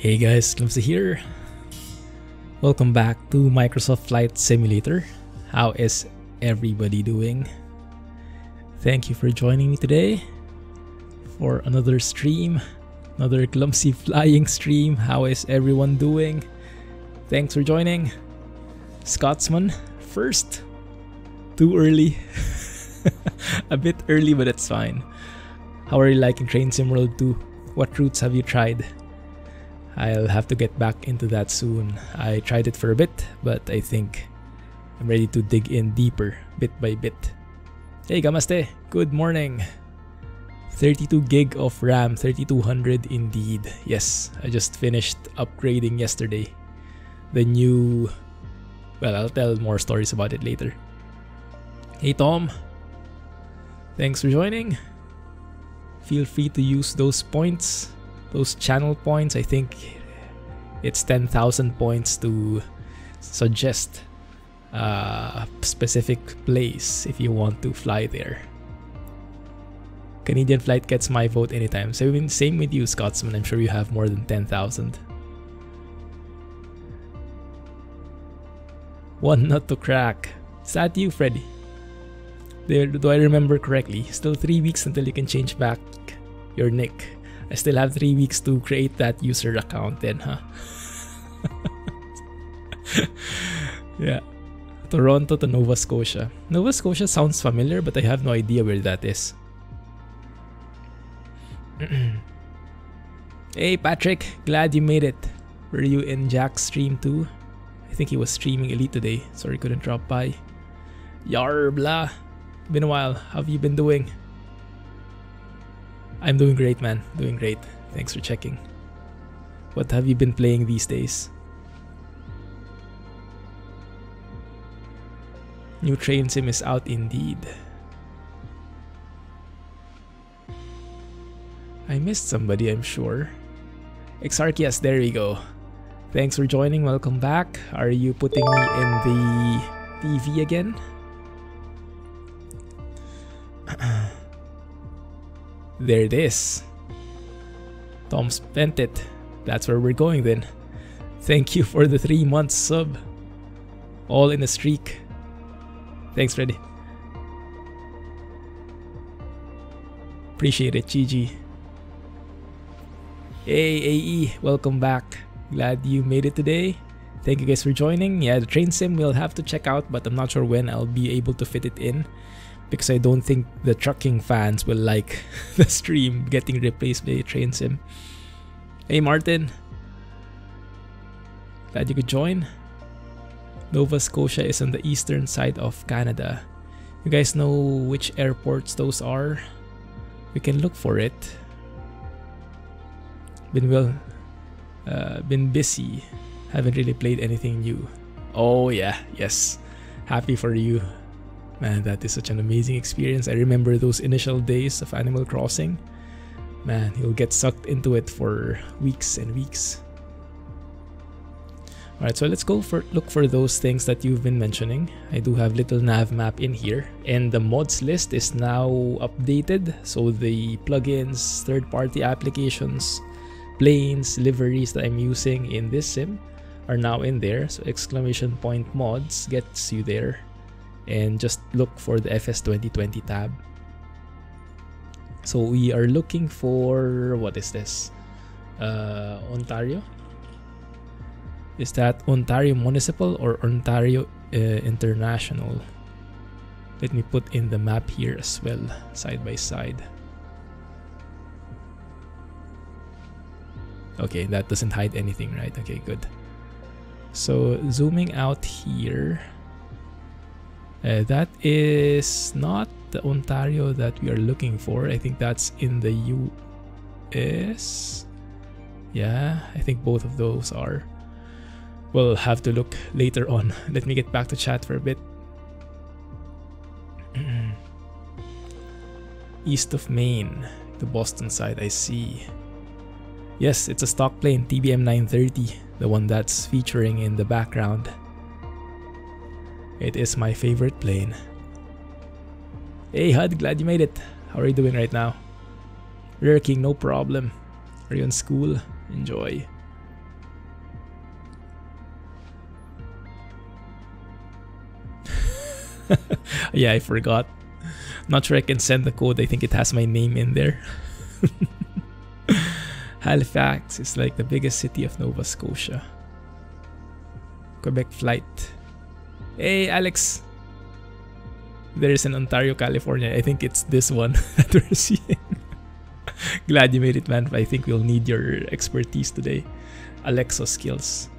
Hey guys, Clumsy here. Welcome back to Microsoft Flight Simulator. How is everybody doing? Thank you for joining me today for another stream, another Clumsy flying stream. How is everyone doing? Thanks for joining. Scotsman first. Too early. A bit early, but it's fine. How are you liking Train Sim World 2? What routes have you tried? I'll have to get back into that soon. I tried it for a bit, but I think I'm ready to dig in deeper, bit by bit. Hey, Kamaste! Good morning! 32 gig of RAM, 3200 indeed. Yes, I just finished upgrading yesterday. The new... Well, I'll tell more stories about it later. Hey Tom! Thanks for joining. Feel free to use those points. Those channel points, I think it's 10,000 points to suggest a specific place if you want to fly there. Canadian flight gets my vote anytime. So same with you, Scotsman. I'm sure you have more than 10,000. One nut to crack. Is that you, Freddy? Do I remember correctly? Still 3 weeks until you can change back your nick. I still have 3 weeks to create that user account then, huh? Yeah. Toronto to Nova Scotia. Nova Scotia sounds familiar, but I have no idea where that is. Hey Patrick, glad you made it. Were you in Jack's stream too? I think he was streaming Elite today. Sorry couldn't drop by. Yarbla. Been a while. How have you been doing? I'm doing great, man. Doing great. Thanks for checking. What have you been playing these days? New Train Sim is out indeed. I missed somebody, I'm sure. Exarchias, there we go. Thanks for joining. Welcome back. Are you putting me in the TV again? There it is. Tom spent it. That's where we're going then. Thank you for the 3 months sub. All in a streak. Thanks, Freddy. Appreciate it, Gigi. Hey, AE, welcome back. Glad you made it today. Thank you guys for joining. Yeah, the Train Sim we'll have to check out, but I'm not sure when I'll be able to fit it in, because I don't think the trucking fans will like the stream getting replaced by Train Sim. Hey Martin. Glad you could join. Nova Scotia is on the eastern side of Canada. You guys know which airports those are? We can look for it. Been busy. Haven't really played anything new. Oh yeah, yes. Happy for you. Man, that is such an amazing experience. I remember those initial days of Animal Crossing. Man, you'll get sucked into it for weeks and weeks. Alright, so let's go look for those things that you've been mentioning. I do have little nav map in here. And the mods list is now updated. So the plugins, third-party applications, planes, liveries that I'm using in this sim are now in there. So exclamation point mods gets you there. And just look for the FS 2020 tab. So we are looking for, what is this? Ontario? Is that Ontario Municipal or Ontario International? Let me put in the map here as well, side by side. Okay, that doesn't hide anything, right? Okay, good. So zooming out here. That is not the Ontario that we are looking for. I think that's in the US. Yeah, I think both of those are. We'll have to look later on. Let me get back to chat for a bit. East of Maine, the Boston side, I see. Yes, it's a stock plane, TBM 930, the one that's featuring in the background. It is my favorite plane. Hey Hud, glad you made it. How are you doing right now? Lurking, no problem. Are you in school? Enjoy. Yeah, I forgot. Not sure I can send the code. I think it has my name in there. Halifax is like the biggest city of Nova Scotia. Quebec flight. Hey, Alex. There is an Ontario, California. I think it's this one that we're seeing. Glad you made it, man. I think we'll need your expertise today. Alexa skills.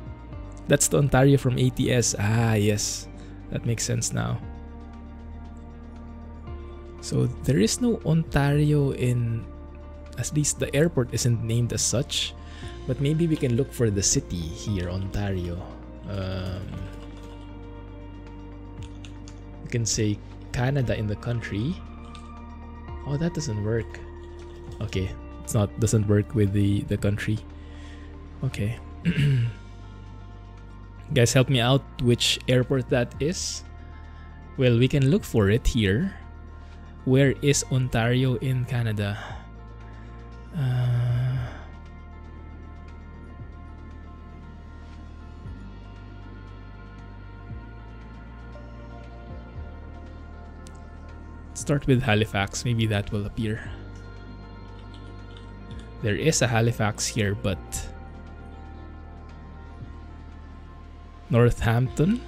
That's the Ontario from ATS. Ah, yes. That makes sense now. So there is no Ontario in... At least the airport isn't named as such. But maybe we can look for the city here, Ontario. We can say Canada in the country. Oh, that doesn't work. Okay, it's not doesn't work with the country. Okay. Guys, help me out which airport that is. Well, we can look for it here. Where is Ontario in Canada? Start with Halifax. Maybe that will appear. There is a Halifax here, but Northampton.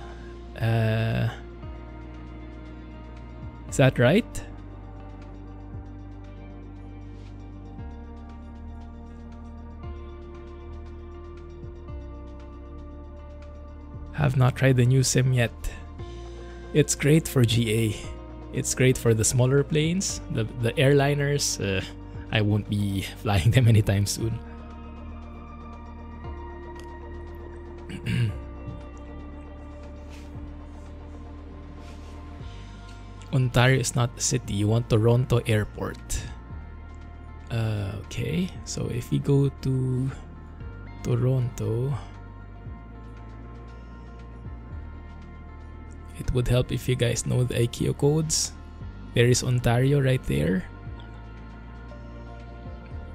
Is that right? Have not tried the new sim yet. It's great for GA. It's great for the smaller planes, the airliners. I won't be flying them anytime soon. Ontario is not a city. You want Toronto Airport. Okay, so if we go to Toronto, it would help if you guys know the IKEA codes. There is Ontario right there.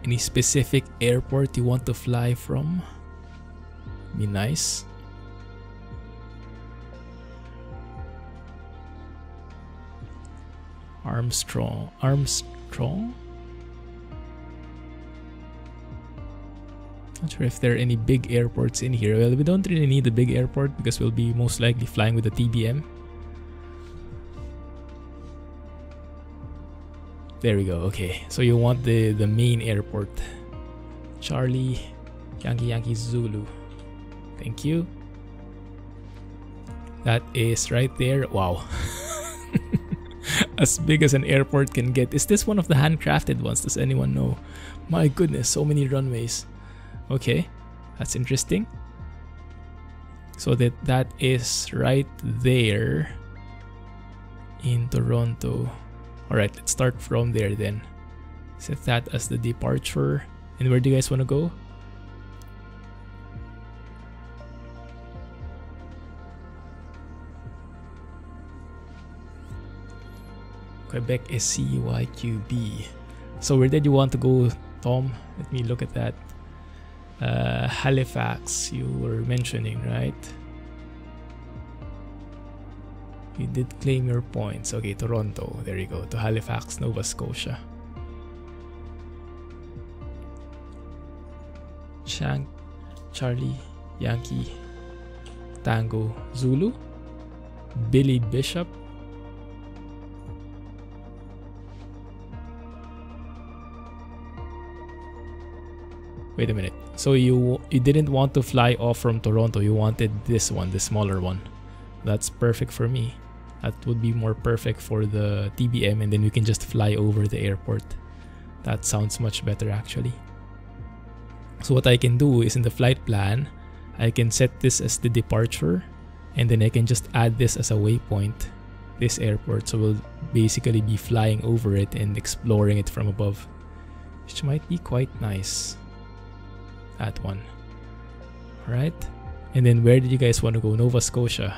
Any specific airport you want to fly from? Be nice. Armstrong? Not sure if there are any big airports in here. Well, we don't really need a big airport because we'll be most likely flying with the TBM. There we go. Okay, so you want the main airport. Charlie, Yankee Zulu. Thank you. That is right there. Wow. As big as an airport can get. Is this one of the handcrafted ones? Does anyone know? My goodness, so many runways. Okay, that's interesting. So that is right there in Toronto. Alright, let's start from there then. Set that as the departure. And where do you guys want to go? Quebec is CYQB. So where did you want to go, Tom? Let me look at that. Halifax, you were mentioning, right? You did claim your points. Okay, Toronto. There you go. To Halifax, Nova Scotia. Charlie, Yankee, Tango, Zulu. Billy Bishop. Wait a minute. So you didn't want to fly off from Toronto. You wanted this one, the smaller one. That's perfect for me. That would be more perfect for the TBM, and then we can just fly over the airport. That sounds much better actually. So what I can do is in the flight plan, I can set this as the departure, and then I can just add this as a waypoint, this airport. So we'll basically be flying over it and exploring it from above, which might be quite nice. That one. Alright. And then where did you guys want to go? Nova Scotia.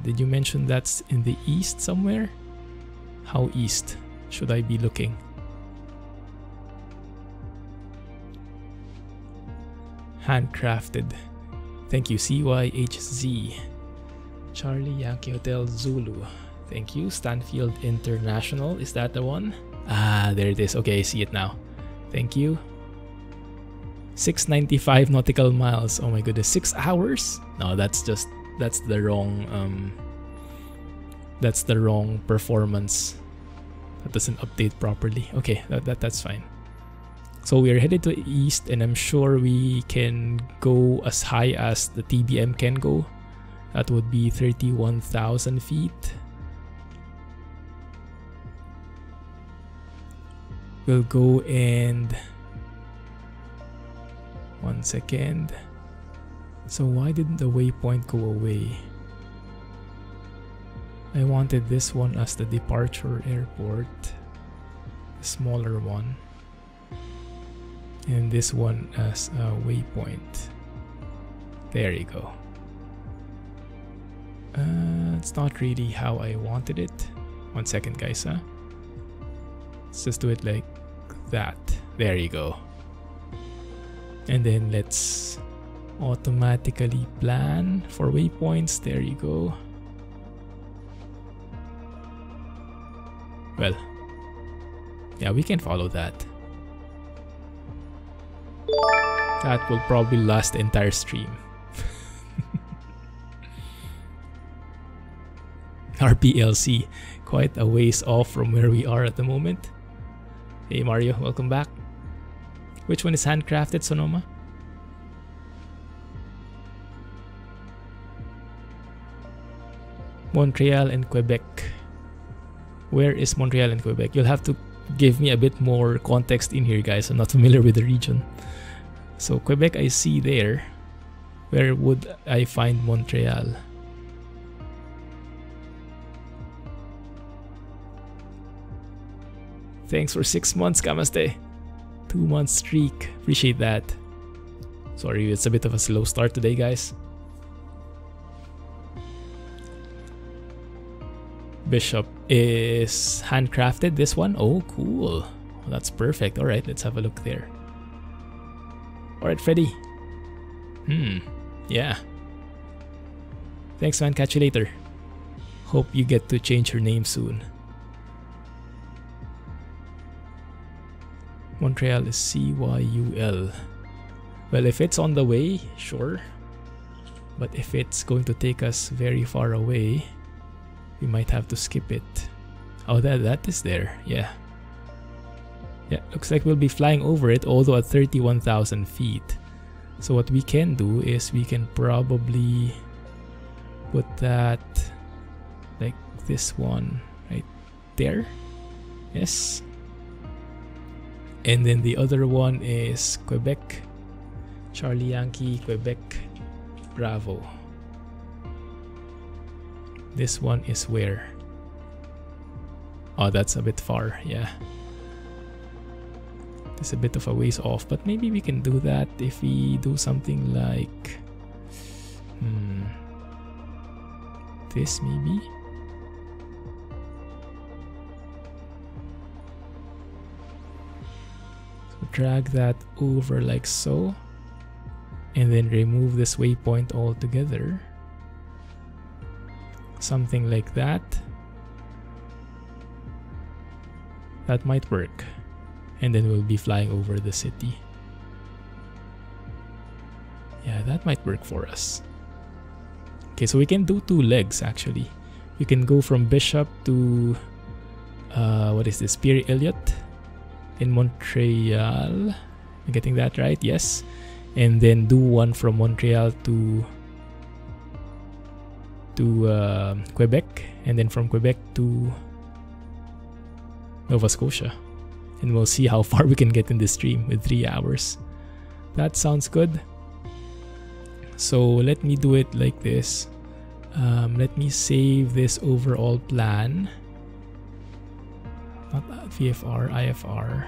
Did you mention that's in the east somewhere? How east should I be looking? Handcrafted. Thank you, CYHZ. Charlie Yankee Hotel Zulu. Thank you. Stanfield International. Is that the one? Ah, there it is. Okay, I see it now. Thank you. 695 nautical miles. Oh my goodness. 6 hours? No, that's the wrong performance. That doesn't update properly. Okay, that's fine. So we're headed to east, and I'm sure we can go as high as the TBM can go. That would be 31,000 feet. We'll go and... 1 second. So why didn't the waypoint go away? I wanted this one as the departure airport. The smaller one. And this one as a waypoint. There you go. It's not really how I wanted it. 1 second, guys, huh? Let's just do it like that. There you go. And then let's automatically plan for waypoints. There you go. Well, yeah, we can follow that. That will probably last the entire stream. RPLC, quite a ways off from where we are at the moment. Hey Mario, welcome back. Which one is handcrafted, Sonoma? Montreal and Quebec. Where is Montreal and Quebec? You'll have to give me a bit more context in here, guys. I'm not familiar with the region. So Quebec I see there. Where would I find Montreal? Thanks for 6 months, Kamaste. 2 month streak. Appreciate that. Sorry, it's a bit of a slow start today, guys. Bishop is handcrafted, this one. Oh, cool. Well, that's perfect. Alright, let's have a look there. Alright, Freddy. Yeah. Thanks, man. Catch you later. Hope you get to change your name soon. Montreal is CYUL. Well, if it's on the way, sure. But if it's going to take us very far away, we might have to skip it. Oh, that is there. Yeah. Yeah, looks like we'll be flying over it, although at 31,000 feet. So what we can do is we can probably put that like this one right there. Yes. And then the other one is Quebec. Charlie Yankee, Quebec, Bravo. This one is where? Oh, that's a bit far, yeah. It's a bit of a ways off, but maybe we can do that if we do something like... this maybe? Drag that over like so, and then remove this waypoint altogether. Something like that. That might work. And then we'll be flying over the city. Yeah, that might work for us. Okay, so we can do 2 legs actually. We can go from Bishop to what is this? Pierre Elliott in Montreal. I'm getting that right? Yes. And then do one from Montreal to Quebec, and then from Quebec to Nova Scotia. And we'll see how far we can get in this stream with 3 hours. That sounds good. So let me do it like this. Let me save this overall plan. Not VFR, IFR.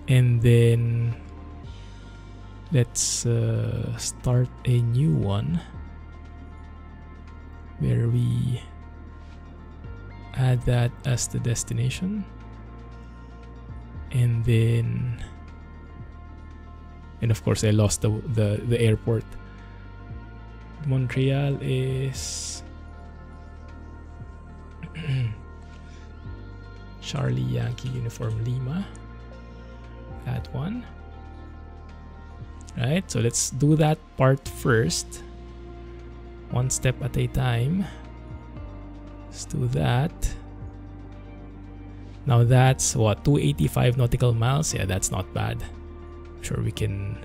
And then let's start a new one where we add that as the destination. And then, and of course I lost the airport. Montreal is Charlie Yankee Uniform Lima. That one. Right, so let's do that part first. One step at a time. Let's do that. Now that's what, 285 nautical miles? Yeah, that's not bad. I'm sure we can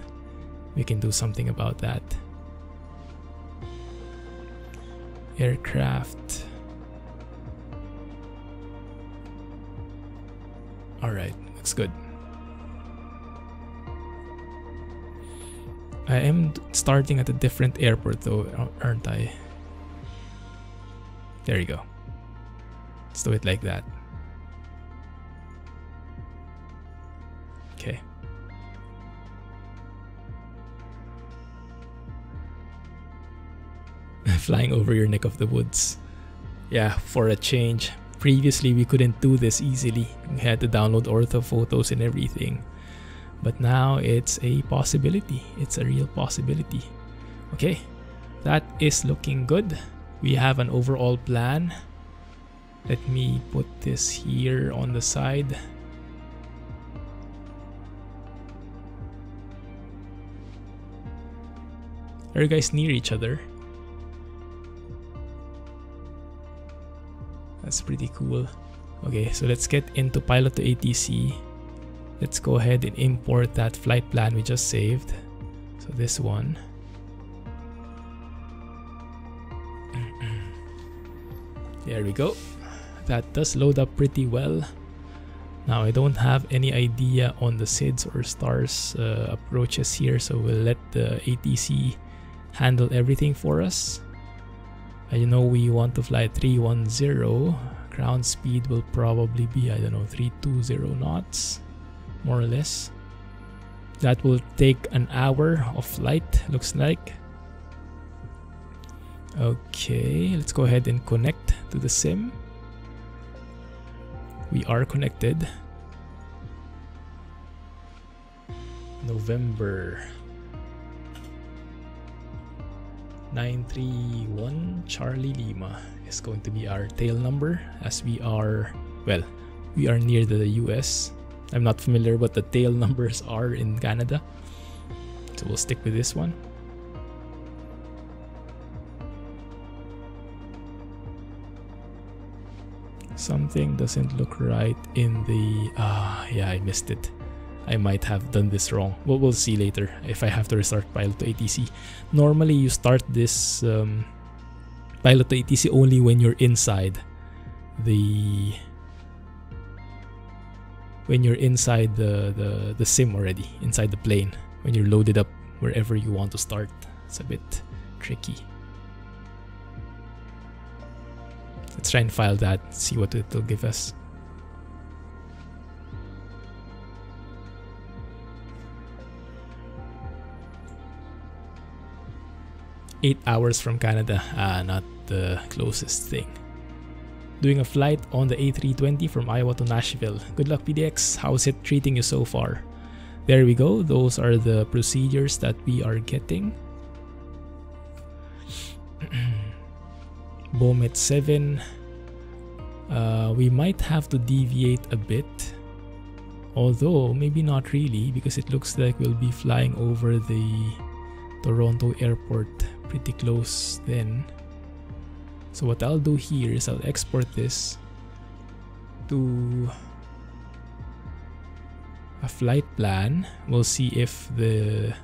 do something about that. Aircraft. Alright, looks good. I am starting at a different airport though, aren't I? There you go. Let's do it like that. Okay. Flying over your neck of the woods. Yeah, for a change. Previously, we couldn't do this easily. We had to download ortho photos and everything. But now it's a possibility. It's a real possibility. Okay, that is looking good. We have an overall plan. Let me put this here on the side. Are you guys near each other? That's pretty cool. Okay, so let's get into pilot to ATC. Let's go ahead and import that flight plan we just saved. So this one. There we go. That does load up pretty well. Now I don't have any idea on the SIDS or STARS approaches here, so we'll let the ATC handle everything for us. I know we want to fly 310. Ground speed will probably be, I don't know, 320 knots, more or less. That will take an hour of flight, looks like. Okay, let's go ahead and connect to the sim. We are connected. November 931 Charlie Lima is going to be our tail number, as we are, well, we are near the US. I'm not familiar what the tail numbers are in Canada, so we'll stick with this one. Something doesn't look right in the yeah, I missed it. I might have done this wrong. Well, we'll see later if I have to restart pilot to ATC. Normally you start this pilot to ATC only when you're inside the the sim already, inside the plane, when you're loaded up wherever you want to start. It's a bit tricky. Let's try and file that, see what it will give us. Eight hours from Canada, not the closest thing. Doing a flight on the A320 from Iowa to Nashville. Good luck, PDX. How's it treating you so far? There we go. Those are the procedures that we are getting. Bomet 7. We might have to deviate a bit. Although, maybe not really, because it looks like we'll be flying over the Toronto airport pretty close then. So what I'll do here is I'll export this to a flight plan. We'll see if the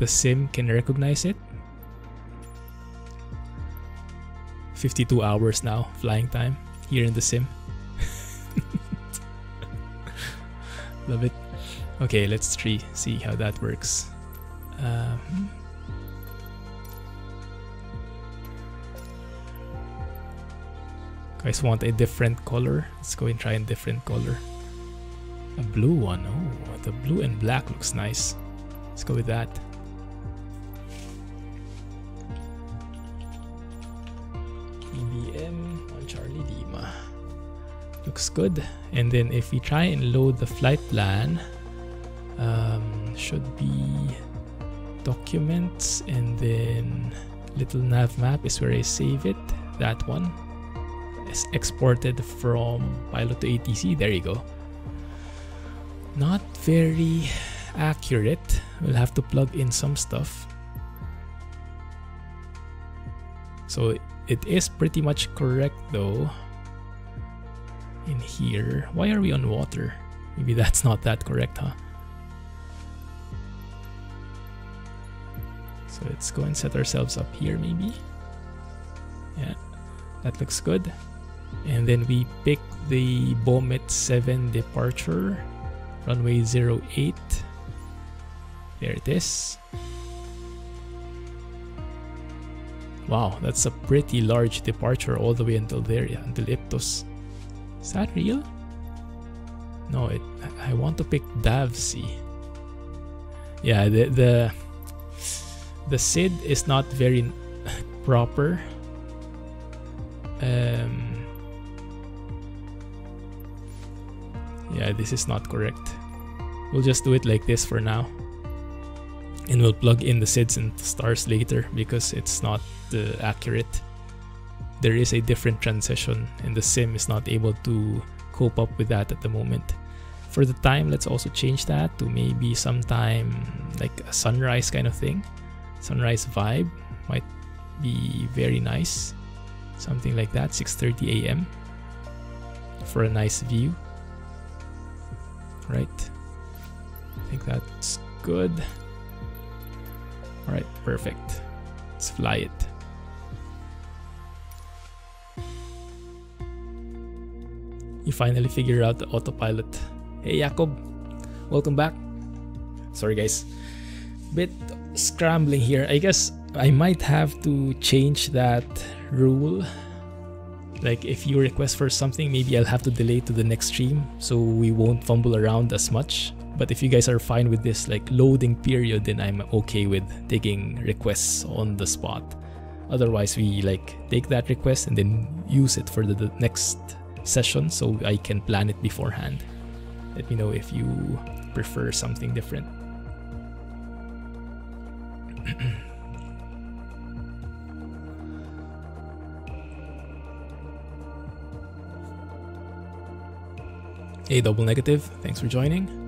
sim can recognize it. 52 hours now flying time here in the sim. Love it. Okay, let's see how that works. Guys want a different color? Let's go and try a different color. A blue one. Oh, the blue and black looks nice. Let's go with that. EBM on Charlie Lima. Looks good. And then if we try and load the flight plan, should be documents and then Little nav map is where I save it. That one is exported from pilot to ATC. There you go. Not very accurate. We'll have to plug in some stuff. So it is pretty much correct though. In here, why are we on water? Maybe that's not that correct, huh? So let's go and set ourselves up here maybe. Yeah, that looks good. And then we pick the Bomet 7 departure, runway 08. There it is. Wow, that's a pretty large departure all the way until there, yeah, until Iptos. Is that real? No, I want to pick Davsi. Yeah, the SID is not very proper. Yeah, this is not correct. We'll just do it like this for now. And we'll plug in the SIDs and stars later because it's not accurate. There is a different transition and the sim is not able to cope up with that at the moment. For the time, let's also change that to maybe sometime like a sunrise kind of thing. Sunrise vibe might be very nice. Something like that, 6:30 a.m. for a nice view. Right. I think that's good. Alright, perfect. Let's fly it. You finally figure out the autopilot. Hey Jacob, welcome back. Sorry guys, bit scrambling here. I guess I might have to change that rule. Like if you request for something, maybe I'll have to delay to the next stream so we won't fumble around as much. But if you guys are fine with this like loading period, then I'm okay with taking requests on the spot. Otherwise, we like take that request and then use it for the next session so I can plan it beforehand. Let me know if you prefer something different. Hey Double Negative, thanks for joining.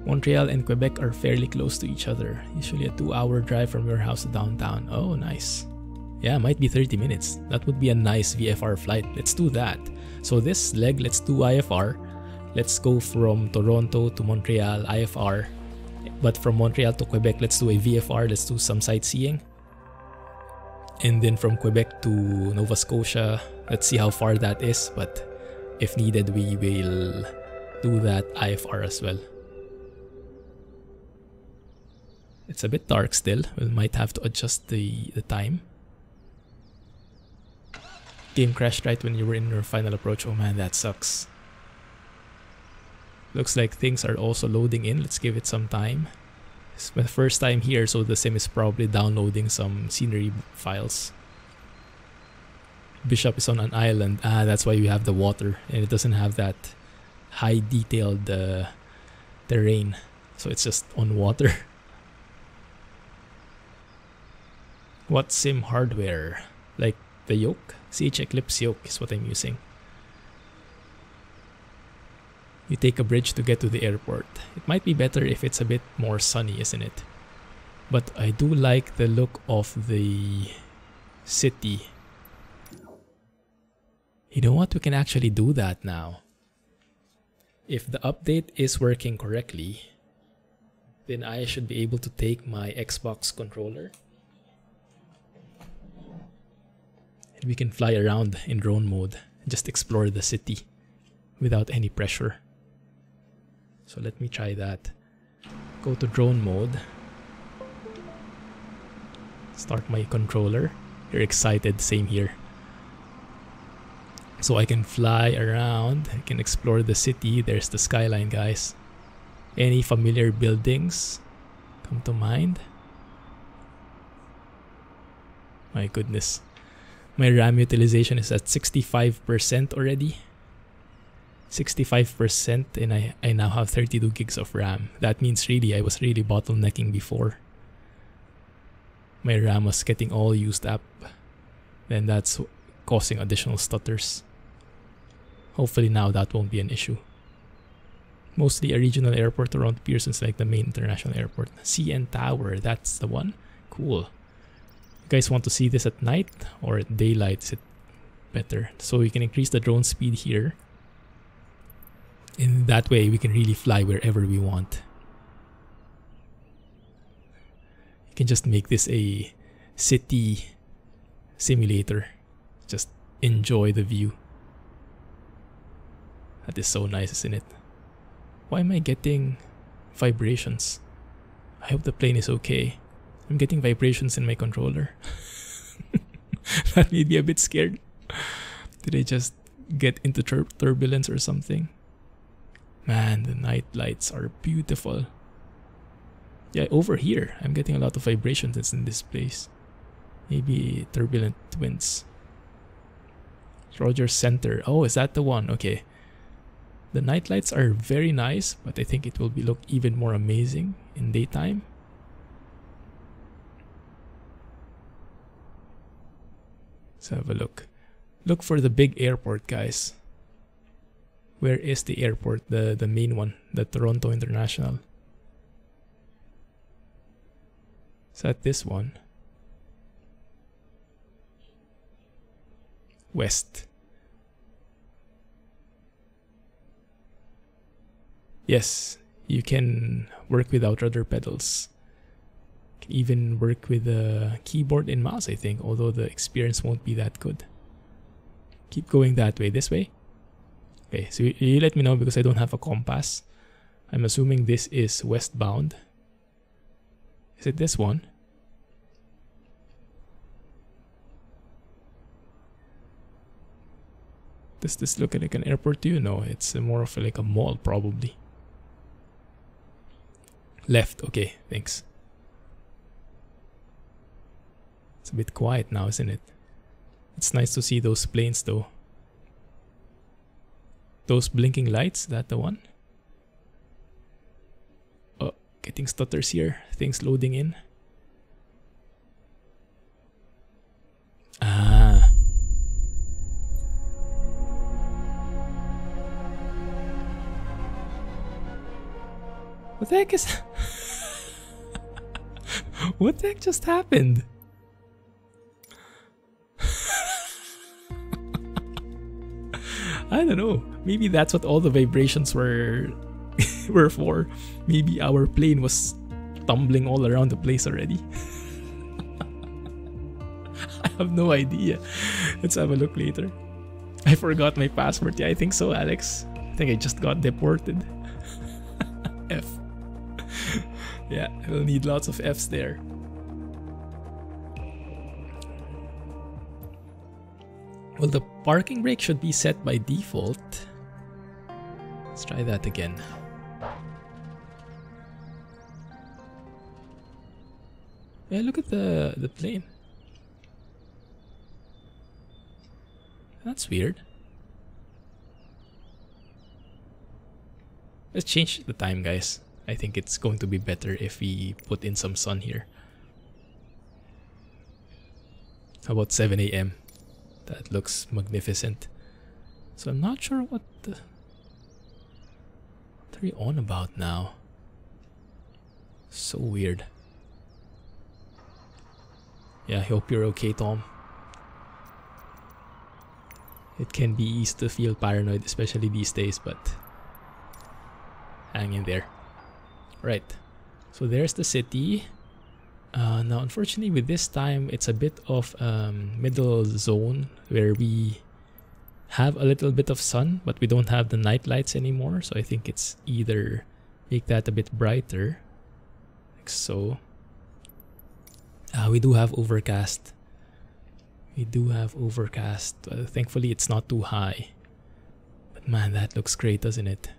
Montreal and Quebec are fairly close to each other, usually a 2-hour drive from your house to downtown. Oh, nice. Yeah, might be 30 minutes. That would be a nice VFR flight. Let's do that. So this leg, let's do IFR. Let's go from Toronto to Montreal, IFR. But from Montreal to Quebec, let's do a VFR. Let's do some sightseeing. And then from Quebec to Nova Scotia, let's see how far that is. But if needed, we will do that IFR as well. It's a bit dark still. We might have to adjust the time. Game crashed right when you were in your final approach. Oh man, that sucks. Looks like things are also loading in. Let's give it some time. It's my first time here, so the sim is probably downloading some scenery files. Bishop is on an island. Ah, that's why we have the water. And it doesn't have that high detailed terrain. So it's just on water. What sim hardware? Like the yoke? CH Eclipse yoke is what I'm using. You take a bridge to get to the airport. It might be better if it's a bit more sunny, isn't it? But I do like the look of the city. You know what? We can actually do that now. If the update is working correctly, then I should be able to take my Xbox controller. And we can fly around in drone mode and just explore the city without any pressure. So let me try that. Go to drone mode. Start my controller. You're excited, same here. So I can fly around, I can explore the city. There's the skyline, guys. Any familiar buildings come to mind? My goodness. My RAM utilization is at 65% already. 65% and I now have 32 gigs of RAM. That means really I was really bottlenecking before. my RAM was getting all used up. Then that's causing additional stutters. Hopefully now that won't be an issue. Mostly a regional airport around Pearson's like the main international airport. CN Tower, that's the one. Cool. You guys want to see this at night or at daylight? Is it better? So we can increase the drone speed here. In that way we can really fly wherever we want. You can just make this a city simulator. Just enjoy the view. That is so nice, isn't it? Why am I getting vibrations? I hope the plane is okay. I'm getting vibrations in my controller. That made me a bit scared. Did I just get into turbulence or something? Man, the night lights are beautiful. Yeah, over here, I'm getting a lot of vibrations in this place. Maybe turbulent winds. Rogers Center. Oh, is that the one? Okay. The night lights are very nice, but I think it will look even more amazing in daytime. Let's have a look. Look for the big airport, guys. Where is the airport? The main one, the Toronto International. Is that this one? West. Yes, you can work without rudder pedals. You can even work with a keyboard and mouse, I think, although the experience won't be that good. Keep going that way. This way? Okay, so you let me know because I don't have a compass. I'm assuming this is westbound. Is it this one? Does this look like an airport to you? No, it's more of like a mall probably. Left, okay, thanks. It's a bit quiet now, isn't it? It's nice to see those planes though. Those blinking lights, that the one? Oh, getting stutters here. Things loading in. Ah. What the heck is... What the heck just happened? I don't know. Maybe that's what all the vibrations were were for. Maybe our plane was tumbling all around the place already. I have no idea. Let's have a look later. I forgot my passport. Yeah, I think so, Alex. I think I just got deported. F. Yeah, we'll need lots of Fs there. Well, the parking brake should be set by default. Let's try that again. Yeah, look at the plane. That's weird. Let's change the time, guys. I think it's going to be better if we put in some sun here. How about 7 AM? That looks magnificent. So I'm not sure what are we on about now? So weird. Yeah, I hope you're okay, Tom. It can be easy to feel paranoid, especially these days, but hang in there. Right, so there's the city. Now unfortunately with this time it's a bit of middle zone where we have a little bit of sun but we don't have the night lights anymore, so I think it's either make that a bit brighter like so. We do have overcast. Thankfully it's not too high, but man, that looks great, doesn't it?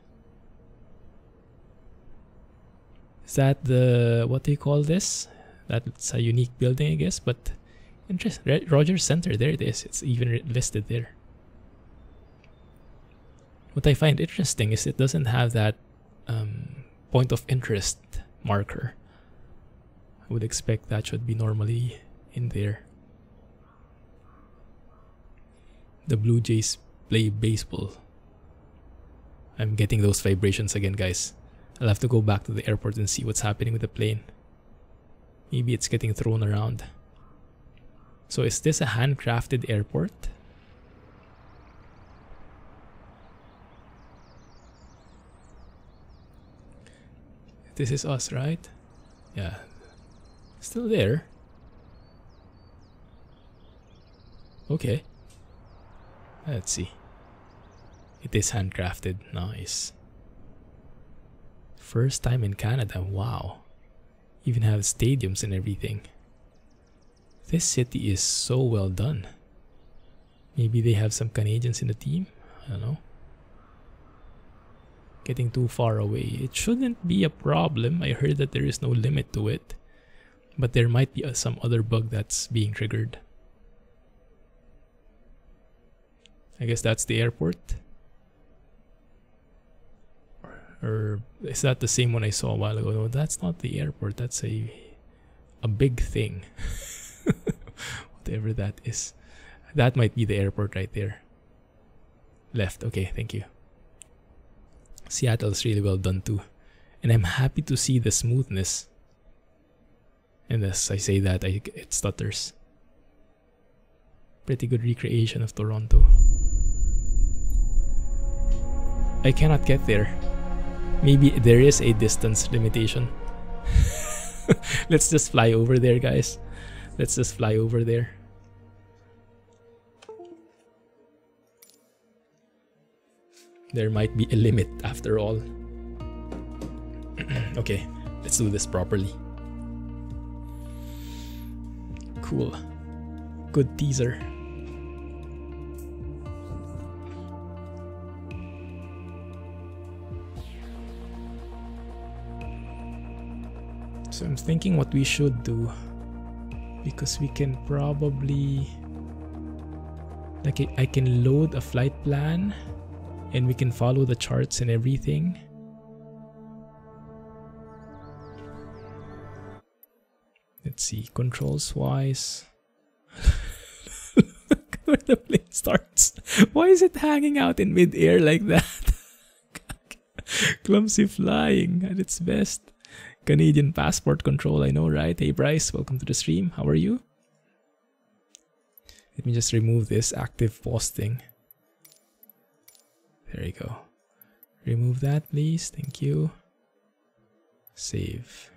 Is that the, what do you call this? That's a unique building, I guess, but interesting. Rogers Center, there it is. It's even listed there. What I find interesting is it doesn't have that point of interest marker. I would expect that should be normally in there. The Blue Jays play baseball. I'm getting those vibrations again, guys. I'll have to go back to the airport and see what's happening with the plane. Maybe it's getting thrown around. So is this a handcrafted airport? This is us, right? Yeah. Still there. Okay. Let's see. It is handcrafted. Nice. First time in Canada. Wow. Even have stadiums and everything. This city is so well done. Maybe they have some Canadians in the team. I don't know. Getting too far away. It shouldn't be a problem. I heard that there is no limit to it. But there might be some other bug that's being triggered. I guess that's the airport. Or is that the same one I saw a while ago? No, that's not the airport. That's a big thing. Whatever that is. That might be the airport right there. Left. Okay, thank you. Seattle's really well done too. And I'm happy to see the smoothness. And as I say that, it stutters. Pretty good recreation of Toronto. I cannot get there. Maybe there is a distance limitation. Let's just fly over there, guys. Let's just fly over there. There might be a limit after all. Okay, let's do this properly. Cool. Good teaser. So I'm thinking what we should do, because we can probably, like, I can load a flight plan and we can follow the charts and everything. Let's see, controls wise. Look where the plane starts. Why is it hanging out in mid-air like that? Clumsy flying at its best. Canadian passport control, I know, right? Hey Bryce, welcome to the stream. How are you? Let me just remove this active pause thing. There you go. Remove that, please. Thank you. Save.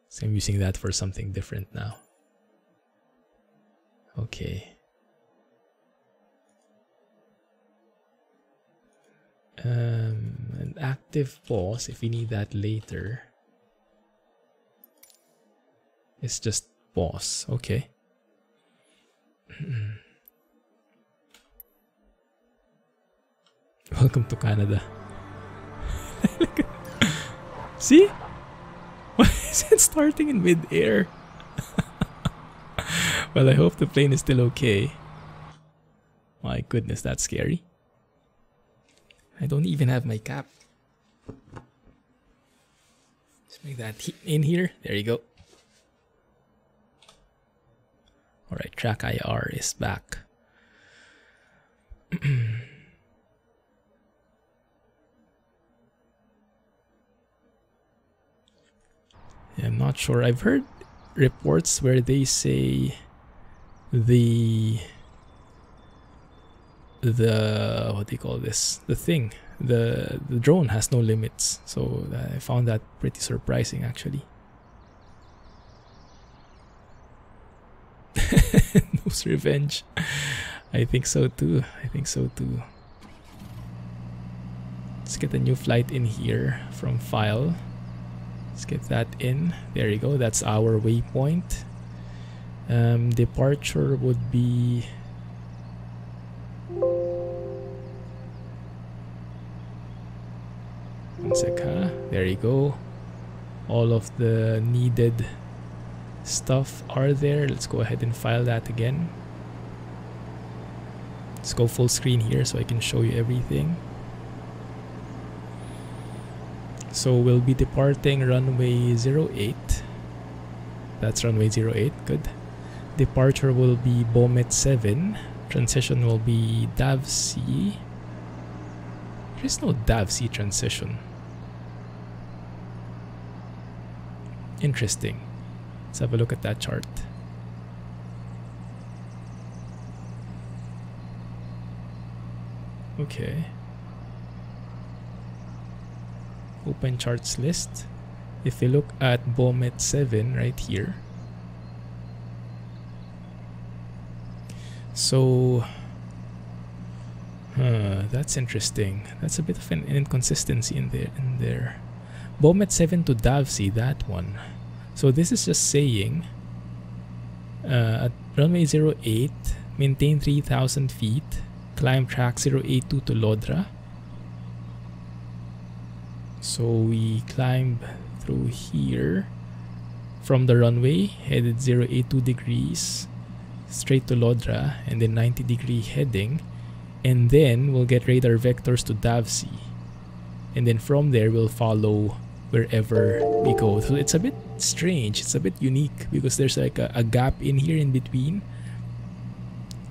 So I'm using that for something different now. Okay. An active pause, if we need that later. It's just pause. Okay. Welcome to Canada. See? Why is it starting in mid-air? Well, I hope the plane is still okay. My goodness, that's scary. I don't even have my cap. Let's make that in here. There you go. Alright, track IR is back. I'm not sure. I've heard reports where they say the what do you call this? The drone has no limits. So I found that pretty surprising, actually. Noose revenge. I think so too. Let's get a new flight in here from file. Let's get that in. There you go. That's our waypoint. Departure would be one sec, huh? There you go. All of the needed stuff are there. Let's go ahead and file that again. Let's go full screen here so I can show you everything. So we'll be departing runway 08. That's runway 08. Good. Departure will be Bomet 7. Transition will be Davc. There is no Davc transition. Interesting. Let's have a look at that chart. Okay. Open charts list. If we look at Bomet 7 right here. So, that's interesting. That's a bit of an inconsistency in there. Bomet 7 to Davc, that one. So this is just saying at runway 08, maintain 3,000 feet, climb track 082 to Lodra. So we climb through here from the runway, headed 082 degrees straight to Lodra, and then 90-degree heading, and then we'll get radar vectors to Davc, and then from there we'll follow wherever we go. So it's a bit strange, it's a bit unique because there's like a gap in here in between.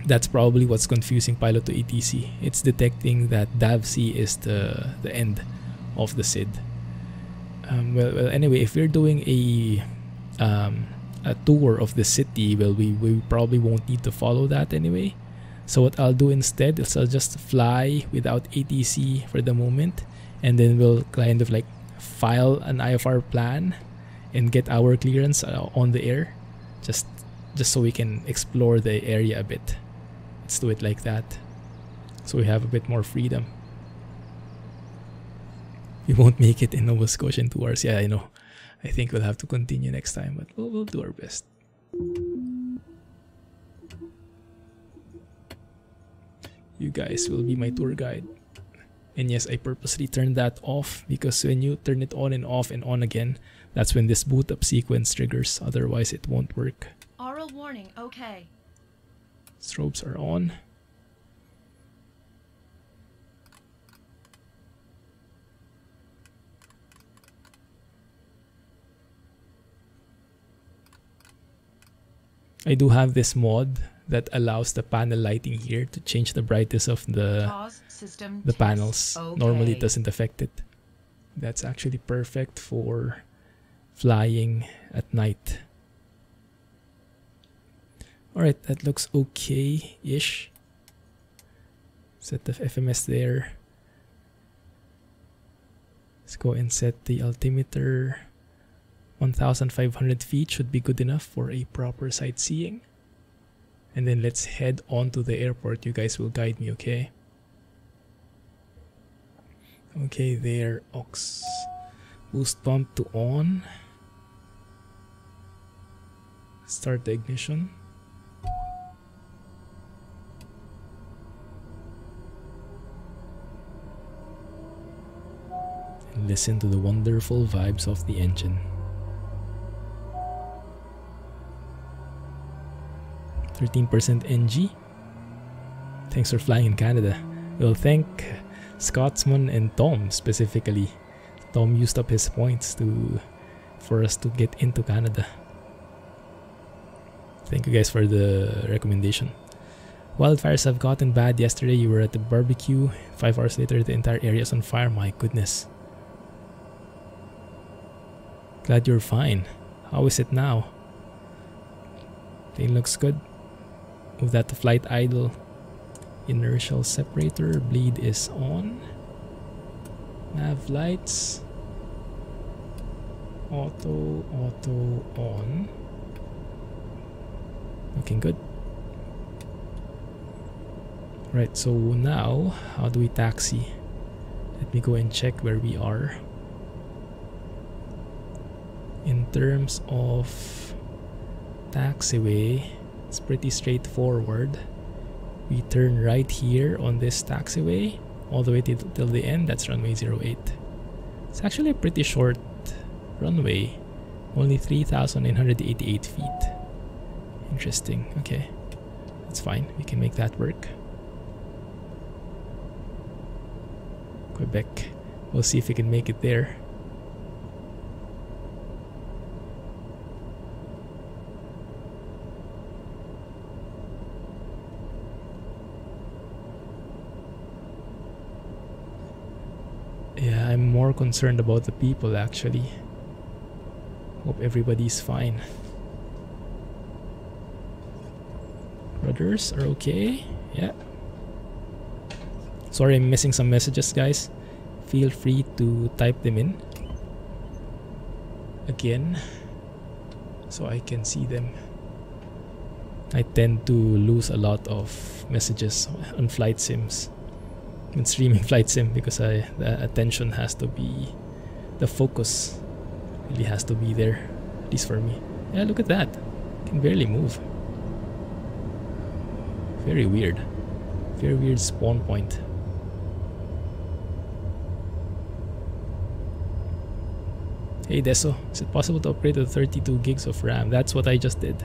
That's probably what's confusing pilot to ATC. It's detecting that Davc is the end of the SID. Well, anyway, if we're doing a tour of the city, well, we probably won't need to follow that anyway. So what I'll do instead is I'll just fly without ATC for the moment, and then we'll kind of like file an IFR plan and get our clearance on the air, just so we can explore the area a bit. Let's do it like that, so we have a bit more freedom. We won't make it in Nova Scotia in 2 hours. Yeah, I know. I think we'll have to continue next time, but we'll do our best. You guys will be my tour guide. And yes, I purposely turned that off because when you turn it on and off and on again, that's when this boot up sequence triggers. Otherwise, it won't work. Aural warning, okay. Strobes are on. I do have this mod that allows the panel lighting here to change the brightness of the panels. Okay. Normally it doesn't affect it. That's actually perfect for flying at night. Alright, that looks okay-ish. Set the FMS there. Let's go and set the altimeter. 1,500 feet should be good enough for a proper sightseeing. And then let's head on to the airport. You guys will guide me, okay? Okay, there, aux. Boost pump to on. Start the ignition. And listen to the wonderful vibes of the engine. 13% NG. Thanks for flying in Canada. We'll thank Scotsman and Tom specifically. Tom used up his points for us to get into Canada. Thank you guys for the recommendation. Wildfires have gotten bad. Yesterday you were at the barbecue. 5 hours later the entire area is on fire. My goodness. Glad you're fine. How is it now? Plane looks good. Move that to flight idle. Inertial separator. Bleed is on. Nav lights. Auto on. Looking good. Right, so now, how do we taxi? Let me go and check where we are. In terms of taxiway, it's pretty straightforward. We turn right here on this taxiway all the way till the end. That's runway 08. It's actually a pretty short runway, only 3,988 feet. Interesting. Okay, that's fine, we can make that work. Quebec, we'll see if we can make it there. I'm more concerned about the people actually. Hope everybody's fine. Brothers are okay? Yeah. Sorry, I'm missing some messages, guys. Feel free to type them in again so I can see them. I tend to lose a lot of messages on flight sims when streaming flight sim because the attention has to be, the focus really has to be there, at least for me. Yeah, look at that. I can barely move. Very weird. Very weird spawn point. Hey Deso, is it possible to upgrade to 32 gigs of RAM? That's what I just did.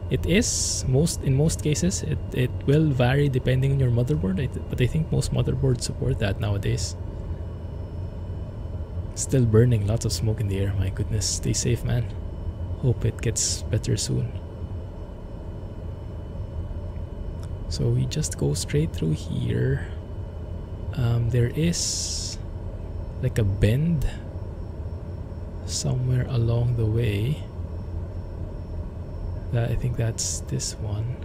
It is, in most cases, it will vary depending on your motherboard, but I think most motherboards support that nowadays. Still burning, lots of smoke in the air, my goodness. Stay safe, man. Hope it gets better soon. So we just go straight through here. There is like a bend somewhere along the way. I think that's this one.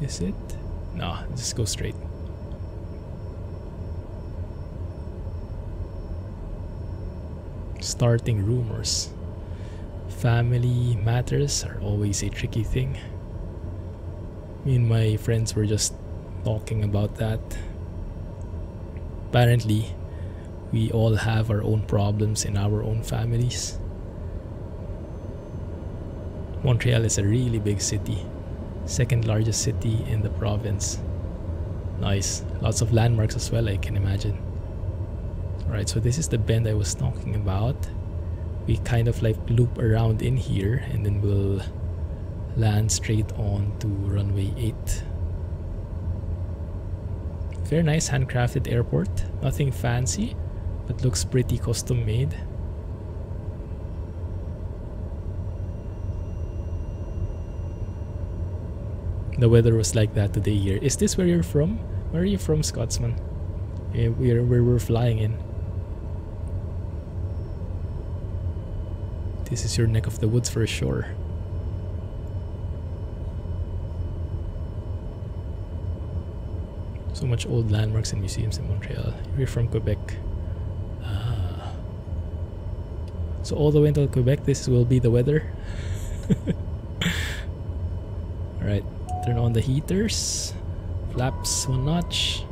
Is it? No, just go straight. Starting rumors. Family matters are always a tricky thing. Me and my friends were just talking about that. Apparently, we all have our own problems in our own families. Montreal is a really big city. Second largest city in the province. Nice. Lots of landmarks as well, I can imagine. Alright, so this is the bend I was talking about. We kind of like loop around in here and then we'll land straight on to runway 8. Very nice handcrafted airport. Nothing fancy, but looks pretty custom made. The weather was like that today here. Is this where you're from? Where are you from, Scotsman? Yeah, where we're flying in. This is your neck of the woods for sure. So much old landmarks and museums in Montreal. We're from Quebec. Ah. So all the way until Quebec, this will be the weather. Alright, turn on the heaters. Flaps one notch.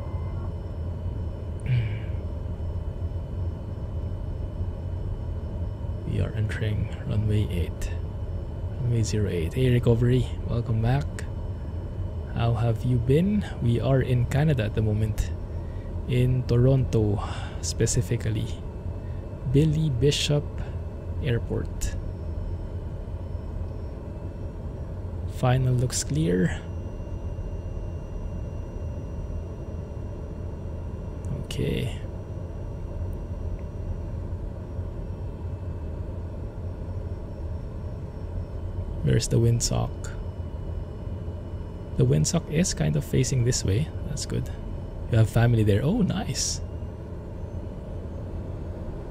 We are entering runway 8. Runway 08. Hey Recovery, welcome back. How have you been? We are in Canada at the moment. In Toronto, specifically. Billy Bishop Airport. Final looks clear. Okay. Where's the windsock? The windsock is kind of facing this way. That's good. You have family there. Oh, nice.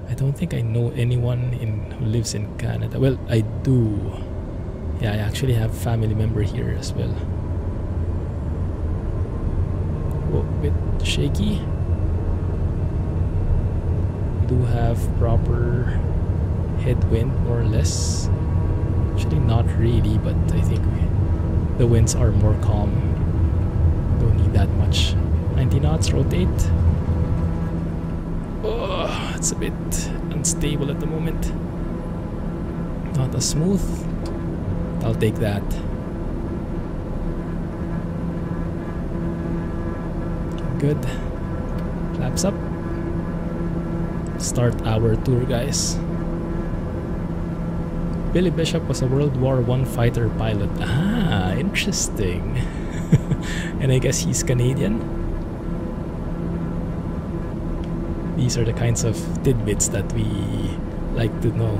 I don't think I know anyone who lives in Canada. Well, I do. Yeah, I actually have a family member here as well. Whoa, a bit shaky. We do have proper headwind, more or less. Actually, not really, but I think the winds are more calm. Don't need that much. 90 knots, rotate. Oh, it's a bit unstable at the moment. Not as smooth. I'll take that. Good. Flaps up. Start our tour, guys. Billy Bishop was a World War I fighter pilot. Ah, interesting. And I guess he's Canadian. These are the kinds of tidbits that we like to know.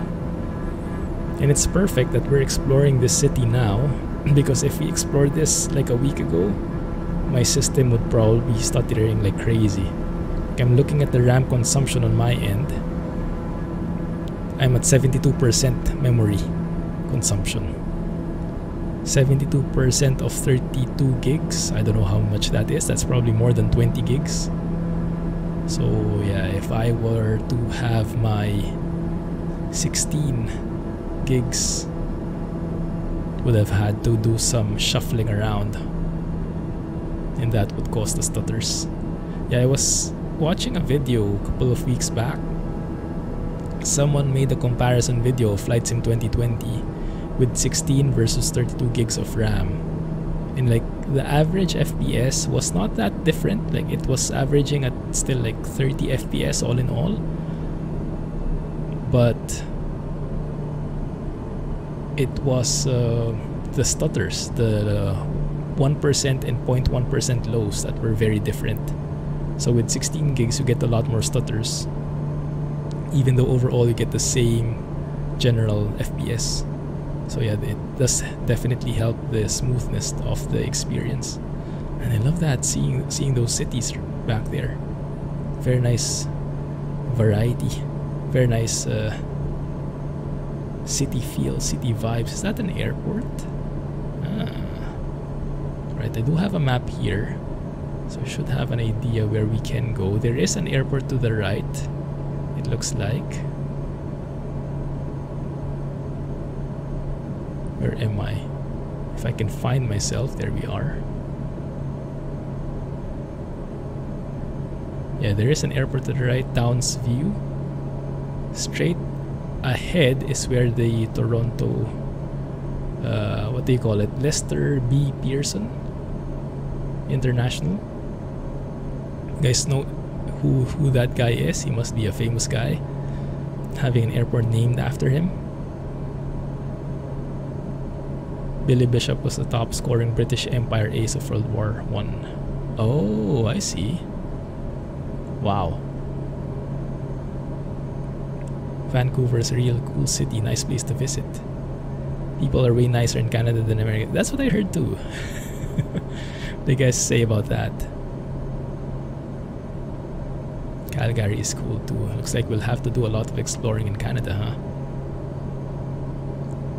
And it's perfect that we're exploring this city now, because if we explored this like a week ago, my system would probably be stuttering like crazy. Like, I'm looking at the RAM consumption on my end. I'm at 72% memory consumption. 72% of 32 gigs. I don't know how much that is. That's probably more than 20 gigs. So yeah, if I were to have my 16 gigs, would have had to do some shuffling around, and that would cause the stutters. Yeah, I was watching a video a couple of weeks back. Someone made a comparison video of Flight Sim 2020 with 16 versus 32 gigs of RAM, and like the average FPS was not that different. Like, it was averaging at still like 30 FPS all in all, but it was the stutters, the 1% and 0.1% lows that were very different. So with 16 gigs you get a lot more stutters, even though overall you get the same general FPS. So yeah, it does definitely help the smoothness of the experience. And I love that, seeing those cities back there. Very nice variety. Very nice city feel, city vibes. Is that an airport? Right, I do have a map here, so I should have an idea where we can go. There is an airport to the right, it looks like. Where am I? If I can find myself, there we are. Yeah, there is an airport to the right, Downs View. Straight ahead is where the Toronto, what do you call it? Lester B. Pearson International. You guys know who that guy is? He must be a famous guy, having an airport named after him. Billy Bishop was the top scoring British Empire ace of World War I. Oh, I see. Wow. Vancouver's a real cool city, nice place to visit. People are way nicer in Canada than America. That's what I heard too. What do you guys say about that? Calgary is cool too. Looks like we'll have to do a lot of exploring in Canada, huh?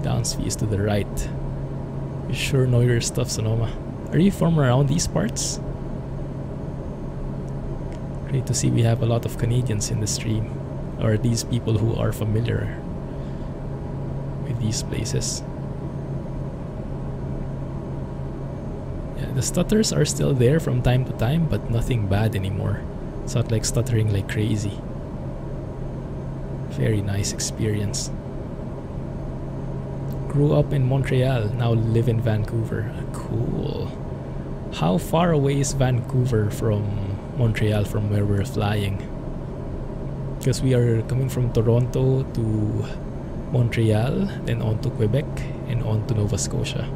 Downsview is to the right. You sure know your stuff, Sonoma. Are you from around these parts? Great to see we have a lot of Canadians in the stream, or at least people who are familiar with these places. Yeah, the stutters are still there from time to time, but nothing bad anymore. It's not like stuttering like crazy. Very nice experience. Grew up in Montreal, now live in Vancouver. Cool. How far away is Vancouver from Montreal, from where we're flying? Because we are coming from Toronto to Montreal, then on to Quebec, and on to Nova Scotia.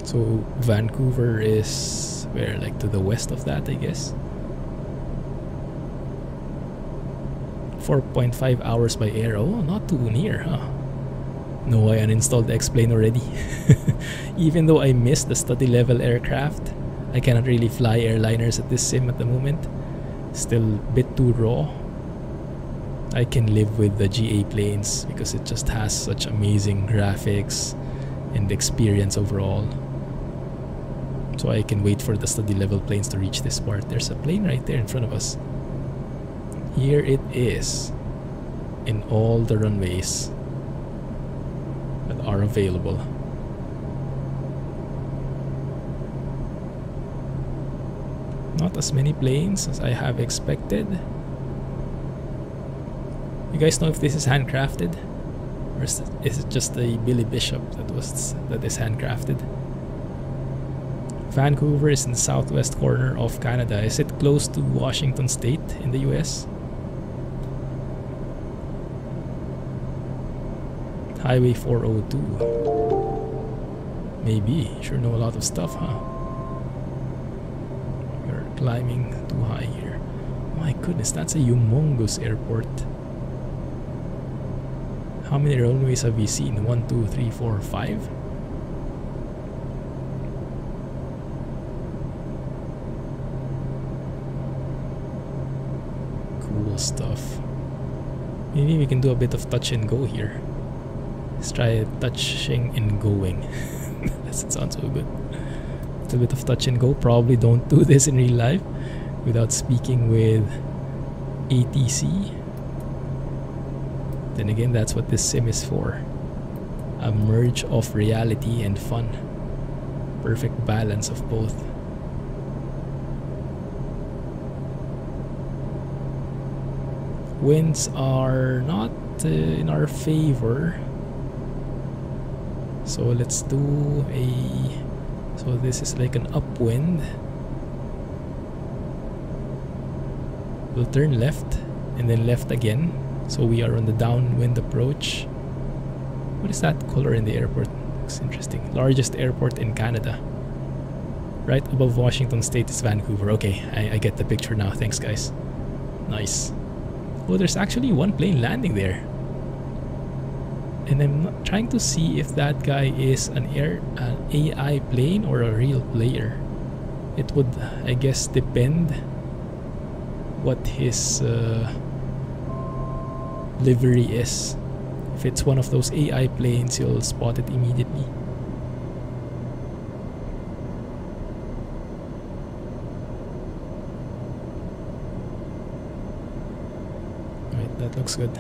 So Vancouver is where, like to the west of that, I guess. 4.5 hours by air. Oh, not too near, huh? No, I uninstalled the X-Plane already. Even though I missed the study level aircraft, I cannot really fly airliners at this sim at the moment. Still a bit too raw. I can live with the GA planes because it just has such amazing graphics and experience overall. So I can wait for the study level planes to reach this part. There's a plane right there in front of us. Here it is, in all the runways that are available. Not as many planes as I have expected. You guys know if this is handcrafted, or is it just a Billy Bishop that is handcrafted? Vancouver is in the southwest corner of Canada. Is it close to Washington State in the US? Highway 402. Maybe. Sure know a lot of stuff, huh? You're climbing too high here. My goodness, that's a humongous airport. How many runways have we seen? 1, 2, 3, 4, 5? cool stuff. Maybe we can do a bit of touch and go here. Let's try touching and going. That sounds so good. A bit of touch and go. Probably don't do this in real life without speaking with ATC. Then again, that's what this sim is for. A merge of reality and fun. Perfect balance of both. Winds are not in our favor. So let's do a... So this is like an upwind. We'll turn left and then left again. So we are on the downwind approach. What is that color in the airport? Looks interesting. Largest airport in Canada. Right above Washington State is Vancouver. Okay, I get the picture now. Thanks, guys. Nice. Oh, there's actually one plane landing there. And I'm trying to see if that guy is an AI plane or a real player. It would, I guess, depend what his livery is. If it's one of those AI planes, you'll spot it immediately. Right, that looks good.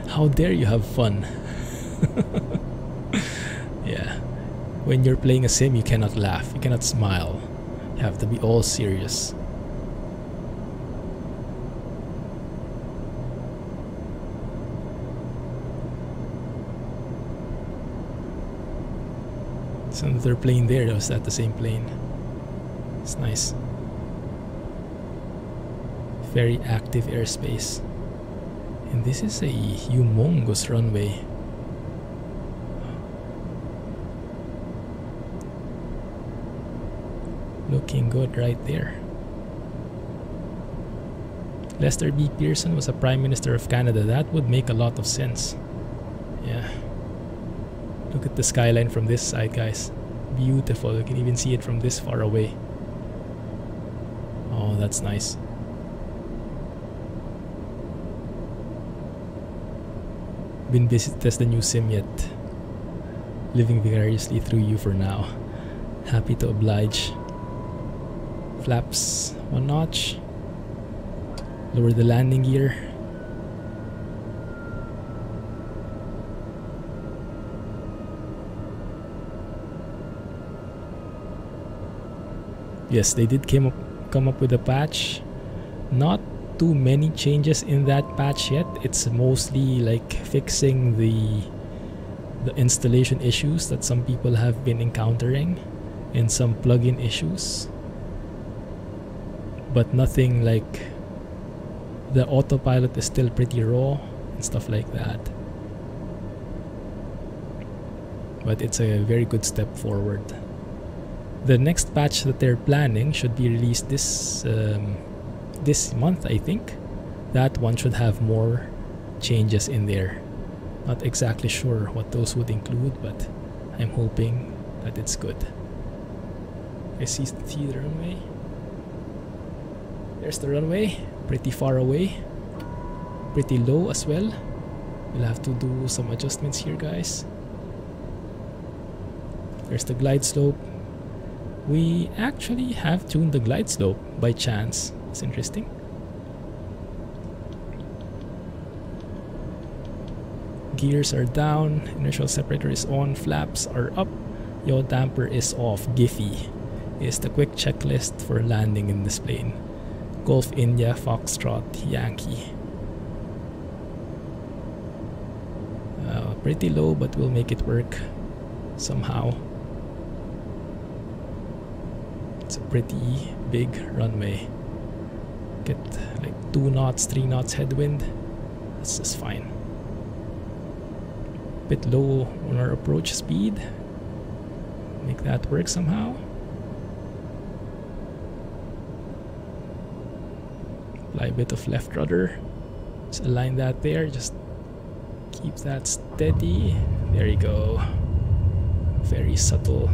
How dare you have fun? Yeah. When you're playing a sim, you cannot laugh, you cannot smile. You have to be all serious. There's another plane there. Was that the same plane? It's nice. Very active airspace. And this is a humongous runway. Looking good right there. Lester B. Pearson was a Prime Minister of Canada. That would make a lot of sense. Yeah. Look at the skyline from this side, guys. Beautiful. You can even see it from this far away. Oh, that's nice. Been busy to test the new sim yet. Living vicariously through you for now. Happy to oblige. Flaps one notch. Lower the landing gear. Yes, they did come up with a patch. Not too many changes in that patch yet. It's mostly like fixing the installation issues that some people have been encountering and some plugin issues, but nothing like the autopilot is still pretty raw and stuff like that. But it's a very good step forward. The next patch that they're planning should be released this month, I think. That one should have more changes in there. Not exactly sure what those would include, but I'm hoping that it's good. I see the runway. There's the runway, pretty far away, pretty low as well. We'll have to do some adjustments here, guys. There's the glide slope. We actually have tuned the glide slope by chance. It's interesting. Gears are down, inertial separator is on, flaps are up, yaw damper is off. Giphy is the quick checklist for landing in this plane. Golf India, Foxtrot, Yankee. Pretty low, but we'll make it work somehow. It's a pretty big runway. Get like 2 knots, 3 knots headwind. That's just fine. Bit low on our approach speed. Make that work somehow. Apply a bit of left rudder. Just align that there. Just keep that steady. There you go. Very subtle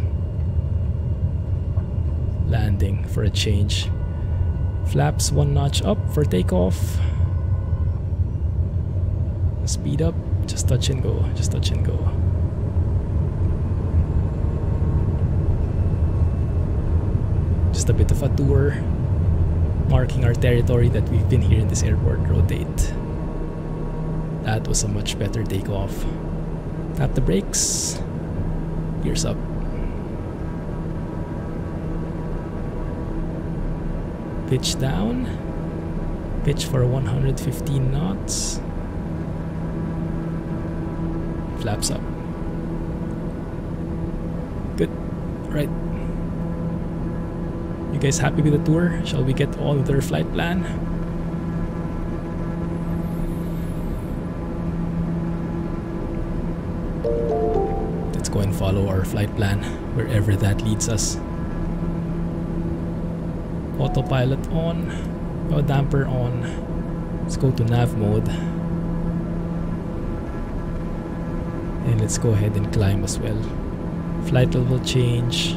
landing for a change. Flaps one notch up for takeoff. Speed up, just touch and go, just touch and go. Just a bit of a tour, marking our territory that we've been here in this airport. Rotate. That was a much better takeoff. Tap the brakes. Gears up. Pitch down. Pitch for 115 knots. Flaps up. Good. Right. You guys happy with the tour? Shall we get on with our flight plan? Let's go and follow our flight plan wherever that leads us. Autopilot on. Oh, damper on. Let's go to nav mode. And let's go ahead and climb as well. Flight level change.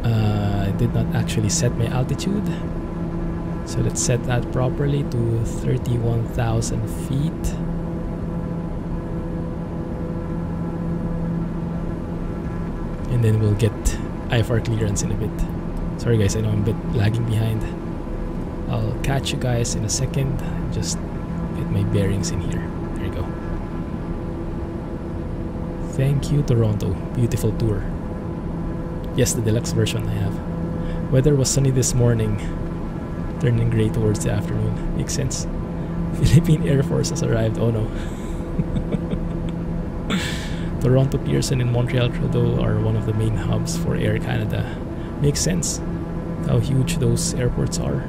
I did not actually set my altitude. So let's set that properly to 31,000 feet. And then we'll get IFR clearance in a bit. Sorry guys, I know I'm a bit lagging behind. I'll catch you guys in a second. Just get my bearings in here. There you go. Thank you, Toronto. Beautiful tour. Yes, the deluxe version I have. Weather was sunny this morning, turning gray towards the afternoon. Makes sense. Philippine Air Force has arrived. Oh no. Toronto, Pearson, and Montreal Trudeau are one of the main hubs for Air Canada. Makes sense how huge those airports are.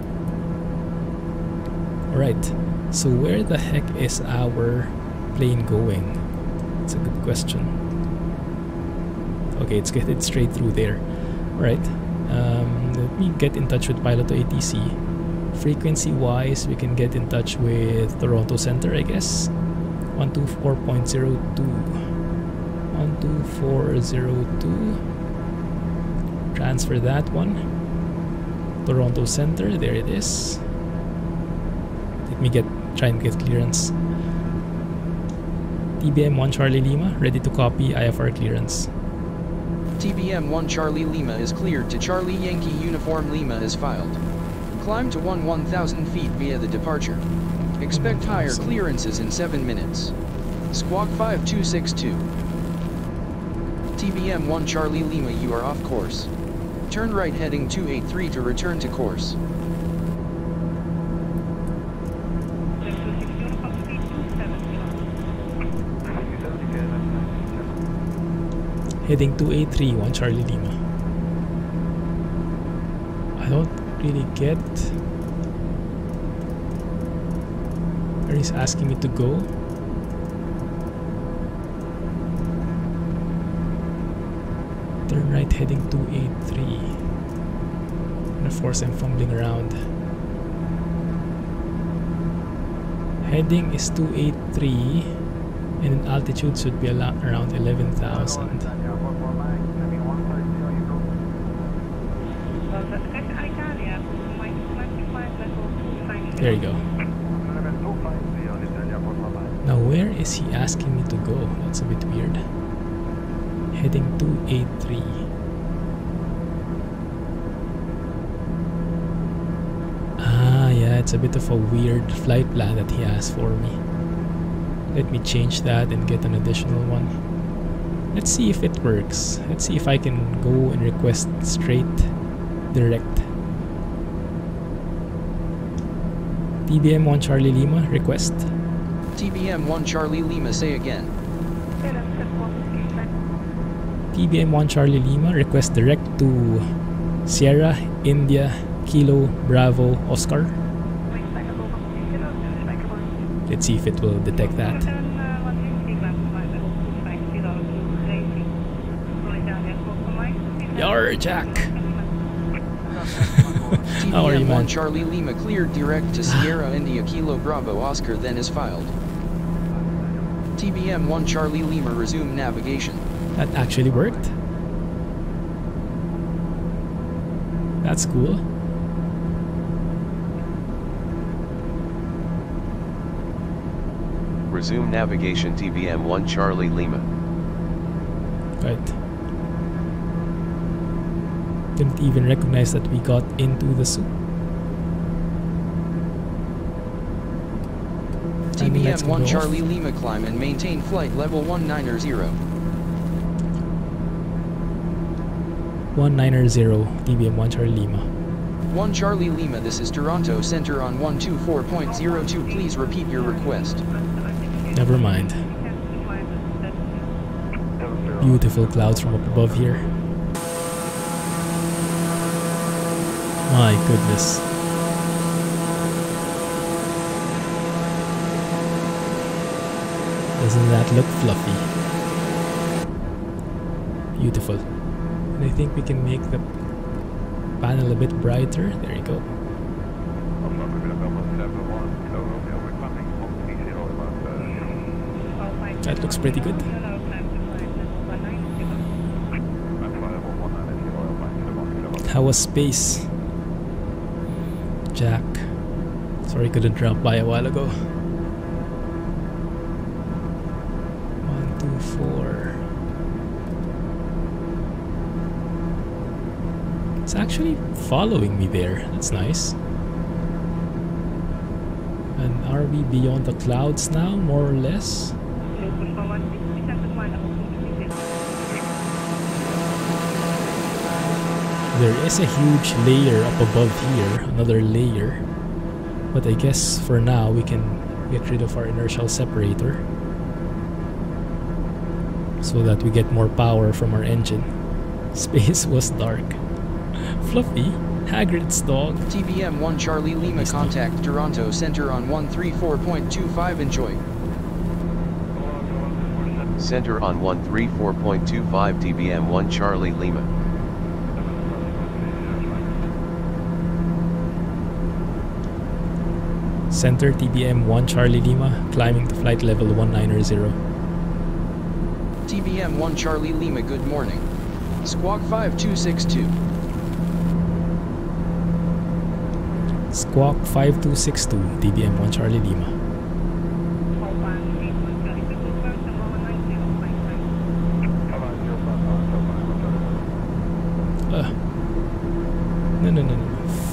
Alright, so where the heck is our plane going? It's a good question. Okay, it's headed straight through there. Alright, let me get in touch with Pilot to ATC. Frequency wise, we can get in touch with Toronto Center, I guess. 124.02. 12402. Transfer that one. Toronto Center, there it is. Let me try and get clearance. TBM 1 Charlie Lima, ready to copy IFR clearance. TBM 1 Charlie Lima is cleared to Charlie Yankee Uniform Lima is filed. Climb to 1,000 feet via the departure. Expect higher clearances in 7 minutes. Squawk 5262. TBM 1 Charlie Lima, you are off course. Turn right heading 283 to return to course. Heading 283, 1 Charlie Lima. I don't really get where he's asking me to go. Turn right heading 283. And of course I'm fumbling around. Heading is 283 and altitude should be around 11,000. There you go. Now where is he asking me to go? That's a bit weird. Heading 283. Ah, yeah, it's a bit of a weird flight plan that he has for me. Let me change that and get an additional one. Let's see if it works. Let's see if I can go and request straight direct. TBM 1 Charlie Lima, request. TBM 1 Charlie Lima, say again. TBM 1 Charlie Lima, request direct to Sierra, India, Kilo, Bravo, Oscar. Let's see if it will detect that. Yar, Jack! How are you, TBM 1 man? Charlie Lima cleared direct to Sierra, India, Kilo, Bravo, Oscar, then is filed. TBM 1 Charlie Lima, resume navigation. That actually worked. That's cool. Resume navigation TBM 1 Charlie Lima. Right. Didn't even recognize that we got into the soup. TBM 1 Charlie Lima, climb and maintain flight level 190. 190 TBM 1 Charlie Lima. 1 Charlie Lima, this is Toronto Center on 124.02. Please repeat your request. Never mind. Beautiful clouds from up above here. My goodness. Doesn't that look fluffy? Beautiful. And I think we can make the panel a bit brighter. There you go. That looks pretty good. How was space? Jack. Sorry, couldn't drop by a while ago. 1, 2, 4. It's actually following me there. That's nice. And are we beyond the clouds now, more or less? There is a huge layer up above here, another layer. But I guess for now we can get rid of our inertial separator so that we get more power from our engine. Space was dark. Fluffy, Hagrid's dog. TBM 1 Charlie Lima, contact Toronto Center on 134.25. Enjoy. Center on 134.25 TBM 1 Charlie Lima. Center TBM 1 Charlie Lima, climbing to flight level 190. TBM 1 Charlie Lima, good morning. Squawk 5262. Squawk 5262, TBM 1 Charlie Lima. No.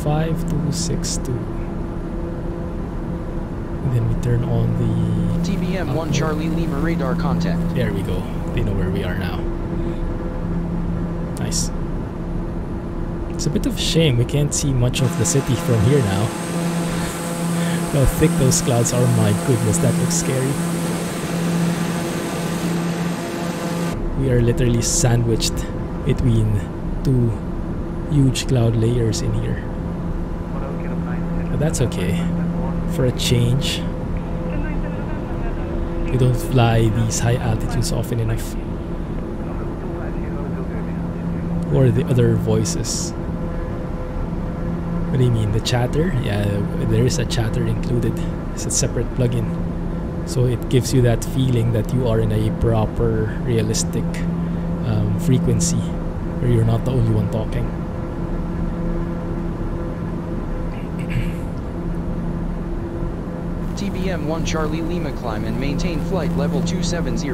5262. And then we turn on the TBM 1 Charlie Lima, radar contact. There we go. They know where we are now. Nice. It's a bit of a shame we can't see much of the city from here now. How thick those clouds are. My goodness, that looks scary. We are literally sandwiched between two huge cloud layers in here. But that's okay. For a change, we don't fly these high altitudes often enough. Or the other voices. What do you mean? The chatter? Yeah, there is a chatter included. It's a separate plugin. So it gives you that feeling that you are in a proper, realistic frequency where you're not the only one talking. TBM 1 Charlie Lima, climb and maintain flight level 270.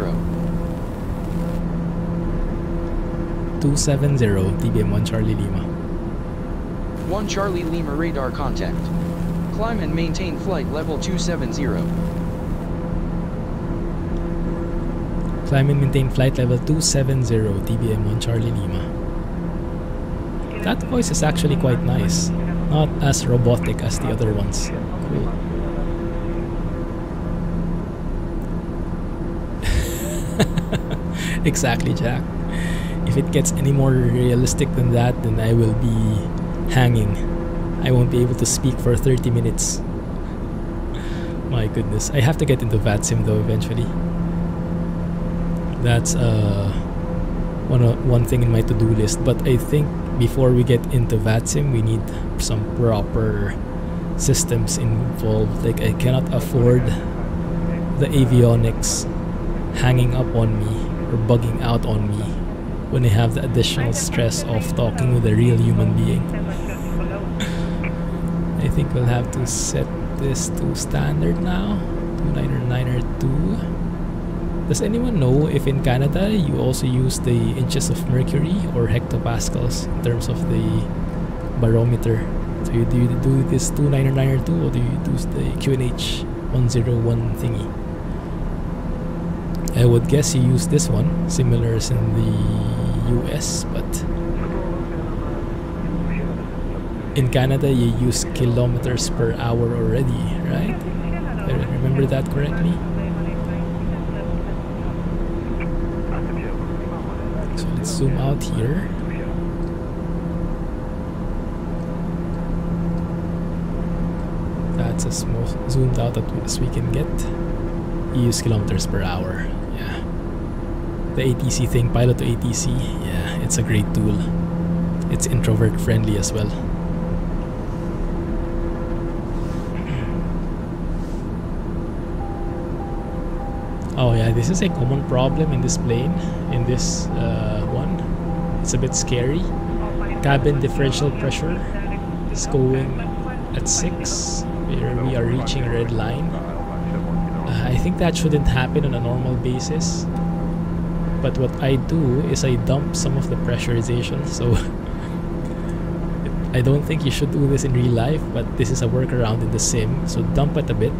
270, TBM 1 Charlie Lima. 1 Charlie Lima, radar contact. Climb and maintain flight level 270. Climb and maintain flight level 270, TBM 1 Charlie Lima. That voice is actually quite nice. Not as robotic as the other ones. Cool. Exactly, Jack. If it gets any more realistic than that, then I will be hanging. I won't be able to speak for 30 minutes. My goodness. I have to get into VATSIM though eventually. That's one thing in my to-do list. But I think before we get into VATSIM, we need some proper systems involved. Like, I cannot afford the avionics hanging up on me or bugging out on me when I have the additional stress of talking with a real human being. I think we'll have to set this to standard now. 2992. Does anyone know if in Canada you also use the inches of mercury or hectopascals in terms of the barometer? So do you do this 2992 or do you use the QNH 101 thingy? I would guess you use this one, similar as in the US, but in Canada you use kilometers per hour already, right? I remember that correctly. So let's zoom out here. That's as most zoomed out as we can get. You use kilometers per hour. Yeah. The ATC thing, pilot to ATC, yeah, it's a great tool. It's introvert friendly as well. Oh yeah, this is a common problem in this plane, in this one. It's a bit scary. Cabin differential pressure is going at 6. We are reaching a red line. I think that shouldn't happen on a normal basis. But what I do is I dump some of the pressurization. So I don't think you should do this in real life, but this is a workaround in the sim. So dump it a bit,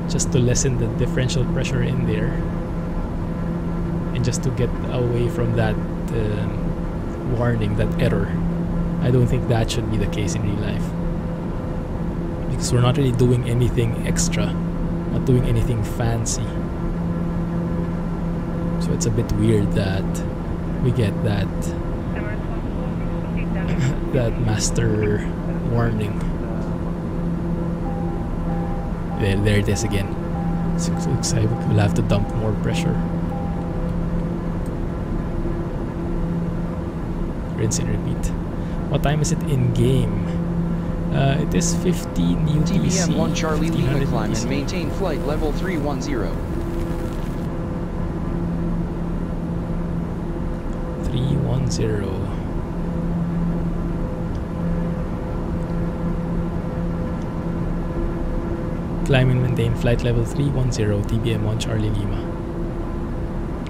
just to lessen the differential pressure in there, and just to get away from that warning, that error. I don't think that should be the case in real life, because we're not really doing anything extra, not doing anything fancy. So it's a bit weird that we get that that master warning. There it is again. So it looks like we'll have to dump more pressure. Rinse and repeat. What time is it in game? It is 15 UTC. TBM 1 Charlie Lima climb UTC. and maintain flight level 310. 310. Climb and maintain flight level 310, TBM 1 Charlie Lima.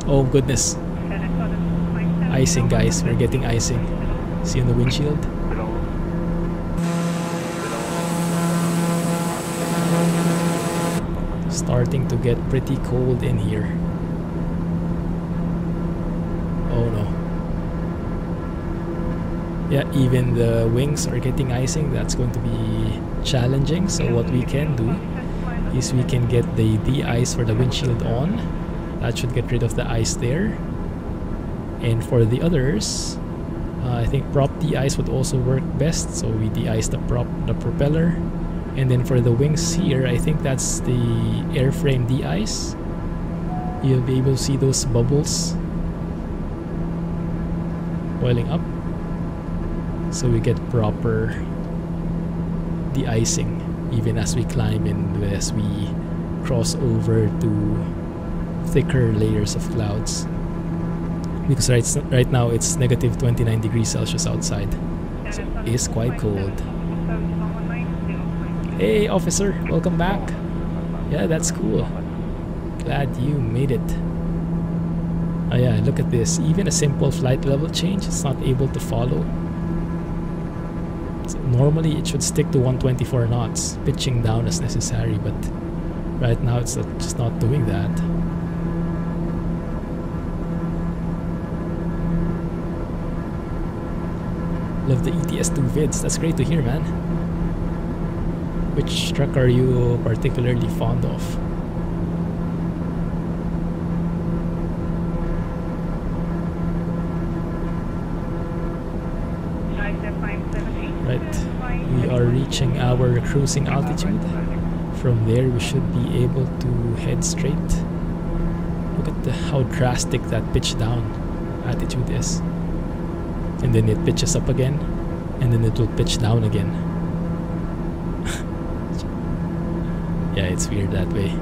Oh goodness. Icing, guys. We're getting icing. See on the windshield? Starting to get pretty cold in here. Oh no. Yeah, even the wings are getting icing. That's going to be challenging. So what we can do is we can get the de-ice for the windshield on. That should get rid of the ice there. And for the others, I think prop de-ice would also work best. So we de-ice the propeller. And then for the wings here, I think that's the airframe de-ice. You'll be able to see those bubbles boiling up. So we get proper de-icing even as we climb and as we cross over to thicker layers of clouds. Because right now it's negative 29 degrees Celsius outside. So it is quite cold. Hey officer, welcome back. Yeah, that's cool. Glad you made it. Oh yeah, look at this. Even a simple flight level change, it's not able to follow. So normally it should stick to 124 knots, pitching down as necessary, but right now it's just not doing that. Love the ETS2 vids. That's great to hear, man. Which truck are you particularly fond of? Right, we are reaching our cruising altitude. From there we should be able to head straight. Look at how drastic that pitch down attitude is. And then it pitches up again, and then it will pitch down again. Yeah, it's weird that way.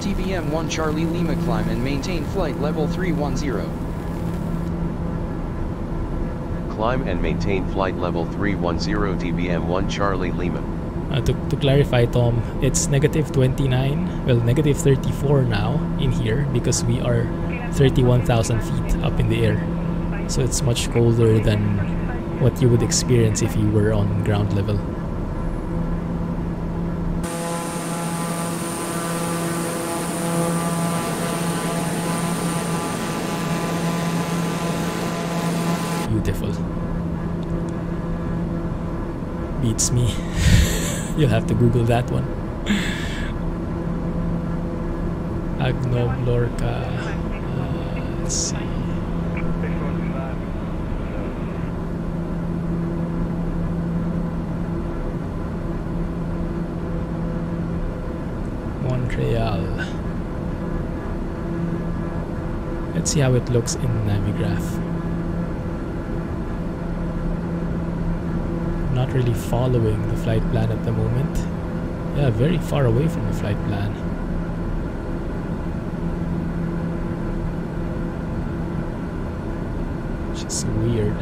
TBM 1 Charlie Lima climb and maintain flight level 310. Climb and maintain flight level 310 TBM 1 Charlie Lima. To clarify, Tom, it's negative 29, well, negative 34 now in here because we are 31,000 feet up in the air. So it's much colder than what you would experience if you were on ground level. Beautiful. Beats me. You'll have to Google that one. Agnoblorca. Let's see. Montreal. Let's see how it looks in Navigraph. Not really following the flight plan at the moment. Yeah, very far away from the flight plan. Which is weird.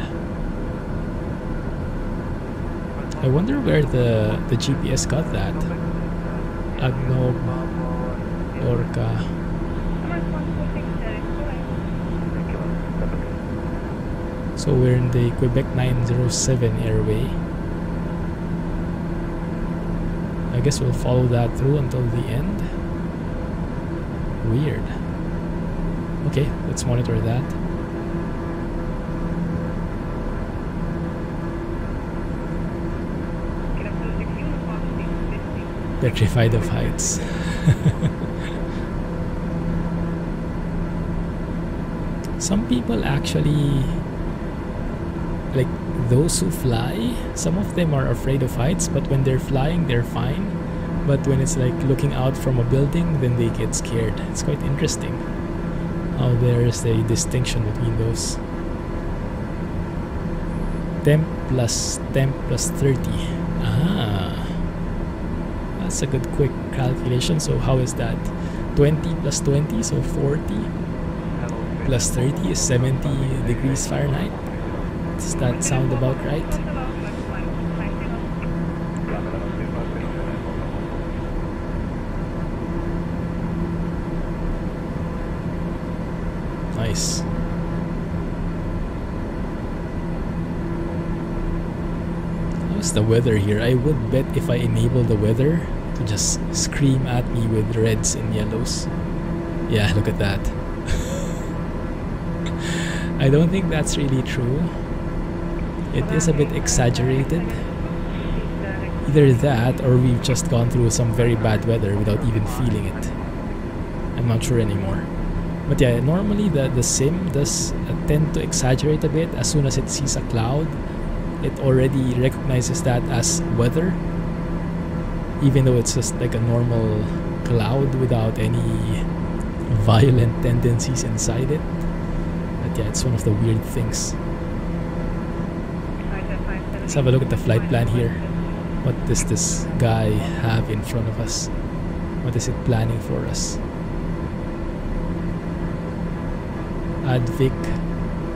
I wonder where the GPS got that. Agnoblorca. So we're in the Quebec 907 airway. I guess we'll follow that through until the end. Weird. Okay, let's monitor that. Petrified of heights. Some people actually, like those who fly, some of them are afraid of heights, but when they're flying, they're fine. But when it's like looking out from a building, then they get scared. It's quite interesting how there's a distinction between those. Temp plus 30. Ah, that's a good quick calculation. So how is that? 20 plus 20, so 40 plus 30 is 70 degrees Fahrenheit. Does that sound about right? Nice. How's the weather here? I would bet if I enable the weather to just scream at me with reds and yellows. Yeah, look at that. I don't think that's really true. It is a bit exaggerated. Either that or we've just gone through some very bad weather without even feeling it. I'm not sure anymore. But yeah, normally the sim does tend to exaggerate a bit. As soon as it sees a cloud, it already recognizes that as weather, even though it's just like a normal cloud without any violent tendencies inside it. But yeah, it's one of the weird things. Let's have a look at the flight plan here. What does this guy have in front of us? What is it planning for us? Advic,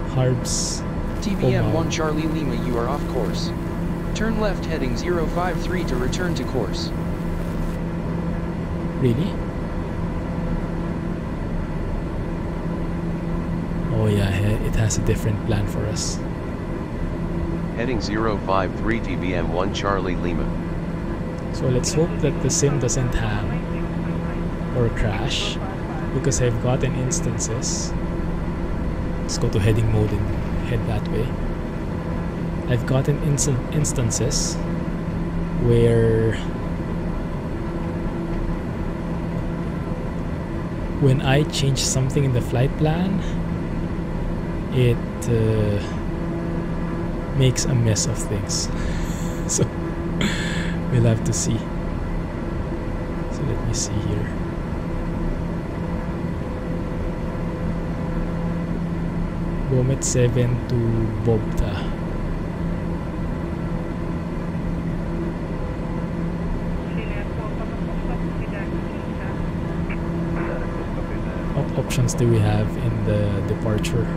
Harbs, TBM 1 Charlie Lima, you are off course. Turn left heading 053 to return to course. Really? Oh yeah, it has a different plan for us. Heading 053 TBM 1 Charlie Lima. So let's hope that the sim doesn't hang or crash, because I've gotten instances. Let's go to heading mode and head that way. I've gotten instances where when I change something in the flight plan, it makes a mess of things. So we'll have to see. So let me see here. Bomet 7 to Bobta. What options do we have in the departure?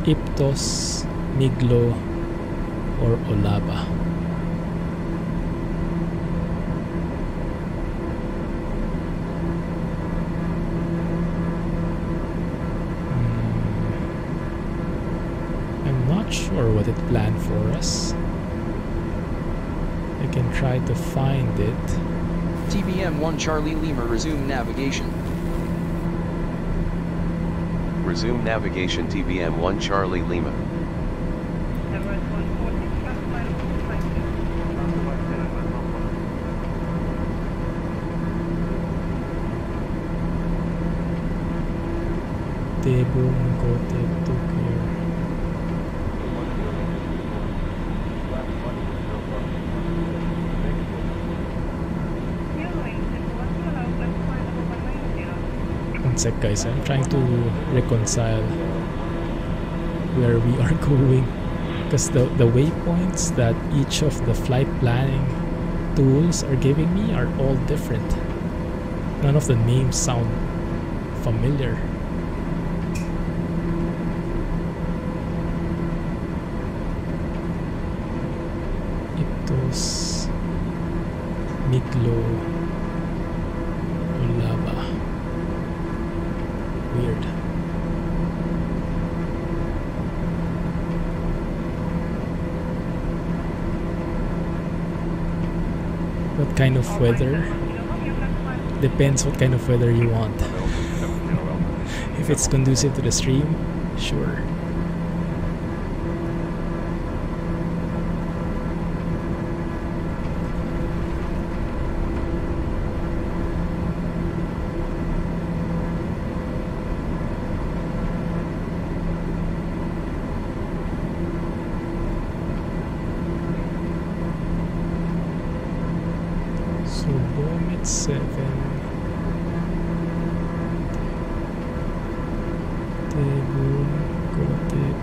Iptos, Miglo, or Olaba. I'm not sure what it planned for us. I can try to find it. TBM 1 Charlie Lima, resume navigation. Resume navigation TBM 1 Charlie Lima. Tebong Gote to clear. One sec guys, I'm trying to reconcile where we are going, because the waypoints that each of the flight planning tools are giving me are all different. None of the names sound familiar. Iptos, Miglo, Olaba. Weird. What kind of weather? Depends what kind of weather you want. If it's conducive to the stream, sure. So boom at 7. Boom, got it.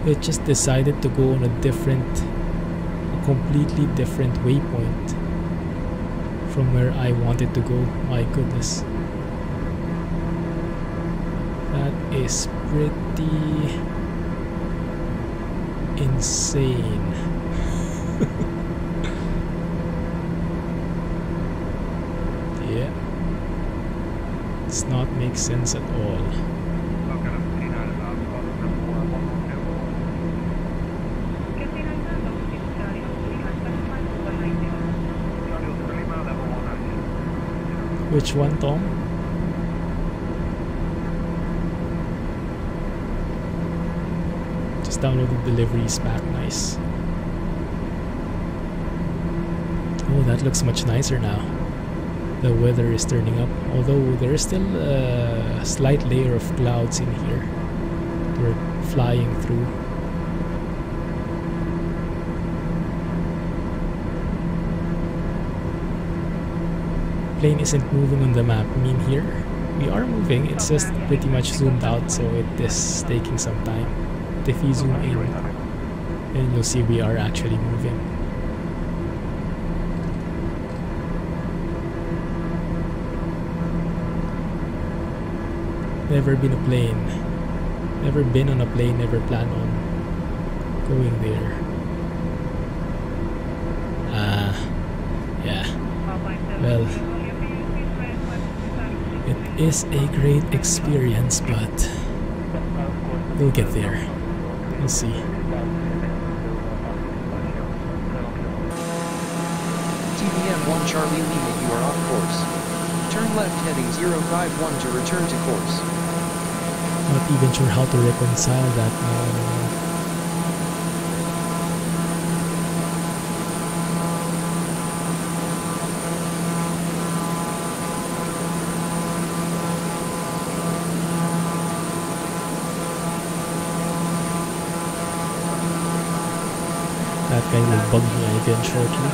It just decided to go on a completely different waypoint from where I wanted to go. My goodness. That is pretty insane. Yeah. Does not make sense at all. Which one, Tom? Just downloaded deliveries back. Nice. Oh, that looks much nicer now. The weather is turning up, although there is still a slight layer of clouds in here. We're flying through. Plane isn't moving on the map. I mean, here we are moving, it's just pretty much zoomed out, so it is taking some time. If you zoom in, then you'll see we are actually moving. Never been a plane. Never been on a plane, never plan on going there. Yeah. Well, it is a great experience, but we'll get there. We'll see. TBM 1 Charlie Lima, you are off course. Turn left heading 051 to return to course. Not even sure how to reconcile that now. That guy will bug me again shortly.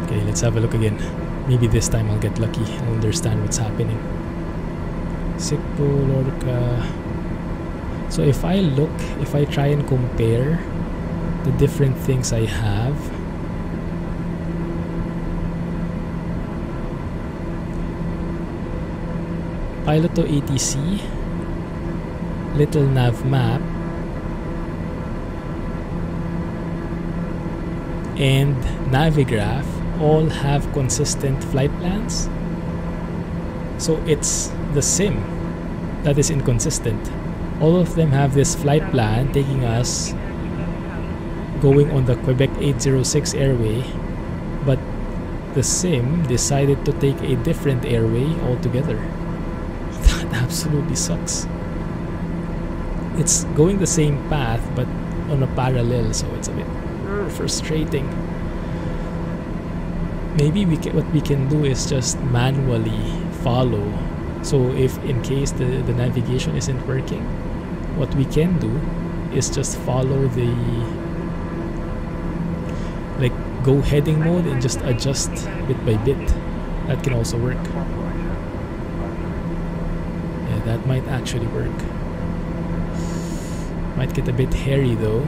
Okay, let's have a look again. Maybe this time I'll get lucky and understand what's happening. Sikpo, Lorca. So if I try and compare the different things I have. Piloto ATC, Little Nav Map, and Navigraph all have consistent flight plans. So it's the sim that is inconsistent. All of them have this flight plan taking us going on the Quebec 806 airway, but the sim decided to take a different airway altogether. That absolutely sucks. It's going the same path but on a parallel, so it's a bit frustrating. Maybe what we can do is just manually follow. So if in case the navigation isn't working, what we can do is just follow the go heading mode and just adjust bit by bit. That can also work. Yeah, that might actually work. Might get a bit hairy though.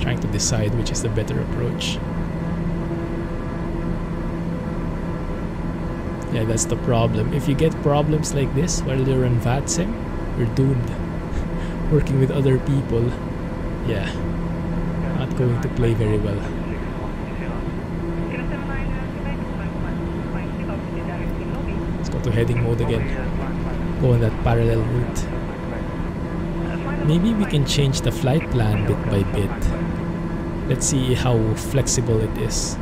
Trying to decide which is the better approach. Yeah, that's the problem. If you get problems like this while you're on VATSIM, you're doomed. Working with other people, yeah, not going to play very well. Let's go to heading mode again. Go on that parallel route. Maybe we can change the flight plan bit by bit. Let's see how flexible it is.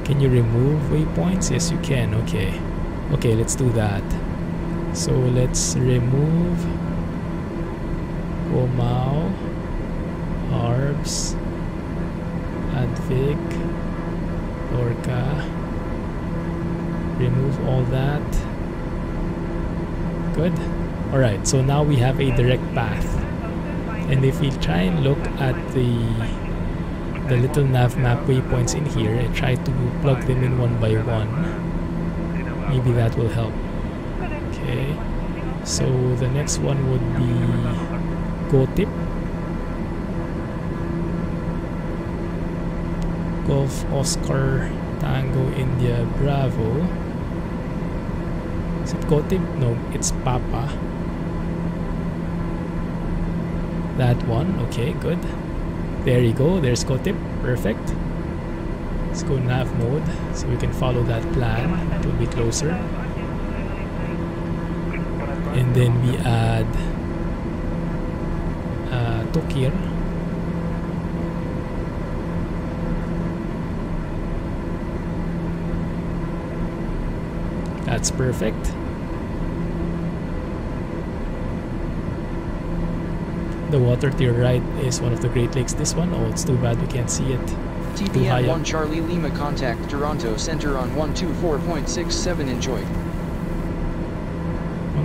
Can you remove waypoints? Yes, you can. Okay. Okay, let's do that. So let's remove Comau, Harbs, Advig, Lorca. Remove all that. Good. Alright, so now we have a direct path. And if we try and look at the little nav map waypoints in here and try to plug them in one by one, maybe that will help. Okay, so the next one would be GoTip, Golf Oscar Tango India Bravo. Is it GoTip? No, it's Papa. That one, okay, good. There you go, there's GoTip, perfect. Let's go nav mode so we can follow that plan. It will be closer. And then we add Tokir. That's perfect. The water to your right is one of the Great Lakes. This one, oh, it's too bad we can't see it. TBM 1 Charlie Lima, contact Toronto Center on 124.67. Enjoy.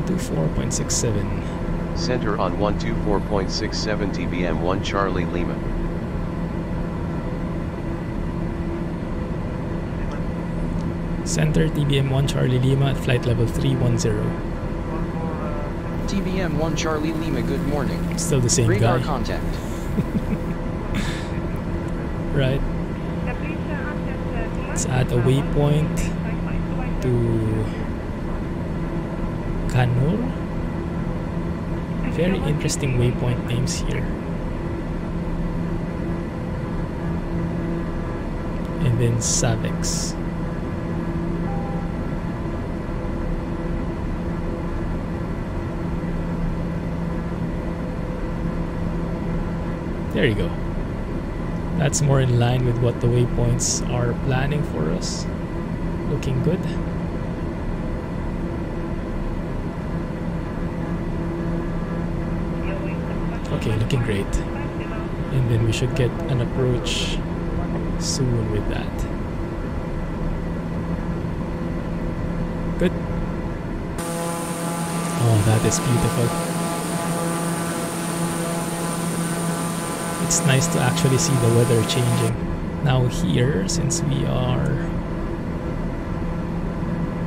124.67. Center on 124.67 TBM 1 Charlie Lima. Center TBM 1 Charlie Lima at flight level 310. TBM 1 Charlie Lima, good morning. Still the same Radar guy. contact. Right. Let's add a waypoint to Kanur. Very interesting waypoint names here. And then Savex. There you go. That's more in line with what the waypoints are planning for us. Looking good. Okay, looking great. And then we should get an approach soon with that. Good. Oh, that is beautiful. It's nice to actually see the weather changing. Now here, since we are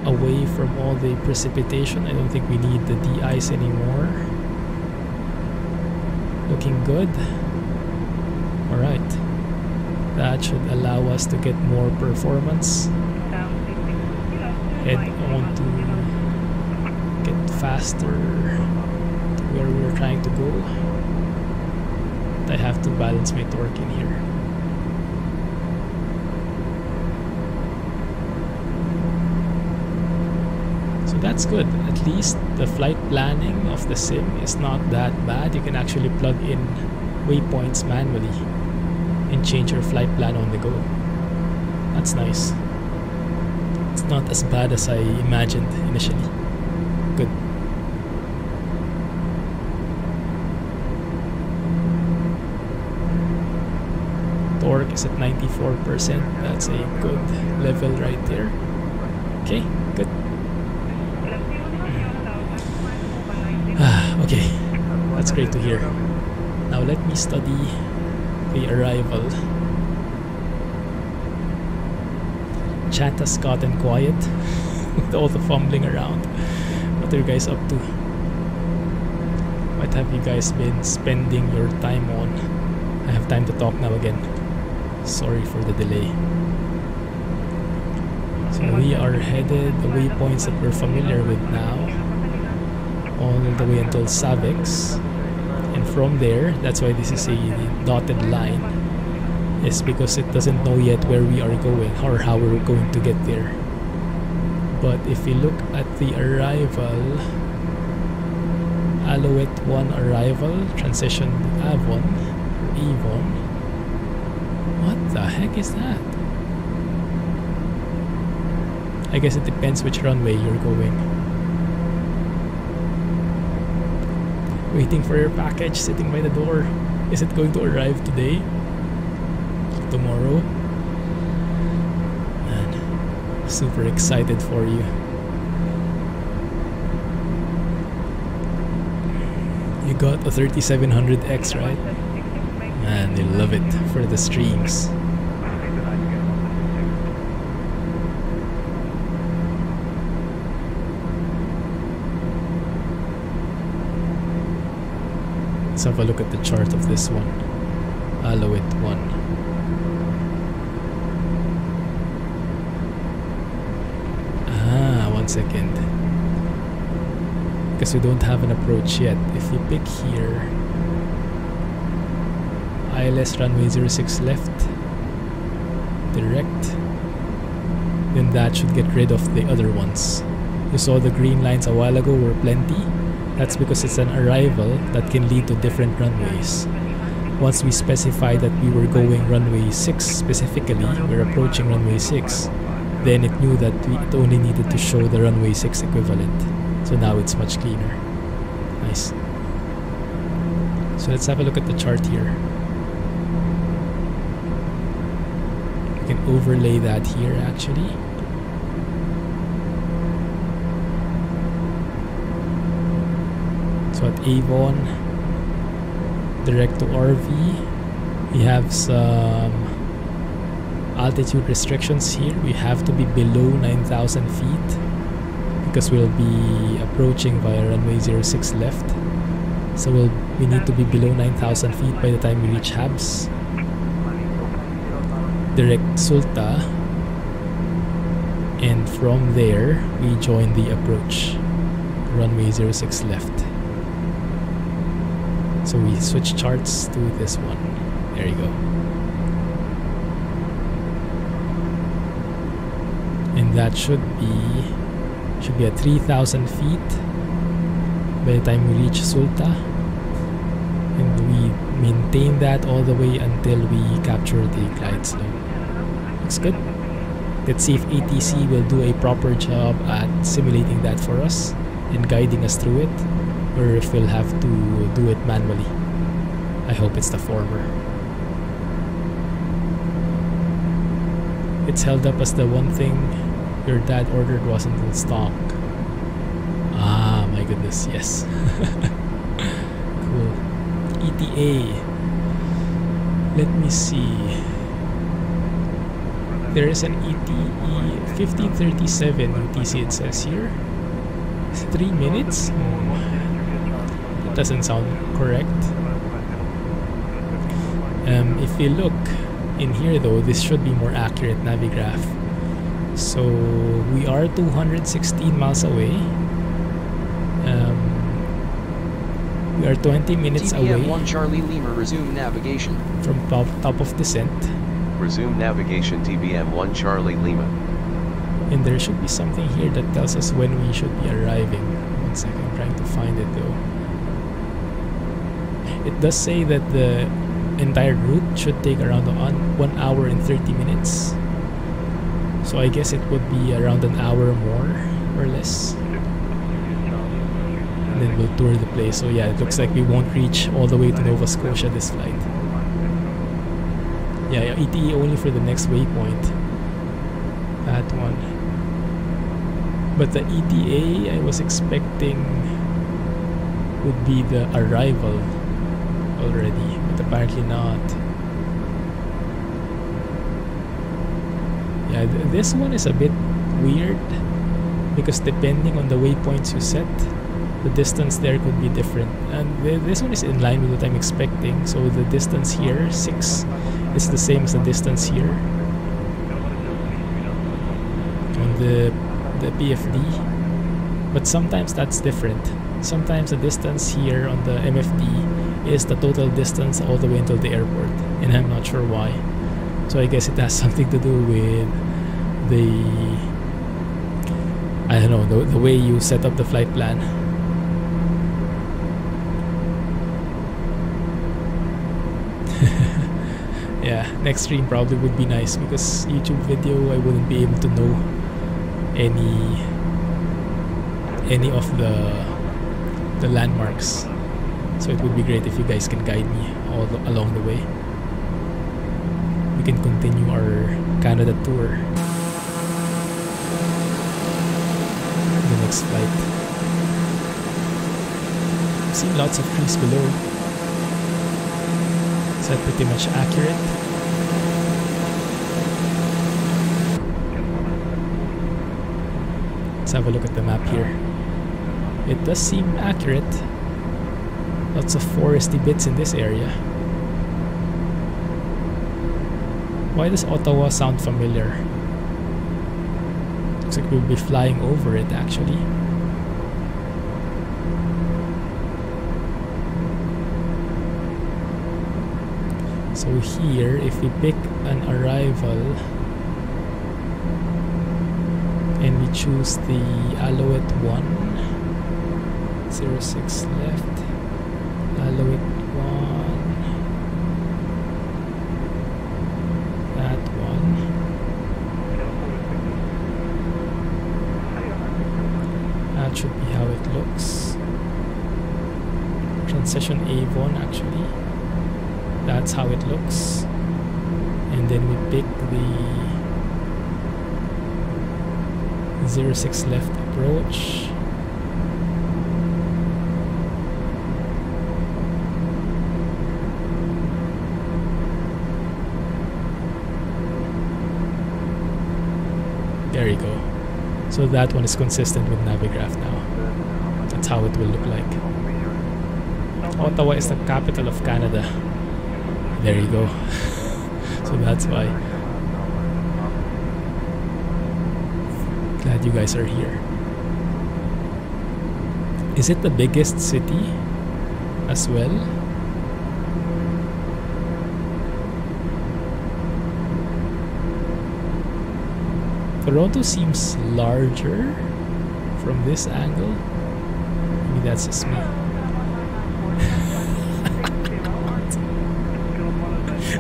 away from all the precipitation. I don't think we need the de-ice anymore. Looking good. Alright. That should allow us to get more performance. Head on to get faster to where we're trying to go. I have to balance my torque in here. So that's good. At least the flight planning of the sim is not that bad. You can actually plug in waypoints manually and change your flight plan on the go. That's nice. It's not as bad as I imagined initially. Good. Torque is at 94%. That's a good level right there. Okay, good. Okay, that's great to hear. Now let me study the arrival. Chat has gotten quiet with all the fumbling around. What are you guys up to? What have you guys been spending your time on? I have time to talk now again. Sorry for the delay. So we are headed the waypoints that we're familiar with now, all the way until Savix, and from there, that's why this is a dotted line, is because it doesn't know yet where we are going or how we're going to get there. But if we look at the arrival, Alouette 1 arrival, transition Avon, Avon. What the heck is that? I guess it depends which runway you're going. Waiting for your package, sitting by the door. Is it going to arrive today? Tomorrow? Man, super excited for you. You got a 3700X, right? Man, they love it for the streams. Let's have a look at the chart of this one. Alouette 1. Ah, 1 second. Because we don't have an approach yet. If we pick here, ILS runway 06 left, direct, then that should get rid of the other ones. You saw the green lines a while ago were plenty. That's because it's an arrival that can lead to different runways. Once we specified that we were going runway 6 specifically, we're approaching runway 6, then it knew that it only needed to show the runway 6 equivalent. So now it's much cleaner. Nice. So let's have a look at the chart here. We can overlay that here actually. So at Avon, direct to RV, we have some altitude restrictions here. We have to be below 9,000 feet because we'll be approaching via runway 06 left. So we need to be below 9,000 feet by the time we reach Habs. Direct Sulta, and from there we join the approach, runway 06 left. So we switch charts to this one. There you go. And that should be at 3,000 feet by the time we reach Sulta. And we maintain that all the way until we capture the glide slope. Looks good. Let's see if ATC will do a proper job at simulating that for us and guiding us through it, or if we'll have to do it manually. I hope it's the former. It's held up as the one thing your dad ordered wasn't in stock. Ah, my goodness, yes. Cool. ETA. Let me see. There is an ETE 1537 UTC, it says here. 3 minutes? That doesn't sound correct. If we look in here though, this should be more accurate Navigraph. So we are 216 miles away. We are 20 minutes away. TPM 1 Charlie Lima, resume navigation. From top of descent. Resume navigation TBM 1 Charlie Lima. And there should be something here that tells us when we should be arriving. 1 second, I'm trying to find it though. It does say that the entire route should take around 1 hour and 30 minutes. So I guess it would be around an hour more or less. And then we'll tour the place. So yeah, it looks like we won't reach all the way to Nova Scotia this flight. Yeah, ETA only for the next waypoint. That one. But the ETA I was expecting would be the arrival already, but apparently not. Yeah, this one is a bit weird because depending on the waypoints you set, the distance there could be different. And this one is in line with what I'm expecting. So the distance here, 6, is the same as the distance here on the PFD. But sometimes that's different. Sometimes the distance here on the MFD is the total distance all the way until the airport, and I'm not sure why. So I guess it has something to do with the, I don't know, the way you set up the flight plan. Yeah, next stream probably would be nice because YouTube video I wouldn't be able to know any of the landmarks. So it would be great if you guys can guide me all along the way. We can continue our Canada tour. The next flight. I've seen lots of trees below. Is that pretty much accurate? Let's have a look at the map here. It does seem accurate. Lots of foresty bits in this area. Why does Ottawa sound familiar? Looks like we'll be flying over it actually. So here, if we pick an arrival and we choose the Alouette 1, 06 left, Alouette 1, that one, that should be how it looks. Transition Avon actually, that's how it looks. And then we pick the 06 left approach. There you go. So that one is consistent with Navigraph now. That's how it will look like. Ottawa is the capital of Canada. There you go. So that's why. Glad you guys are here. Is it the biggest city as well? Toronto seems larger from this angle. Maybe that's just me.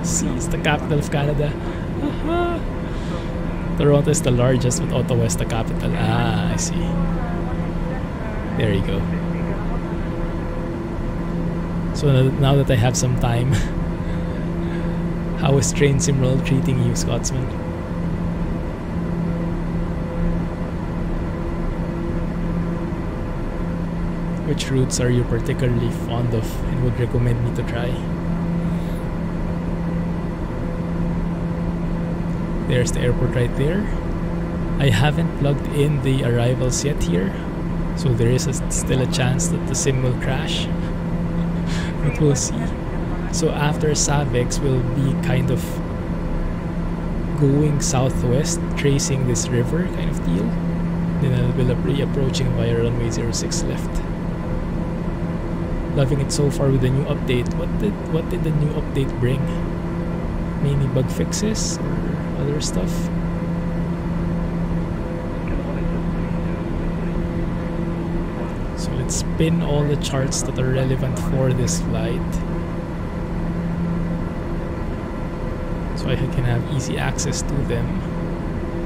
See, it's the capital of Canada. Toronto is the largest, but Ottawa is the capital. Ah, I see. There you go. So now that I have some time, how is Train Simroll treating you, Scotsman? Which routes are you particularly fond of and would recommend me to try? There's the airport right there. I haven't plugged in the arrivals yet here, so there is still a chance that the sim will crash. But we'll see. So after Savex, we'll be kind of going southwest, tracing this river kind of deal. Then I will be approaching via runway 06 left. Loving it so far with the new update. What did the new update bring? Mainly bug fixes or other stuff? So let's spin all the charts that are relevant for this flight, so I can have easy access to them.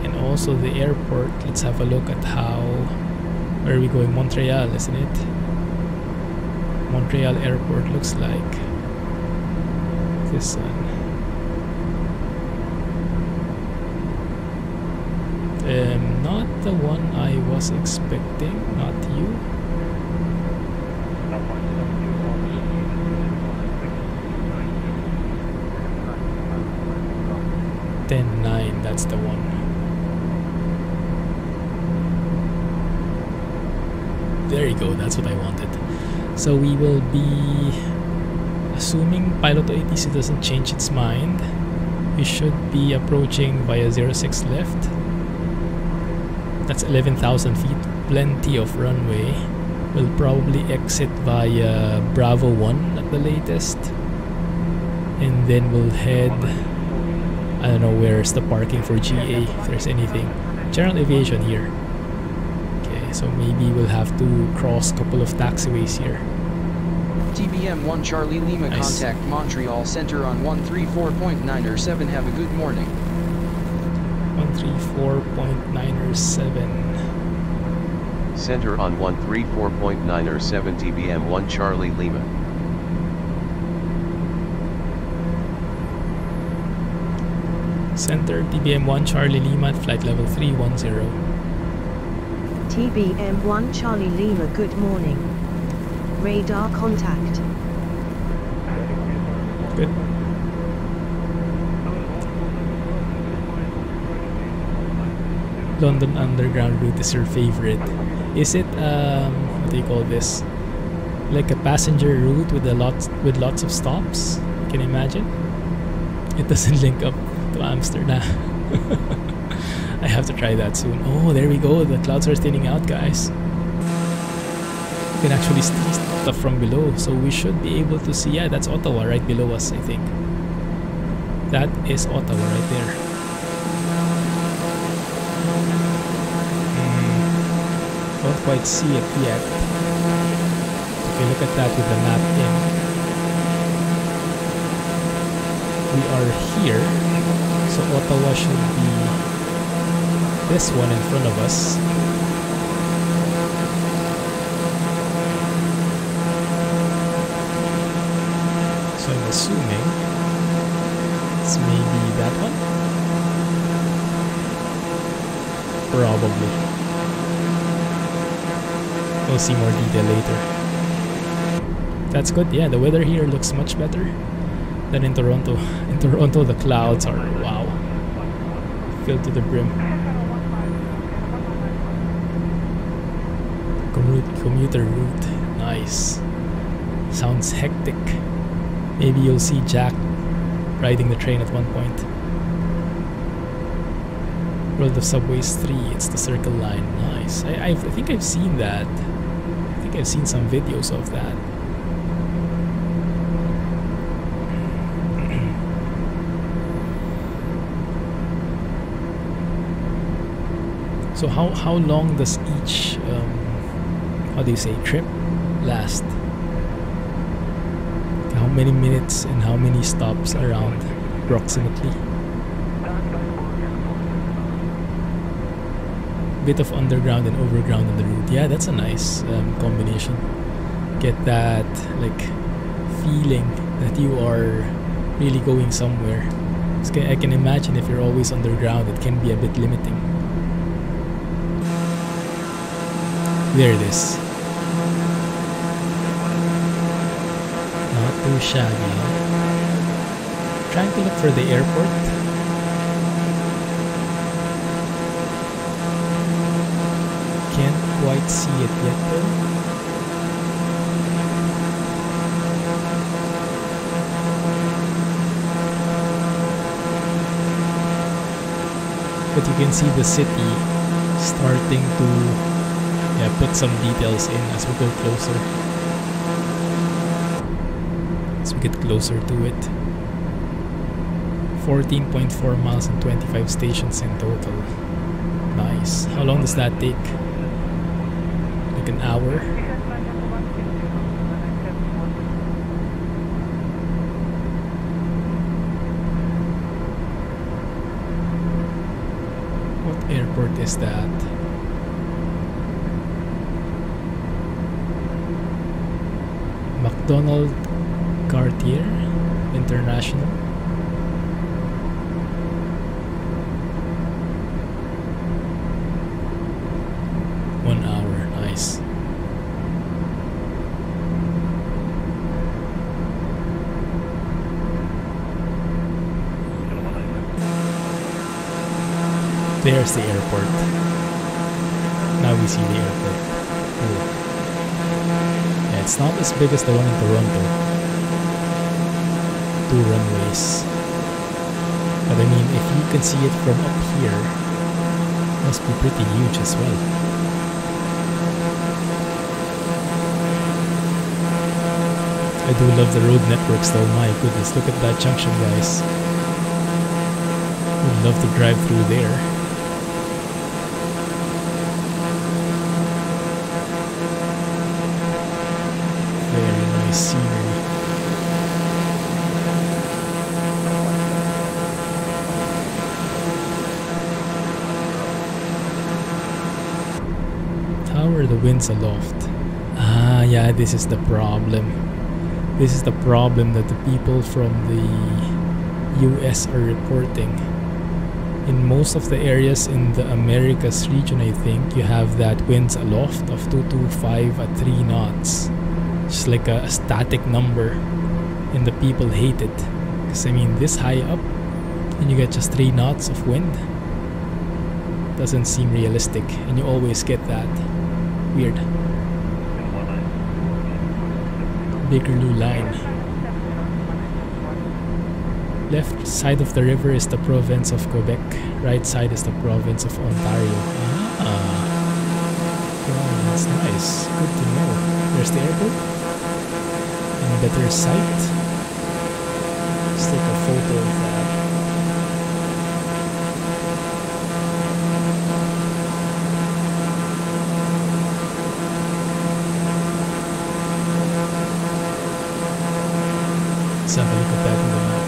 And also the airport, let's have a look at how, where are we going? Montreal, isn't it? Montreal airport looks like this one. Not the one I was expecting, not you. Nine, that's the one. There you go, that's what I wanted. So we will be, assuming Pilot ATC doesn't change its mind, we should be approaching via 06 left. That's 11,000 feet, plenty of runway. We'll probably exit via Bravo 1 at the latest, and then we'll head, I don't know where's the parking for GA, if there's anything. General aviation here. Okay, so maybe we'll have to cross a couple of taxiways here. TBM 1 Charlie Lima, Nice. Contact Montreal Center on 134.907. Have a good morning. 134.907. Center on 134.907 TBM 1 Charlie Lima. Center TBM 1 Charlie Lima at flight level 310. TBM 1 Charlie Lima, good morning. Radar contact. Good. London Underground route is your favorite. Is it what do you call this? Like a passenger route with lots of stops? Can you imagine? It doesn't link up to Amsterdam. I have to try that soon. Oh, there we go. The clouds are thinning out, guys. You can actually see stuff from below, so we should be able to see. Yeah, that's Ottawa right below us, I think. That is Ottawa right there. Don't quite see it yet. If you look at that with the map in, we are here, so Ottawa should be this one in front of us. So I'm assuming it's maybe that one? Probably. We'll see more detail later. That's good. Yeah, the weather here looks much better than in Toronto. In Toronto, the clouds are, wow, filled to the brim. Commuter route. Nice. Sounds hectic. Maybe you'll see Jack riding the train at one point. World of Subways 3, it's the Circle Line. Nice. I think I've seen that. I think I've seen some videos of that. So how long does each how do you say trip last? How many minutes and how many stops around approximately? Bit of underground and overground on the route. Yeah, that's a nice combination. Get that like feeling that you are really going somewhere. I can imagine if you're always underground, it can be a bit limiting. There it is. Not too shabby. Trying to look for the airport. Can't quite see it yet though. But you can see the city starting to put some details in as we go closer. As we get closer to it. 14.4 miles and 25 stations in total. Nice. How long does that take? Like an hour? What airport is that? McDonald Cartier International. Nice. There's the airport. Now we see the airport. Cool. Yeah, it's not as big as the one in Toronto. 2 runways. But I mean, if you can see it from up here, it must be pretty huge as well. I do love the road networks though, my goodness, look at that junction, guys. Would love to drive through there. Very nice scenery. How are the winds aloft? Ah, yeah, this is the problem. This is the problem that the people from the US are reporting. In most of the areas in the Americas region, I think, you have that winds aloft of 225 at 3 knots. Just like a static number. And the people hate it. Because I mean, this high up, and you get just 3 knots of wind. Doesn't seem realistic. And you always get that. Weird. Bakerloo line. Left side of the river is the province of Quebec. Right side is the province of Ontario. Ah, wow, that's nice. Good to know. There's the airport. And a better sight. Let's take a photo of that. Let's have a look at that in the map.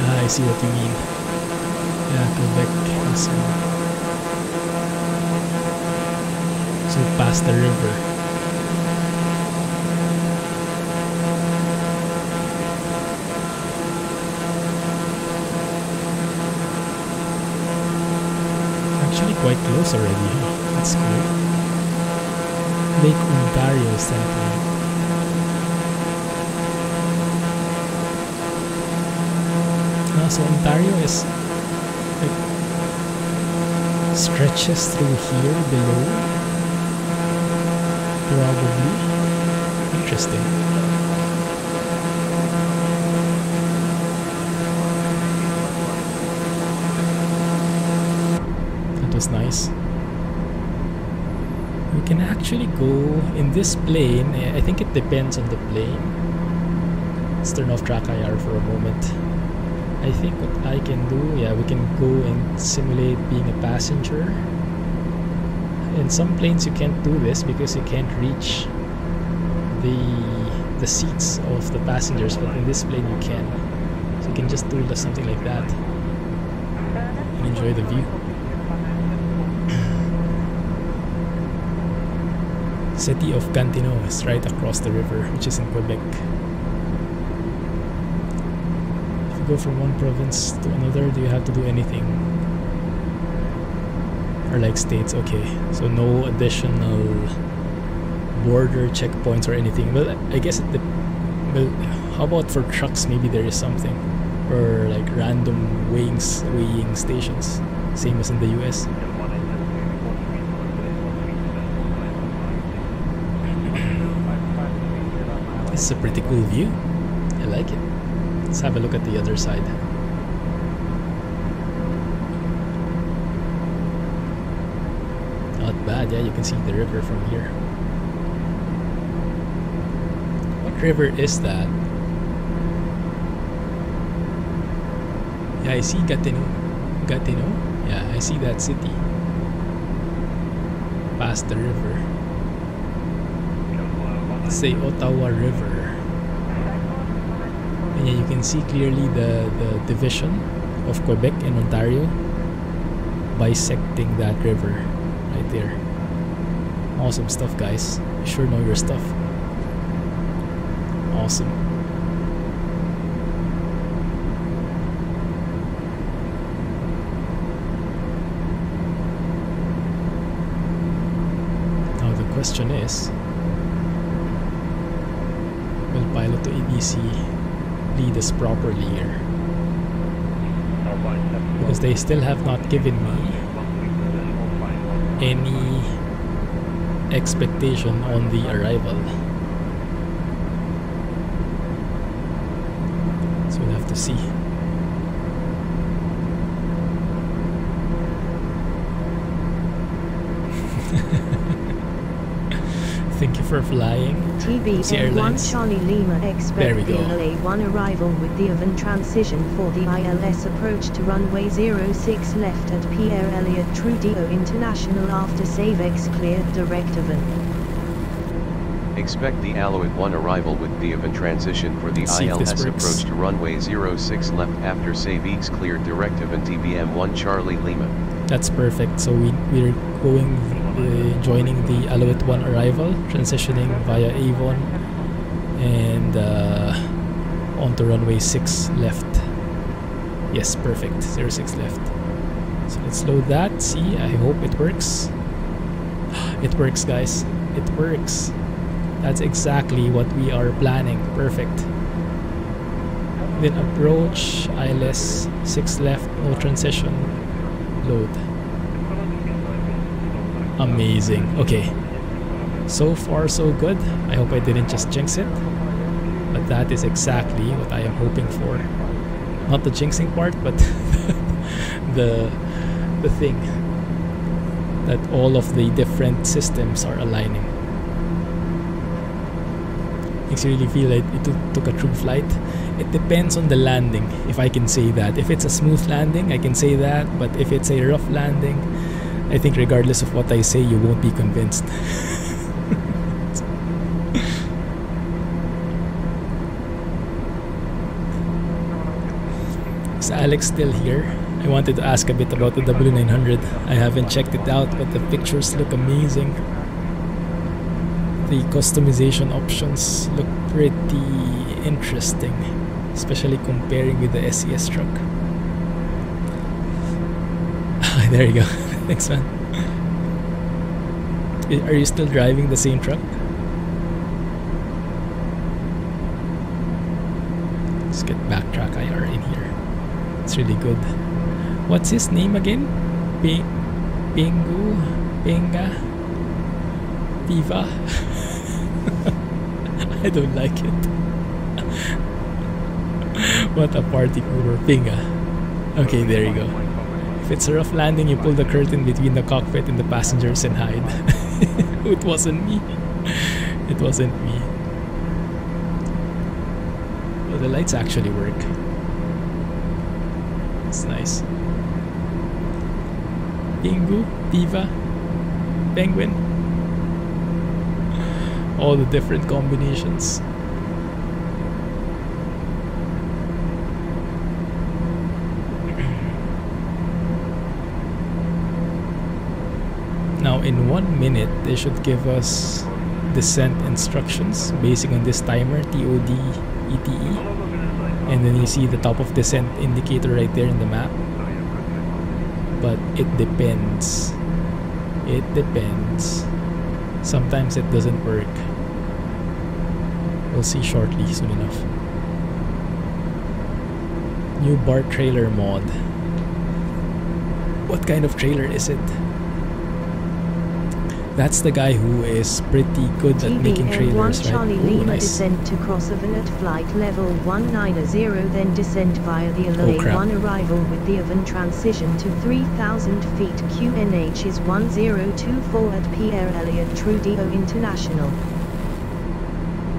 Ah, I see what you mean. Yeah, Quebec is so past the river. Actually quite close already, huh? That's cool. Lake Ontario is that one. So Ontario is like stretches through here below. Probably. Interesting. That was nice. We can actually go in this plane. I think it depends on the plane. Let's turn off track IR for a moment. I think what I can do, yeah, we can go and simulate being a passenger. In some planes you can't do this because you can't reach the seats of the passengers, but in this plane you can. So you can just do something like that and enjoy the view. City of Gatineau is right across the river, which is in Quebec. If you go from one province to another, do you have to do anything? Or like states, okay. So no additional border checkpoints or anything. Well, I guess well, how about for trucks? Maybe there is something. or like random weighing stations, same as in the US. This is a pretty cool view. I like it. Let's have a look at the other side. Not bad, yeah, you can see the river from here. What river is that? Yeah, I see Gatineau. Gatineau? Yeah, I see that city. Past the river. Let's say Ottawa River. And yeah, you can see clearly the division of Quebec and Ontario bisecting that river right there. Awesome stuff, guys. You sure know your stuff. Awesome. Now the question is, will pilot to ABC lead us properly here? Because they still have not given me any expectation on the arrival. So we'll have to see. Thank you for flying. TBM1 Charlie Lima expect the LA1 arrival with the oven transition for the ILS approach to runway 06 left at Pierre Elliott Trudeau International after SAVEX cleared direct oven. Expect the Alouette 1 arrival with the oven transition for the ILS approach to runway 06 left after SAVEX cleared direct oven TBM1 Charlie Lima. That's perfect. So we're going joining the Alouette 1 arrival, transitioning via Avon and onto runway 6 left. Yes, perfect. 06 left. So let's load that. See, I hope it works. It works, guys. It works. That's exactly what we are planning. Perfect. Then approach, ILS 6 left, no transition. Load. Amazing. Okay. So far so good. I hope I didn't just jinx it. But that is exactly what I am hoping for. Not the jinxing part, but the thing. That all of the different systems are aligning. Makes you really feel like it took a true flight. It depends on the landing, if I can say that. If it's a smooth landing, I can say that. But if it's a rough landing, I think regardless of what I say, you won't be convinced. Is Alex still here? I wanted to ask a bit about the W900. I haven't checked it out, but the pictures look amazing. The customization options look pretty interesting, especially comparing with the SES truck. There you go. Thanks, man. Are you still driving the same truck? Let's get Backtrack IR in here. It's really good. What's his name again? Pingu? Pinga? Viva? I don't like it. What a party pooper. Pinga. Okay, there you go. If it's a rough landing, you pull the curtain between the cockpit and the passengers and hide. It wasn't me. It wasn't me. Well, the lights actually work. It's nice. Pingu, Diva, Penguin. All the different combinations. Now in 1 minute they should give us descent instructions based on this timer, TOD ETE, and then you see the top of descent indicator right there in the map. But it depends. It depends. Sometimes it doesn't work. We'll see shortly, soon enough. New bar trailer mod. What kind of trailer is it? That's the guy who is pretty good at making trailers, right? Charlie Ooh, Lima nice. descent to crossover at flight level 190, then descent via the LA1 arrival with the oven transition to 3,000 feet. QNH is 1024 at Pierre Elliott Trudeau International.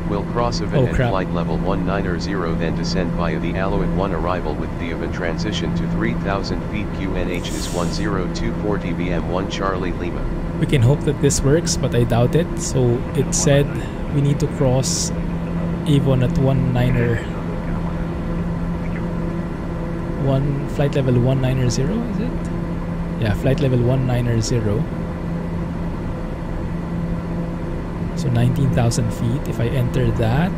Will cross event at flight level 190, then descend via the Alouette 1 arrival with the event transition to 3,000 feet. QNH is 1024 TBM 1 Charlie Lima. We can hope that this works, but I doubt it. So it said we need to cross Avon at 19 flight level 190, is it? Yeah, flight level 190. So 19,000 feet. If I enter that,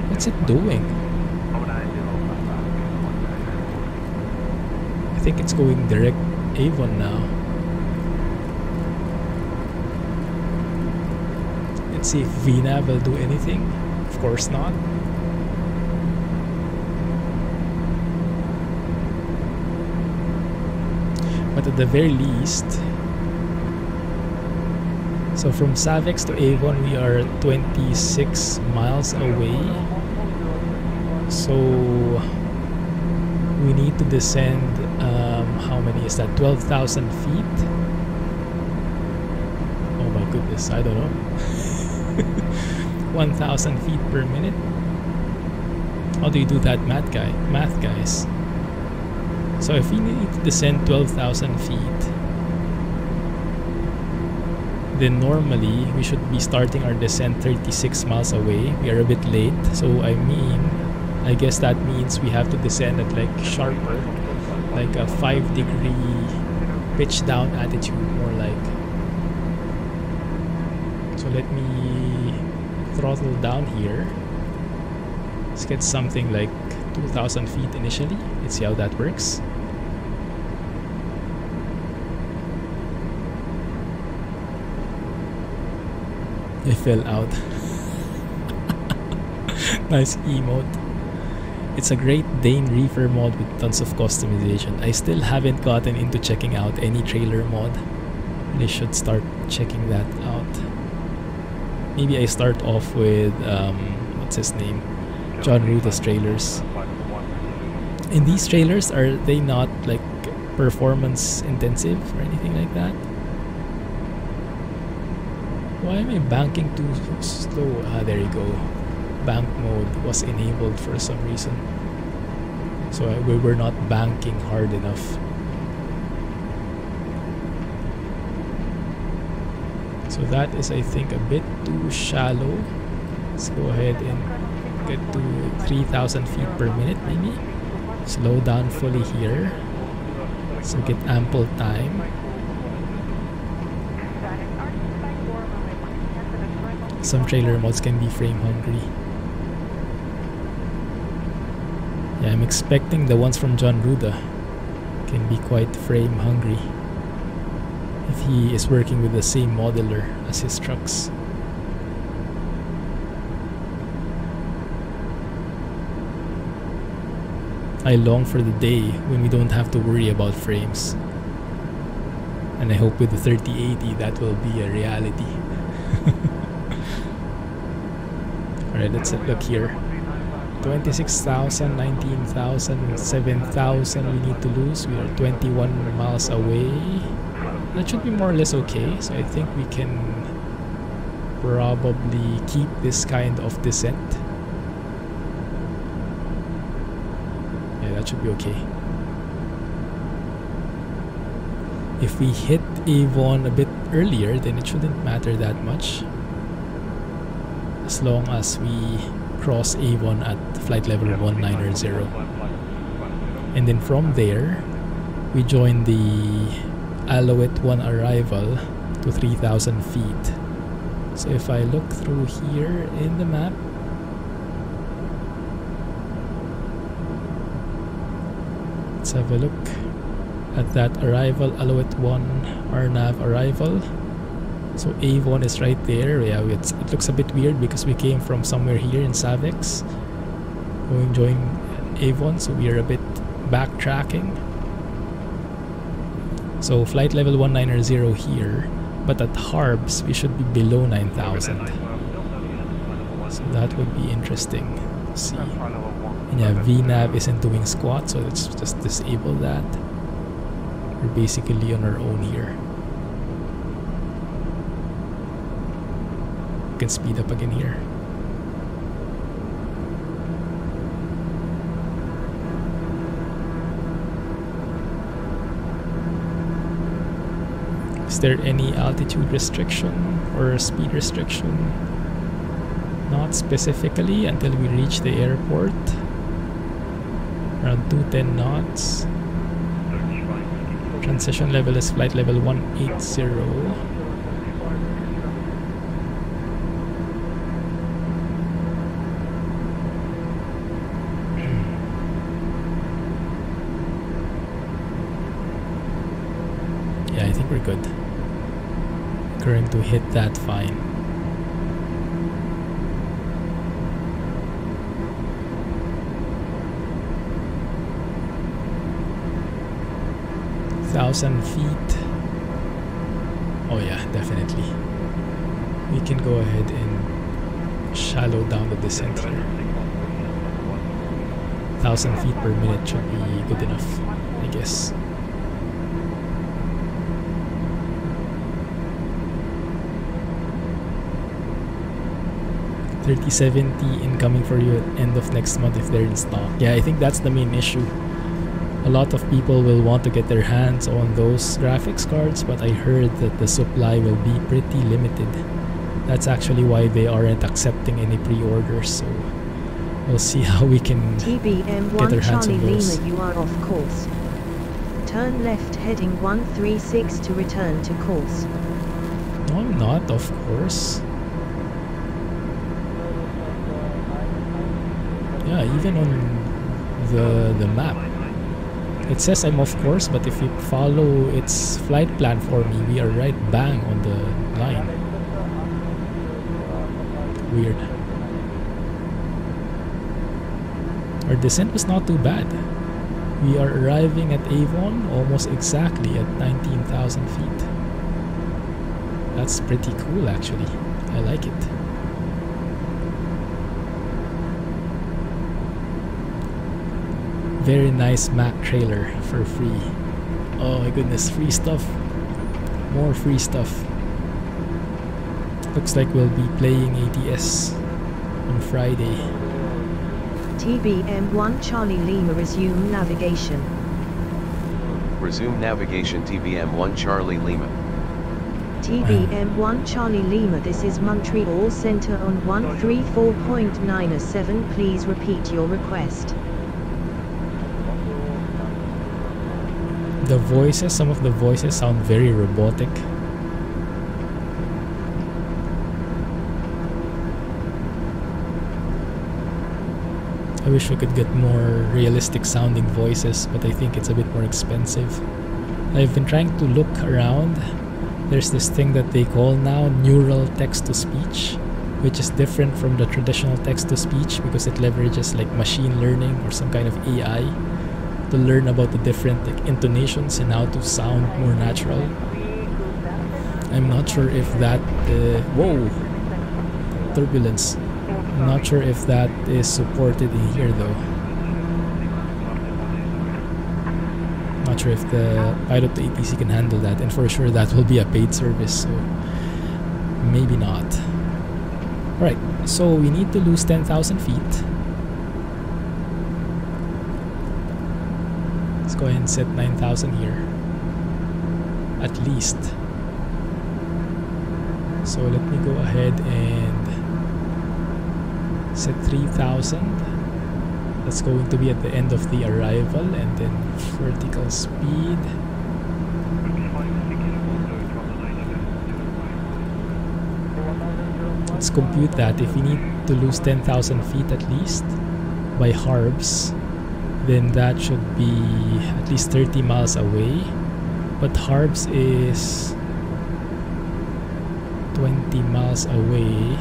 what's it doing? I think it's going direct Avon now. Let's see if VNAV will do anything. Of course not. But at the very least, so from Savex to Avon we are 26 miles away. So we need to descend, how many is that? 12,000 feet? Oh my goodness, I don't know. 1,000 feet per minute? How do you do that, math guys? So if we need to descend 12,000 feet, then normally we should be starting our descent 36 miles away. We are a bit late, so I guess that means we have to descend at like sharper, like a 5-degree pitch down attitude, more like. So let me throttle down here. Let's get something like 2,000 feet initially. Let's see how that works. I fell out. Nice emote. It's a great Dane Reefer mod with tons of customization. I still haven't gotten into checking out any trailer mod. I should start checking that out. Maybe I start off with what's his name? John Ruda's trailers. And these trailers, are they not like performance intensive or anything like that? Why am I banking too slow? Ah, there you go. Bank mode was enabled for some reason. So we were not banking hard enough. So that is, I think, a bit too shallow. Let's go ahead and get to 3,000 feet per minute maybe. Slow down fully here, so get ample time. Some trailer mods can be frame hungry. Yeah, I'm expecting the ones from John Ruda can be quite frame hungry if he is working with the same modeler as his trucks. I long for the day when we don't have to worry about frames. And I hope with the 3080 that will be a reality. Alright, let's look here. 26,000, 19,000, 7,000 we need to lose. We are 21 miles away. That should be more or less okay. So I think we can probably keep this kind of descent. Yeah, that should be okay. If we hit Avon a bit earlier, then it shouldn't matter that much. As long as we cross Avon at flight level 190. And then from there, we join the Alouette 1 arrival to 3,000 feet. So if I look through here in the map, let's have a look at that arrival, Alouette 1 RNAV arrival. So Avon is right there. Yeah, it looks a bit weird because we came from somewhere here in Savex, going join Avon, so we are a bit backtracking. So flight level 190 here, but at Harbs we should be below 9,000. So that would be interesting to see. And yeah, VNav isn't doing squat, so let's just disable that. We're basically on our own here. We can speed up again here. Is there any altitude restriction or speed restriction? Not specifically until we reach the airport. Around 210 knots. Transition level is flight level 180. Yeah, I think we're good. Going to hit that fine. $1,000 feet. Oh yeah, definitely. We can go ahead and shallow down the descent here. 1,000 feet per minute should be good enough, I guess. $3070 incoming for you at end of next month if they're in stock. Yeah, I think that's the main issue. A lot of people will want to get their hands on those graphics cards, but I heard that the supply will be pretty limited. That's actually why they aren't accepting any pre-orders, so we'll see how we can get our hands on those. Lima, you are off course. Turn left heading 136 to return to course. No, I'm not, of course. Yeah, even on the map it says I'm off course, but if you follow its flight plan for me, we are right bang on the line. Weird. Our descent was not too bad. We are arriving at Avon almost exactly at 19,000 feet. That's pretty cool actually. I like it. Very nice Mac trailer for free. Oh my goodness, free stuff. More free stuff. Looks like we'll be playing ATS on Friday. TBM1 Charlie Lima, resume navigation. Resume navigation TBM1 Charlie Lima. TBM1 Charlie Lima, this is Montreal Center on 134.97. Please repeat your request. The voices, some of the voices sound very robotic. I wish we could get more realistic sounding voices, but I think it's a bit more expensive. I've been trying to look around. There's this thing that they call now neural text-to-speech, which is different from the traditional text-to-speech because it leverages like machine learning or some kind of AI to learn about the different like, intonations and how to sound more natural. I'm not sure if that whoa, turbulence. I'm not sure if that is supported in here though. Not sure if the pilot to ATC can handle that, and for sure that will be a paid service, so maybe not. Alright, so we need to lose 10,000 feet. Let's go ahead and set 9,000 here. At least. So let me go ahead and set 3,000. That's going to be at the end of the arrival, and then vertical speed. Let's compute that. If we need to lose 10,000 feet at least by Harbs, then that should be at least 30 miles away. But Harbs is 20 miles away,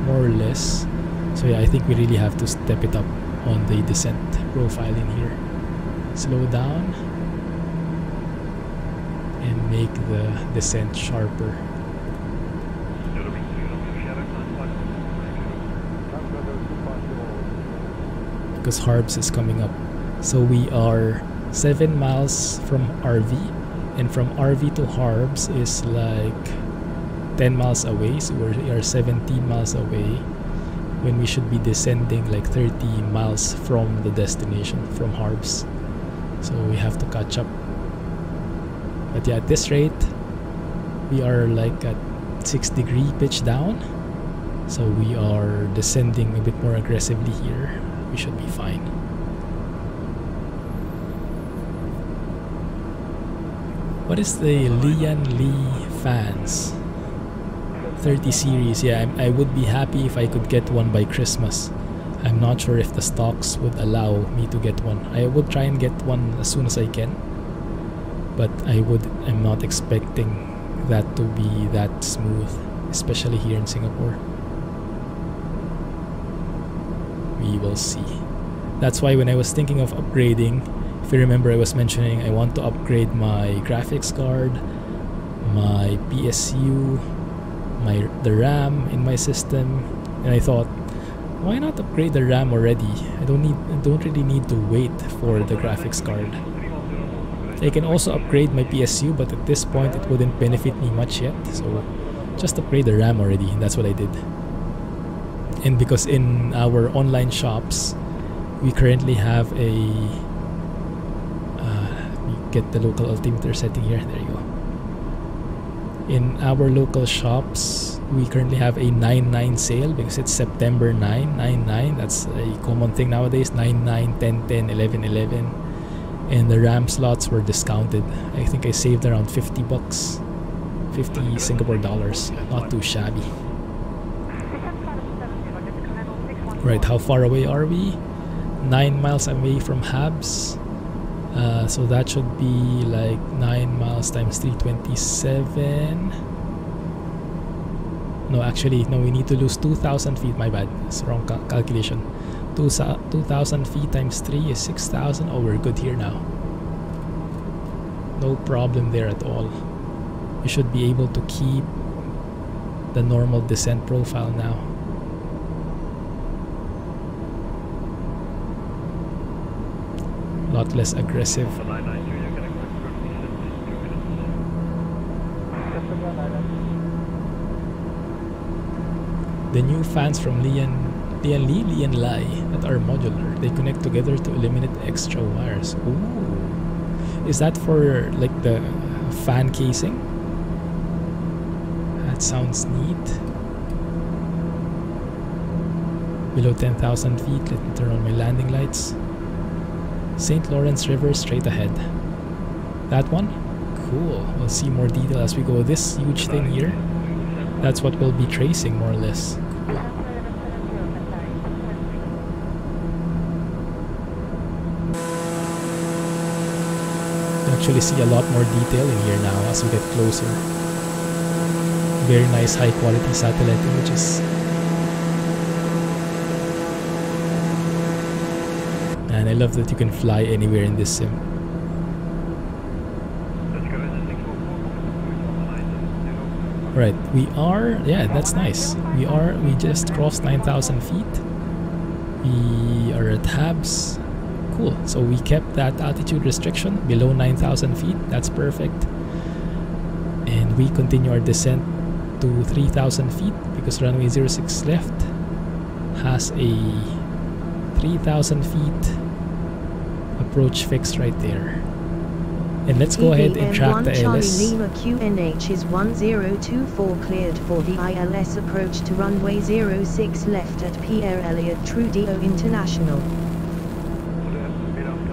more or less. So yeah, I think we really have to step it up on the descent profile in here. Slow down and make the descent sharper. Because Harbs is coming up. So we are 7 miles from RV, and from RV to Harbs is like 10 miles away, so we are 17 miles away when we should be descending like 30 miles from the destination, from Harbs. So we have to catch up. But yeah, at this rate we are like at 6-degree pitch down, so we are descending a bit more aggressively here. We should be fine. What is the Lian Li fans 30 series? Yeah, I would be happy if I could get one by Christmas. I'm not sure if the stocks would allow me to get one. I would try and get one as soon as I can, but I'm not expecting that to be that smooth, especially here in Singapore. We will see. That's why when I was thinking of upgrading, if you remember, I was mentioning I want to upgrade my graphics card, my PSU, the RAM in my system, and I thought, why not upgrade the RAM already? I don't really need to wait for the graphics card. I can also upgrade my PSU, but at this point it wouldn't benefit me much yet, so just upgrade the RAM already, and that's what I did. And because in our online shops we currently have a we get the local altimeter setting here, there you go. In our local shops we currently have a 9/9 sale because it's September 9/9. That's a common thing nowadays. 9/9, 10/10, 11/11, and the RAM slots were discounted. I think I saved around 50 bucks, 50 Singapore dollars. Not too shabby. Right, how far away are we? 9 miles away from Habs. So that should be like 9 miles times 327. No, actually, no, we need to lose 2,000 feet. My bad, it's wrong calculation. 2,000 feet times 3 is 6,000. Oh, we're good here now. No problem there at all. We should be able to keep the normal descent profile now. A lot less aggressive. The new fans from Lian Lai that are modular. They connect together to eliminate extra wires. Ooh. Is that for like the fan casing? That sounds neat. Below 10,000 feet, let me turn on my landing lights. St. Lawrence River straight ahead. That one? Cool. We'll see more detail as we go. This huge thing here, that's what we'll be tracing more or less. Cool. You actually see a lot more detail in here now as we get closer. Very nice high quality satellite images. And I love that you can fly anywhere in this sim. Right, we are, yeah, that's nice. We just crossed 9,000 feet. We are at Habs. Cool, so we kept that altitude restriction below 9,000 feet. That's perfect. And we continue our descent to 3,000 feet because runway 06 left has a 3,000 feet approach fixed right there. And let's go ahead and track the ILS. Charlie Lima QNH is 1024 cleared for the ILS approach to runway 06 left at Pierre Elliott Trudeau International.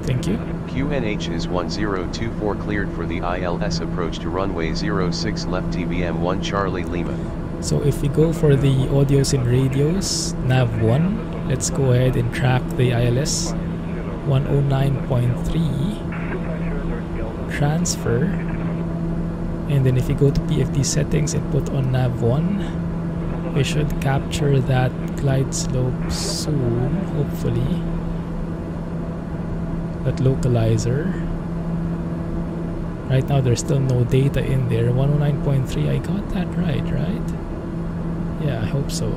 Thank you. QNH is 1024 cleared for the ILS approach to runway 06 left TBM 1 Charlie Lima. So if we go for the audios and radios, nav 1, let's go ahead and track the ILS 109.3. Transfer And then if you go to PFD settings and put on nav1, we should capture that glide slope soon, hopefully. That localizer. Right now there's still no data in there. 109.3, I got that right? Yeah, I hope so.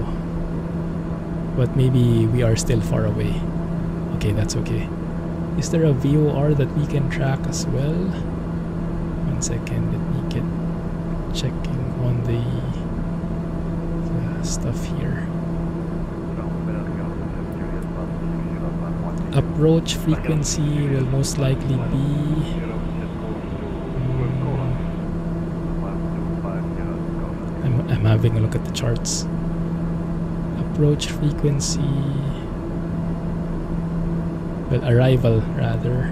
But maybe we are still far away. Okay, that's okay. Is there a VOR that we can track as well? 1 second, let me get checking on the stuff here. Approach frequency will most likely be I'm having a look at the charts. Approach frequency, well, arrival rather.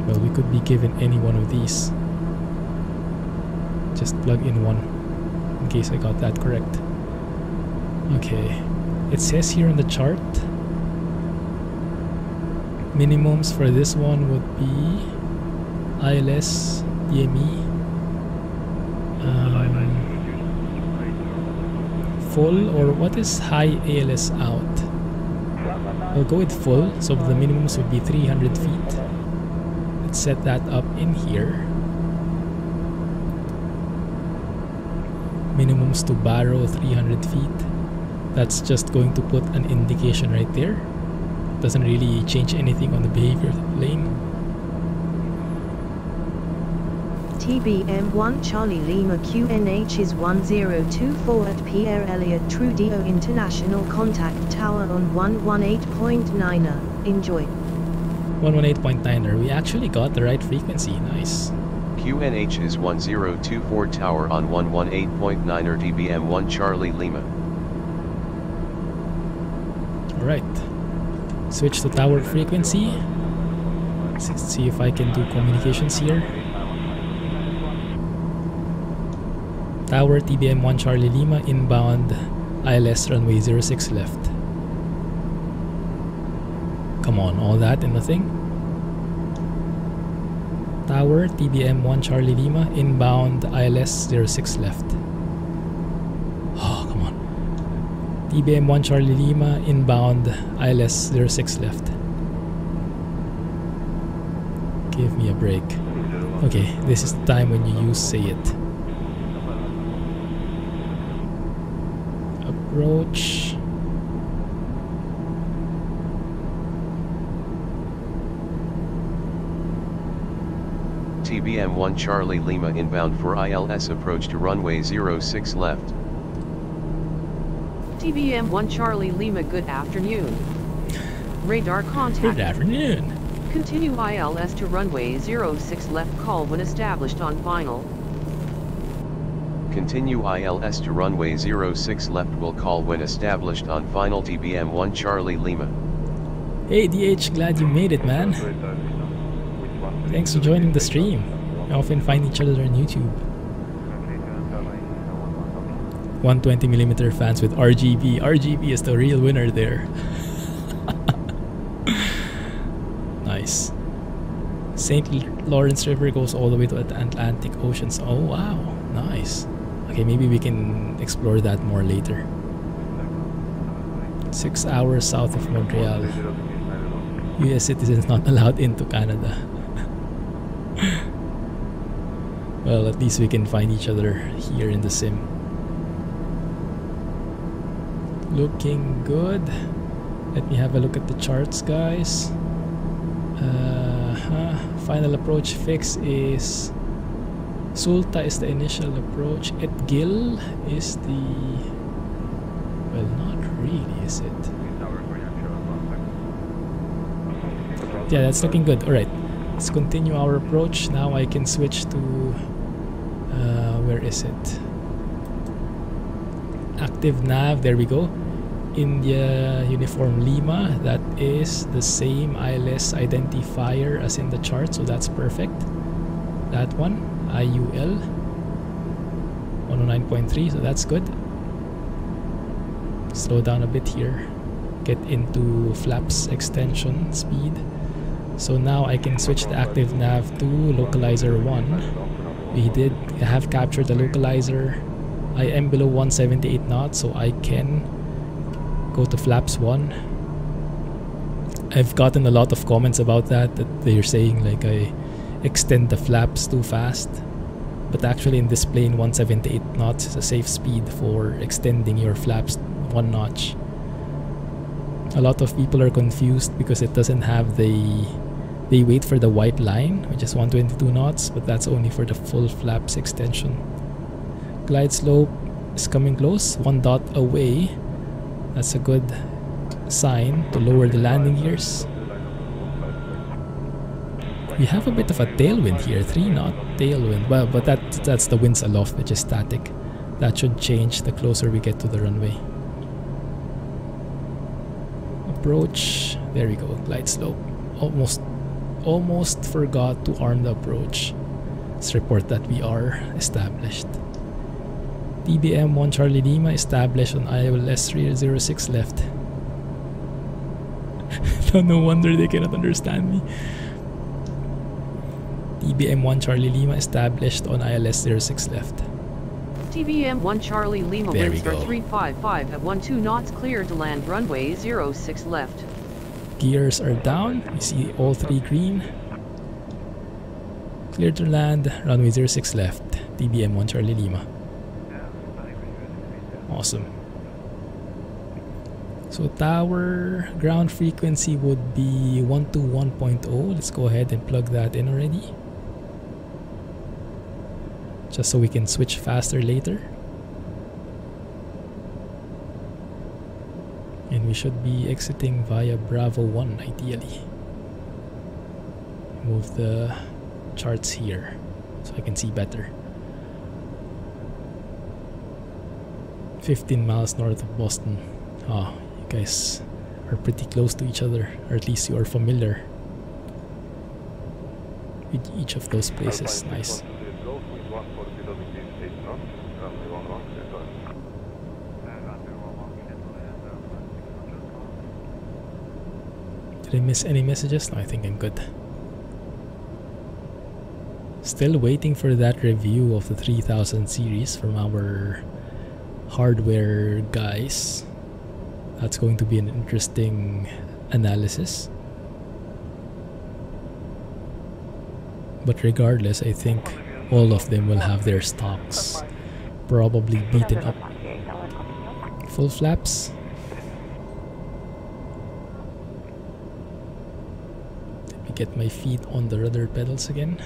Well, we could be given any one of these. Just plug in one in case I got that correct. Okay, it says here on the chart minimums for this one would be ILS, DME, full, or what is high ALS out? We'll go with full, so the minimums would be 300 feet. Let's set that up in here. Minimums to Barrow 300 feet. That's just going to put an indication right there. Doesn't really change anything on the behavior of the plane. TBM1 Charlie Lima QNH is 1024 at Pierre Elliott Trudeau International Contact Tower on 118.9er. Enjoy. 118.9er. We actually got the right frequency. Nice. QNH is 1024 Tower on 118.9er TBM1 Charlie Lima. Alright. Switch to tower frequency. Let's see if I can do communications here. Tower TBM1 Charlie Lima inbound ILS runway 06 left. Come on, all that and nothing. Tower TBM1 Charlie Lima inbound ILS 06 left. Oh, come on. TBM1 Charlie Lima inbound ILS 06 left. Give me a break. Okay, this is the time when you use say it. Approach. TBM1 Charlie Lima inbound for ILS approach to runway 06 left. TBM1 Charlie Lima, good afternoon. Radar contact. Good afternoon. Continue ILS to runway 06 left, call when established on final. Continue ILS to runway 06 left, will call when established on final. TBM1 Charlie Lima. Hey DH, glad you made it, man. Thanks for joining the stream. We often find each other on YouTube. 120mm fans with RGB. RGB is the real winner there. Nice. St. Lawrence River goes all the way to the Atlantic Oceans. Oh wow, nice. Okay, maybe we can explore that more later. 6 hours south of Montreal. US citizens not allowed into Canada. Well, at least we can find each other here in the sim. Looking good. Let me have a look at the charts, guys. Final approach fix is Sulta is the initial approach. Etgil is the... well, not really, is it? Yeah, that's looking good. Alright, let's continue our approach. Now I can switch to... where is it? Active nav, there we go. India Uniform Lima, that is the same ILS identifier as in the chart, so that's perfect. That one, IUL 109.3, so that's good. Slow down a bit here, get into flaps extension speed. So now I can switch the active nav to localizer 1. We did have captured the localizer. I am below 178 knots, so I can go to flaps 1. I've gotten a lot of comments about that they're saying like I extend the flaps too fast. But actually in this plane, 178 knots is a safe speed for extending your flaps 1 notch. A lot of people are confused because it doesn't have they wait for the white line, which is 122 knots, but that's only for the full flaps extension. Glide slope is coming close, 1 dot away. That's a good sign to lower the landing gears. We have a bit of a tailwind here, 3 knot tailwind. Well, but that's the winds aloft, which is static. That should change the closer we get to the runway. Approach, there we go, glide slope. Almost forgot to arm the approach. Let's report that we are established. TBM 1 Charlie Lima established on ILS 306 left. No wonder they cannot understand me. TBM 1 Charlie Lima established on ILS 06 left. TBM 1 Charlie Lima There winds we are go. 355 at 12 knots, clear to land runway 06 left. Gears are down. You see all 3 green. Clear to land, runway 06 left. TBM 1 Charlie Lima. Awesome. So tower ground frequency would be 121.0. Let's go ahead and plug that in already, just so we can switch faster later. And we should be exiting via Bravo 1 ideally. Move the charts here so I can see better. 15 miles north of Boston. Oh, you guys are pretty close to each other, or at least you are familiar with each of those places. Nice. Did I miss any messages? No, I think I'm good. Still waiting for that review of the 3000 series from our hardware guys. That's going to be an interesting analysis. But regardless, I think all of them will have their stocks probably beaten up. Full flaps. Let me get my feet on the rudder pedals again.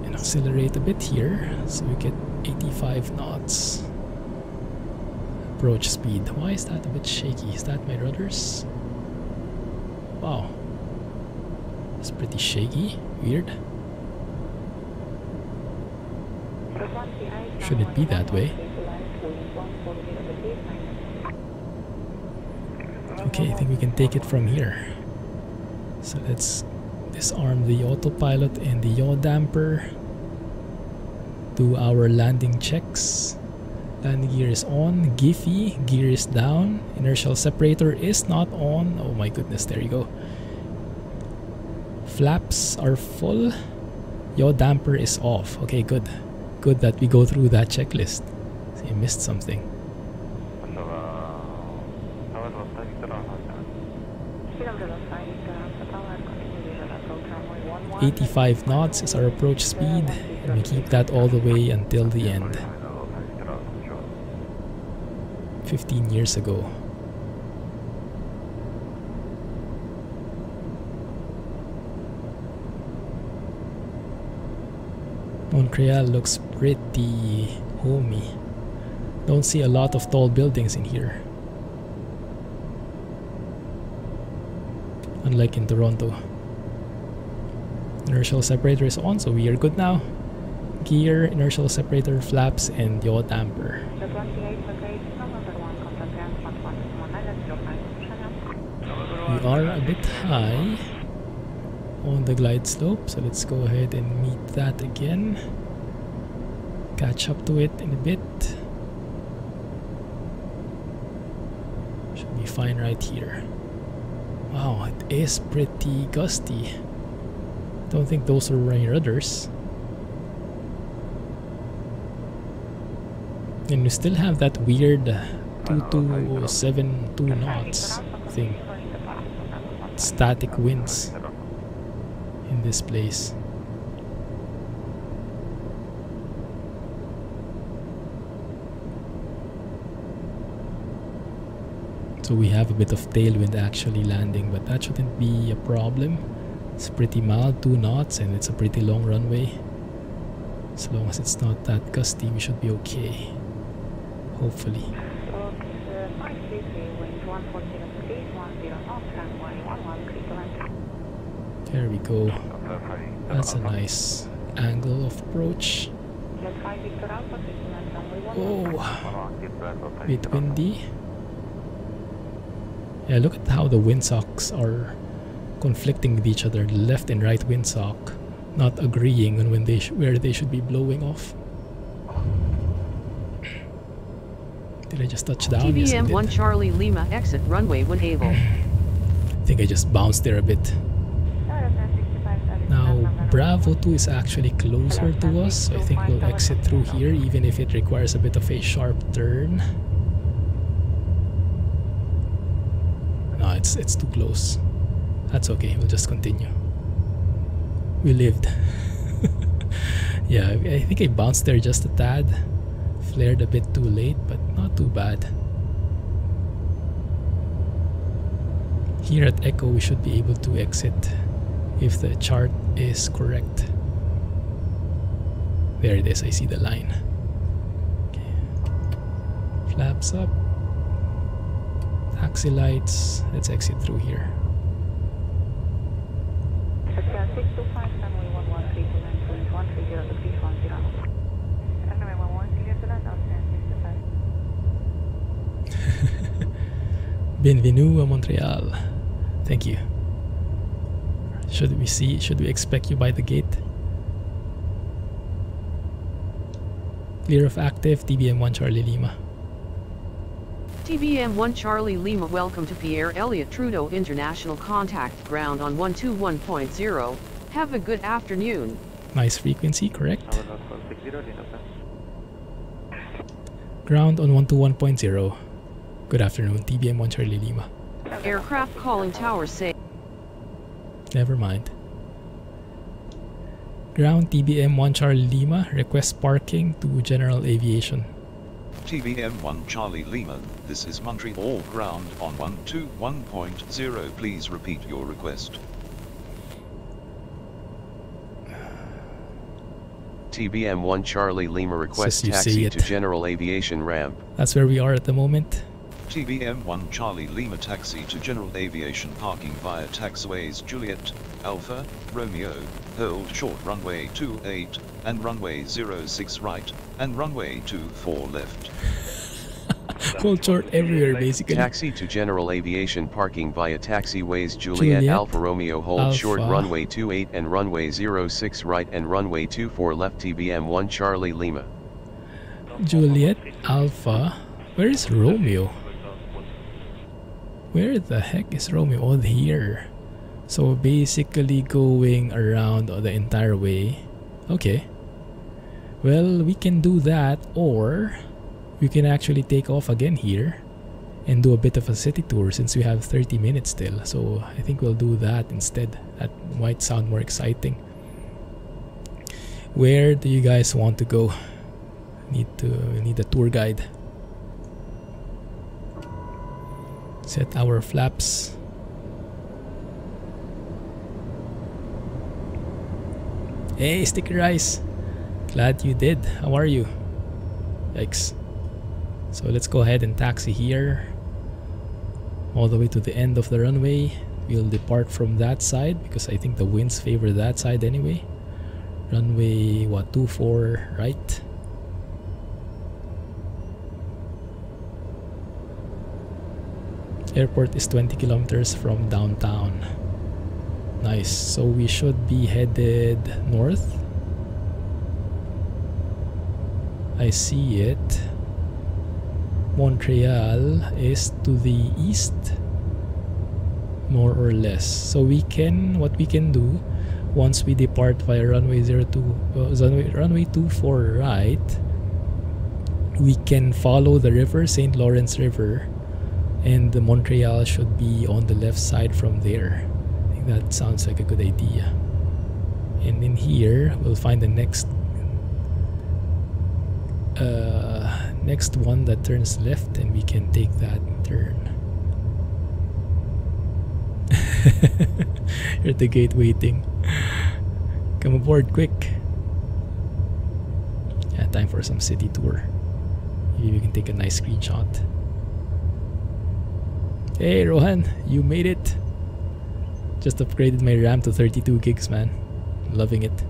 And accelerate a bit here so we get 85 knots. Approach speed. Why is that a bit shaky? Is that my rudders? Wow. It's pretty shaky. Weird. Should it be that way? Okay, I think we can take it from here. So let's disarm the autopilot and the yaw damper. Do our landing checks. Landing gear is on. Giphy, gear is down. Inertial separator is not on. Oh my goodness, there you go. Flaps are full. Yaw damper is off. Okay, good. Good that we go through that checklist. See, I missed something. 85 knots is our approach speed, and we keep that all the way until the end. 15 years ago. Montreal looks pretty homey. Don't see a lot of tall buildings in here, unlike in Toronto. Inertial separator is on, so we are good now. Gear, inertial separator, flaps, and yaw damper. We are a bit high on the glide slope, so let's go ahead and meet that again. Catch up to it in a bit. Should be fine right here. Wow, it is pretty gusty. Don't think those are rain rudders. And we still have that weird 2272 knots thing. Static winds in this place. So we have a bit of tailwind actually landing, but that shouldn't be a problem. It's pretty mild, 2 knots, and it's a pretty long runway. As long as it's not that gusty, we should be okay. Hopefully. There we go. That's a nice angle of approach. Oh, bit windy. Yeah, look at how the windsocks are conflicting with each other. The left and right windsock not agreeing on when where they should be blowing off. Did I just touch down? TBM 1 Charlie Lima exit runway when able. I think I just bounced there a bit. Now Bravo 2 is actually closer to us, so I think we'll exit through here even if it requires a bit of a sharp turn. No, it's too close. That's okay, we'll just continue. We lived. Yeah, I think I bounced there just a tad. Flared a bit too late, but not too bad. Here at Echo, we should be able to exit if the chart is correct. There it is, I see the line. Okay. Flaps up. Taxi lights. Let's exit through here. Bienvenue à Montreal. Thank you. Should we expect you by the gate? Clear of active, TBM 1 Charlie Lima. TBM 1 Charlie Lima, welcome to Pierre Elliott Trudeau International Contact Ground on 121.0. Have a good afternoon. Nice frequency, correct? Ground on 121.0. Good afternoon, TBM 1 Charlie Lima. Aircraft calling tower say. Never mind. Ground TBM 1 Charlie Lima, request parking to General Aviation. TBM 1 Charlie Lima, this is Montreal ground on 121.0. Please repeat your request. TBM 1 Charlie Lima, request taxi to General Aviation ramp. That's where we are at the moment. TBM 1 Charlie Lima, taxi to General Aviation parking via taxiways Juliet, Alpha, Romeo, hold short runway 28, and runway 06 right, and runway 24 left. Hold short everywhere basically. Taxi to General Aviation parking via taxiways Juliet, Alpha Romeo, hold Alpha. Short runway 28 and runway 06 right and runway 24 left. TBM 1 Charlie Lima. Juliet, Alpha. Where is Romeo? Where the heck is Romeo? Oh, here. So basically going around the entire way. Okay. Well, we can do that, or we can actually take off again here and do a bit of a city tour since we have 30 minutes still. So I think we'll do that instead. That might sound more exciting. Where do you guys want to go? Need a tour guide. Set our flaps. Hey, Sticky Rice. Glad you did. How are you? Yikes. So let's go ahead and taxi here all the way to the end of the runway. We'll depart from that side because I think the winds favor that side anyway. Runway 24 right. Airport is 20 kilometers from downtown. Nice. So we should be headed north. I see it. Montreal is to the east. more or less. So what we can do once we depart via runway 24 right, we can follow the river, St. Lawrence River, and the Montreal should be on the left side from there. I think that sounds like a good idea. And in here we'll find the next one that turns left, and we can take that turn. You're at the gate waiting. Come aboard quick. Yeah, time for some city tour. Maybe we can take a nice screenshot. Hey Rohan, you made it. Just upgraded my RAM to 32 gigs, man. Loving it.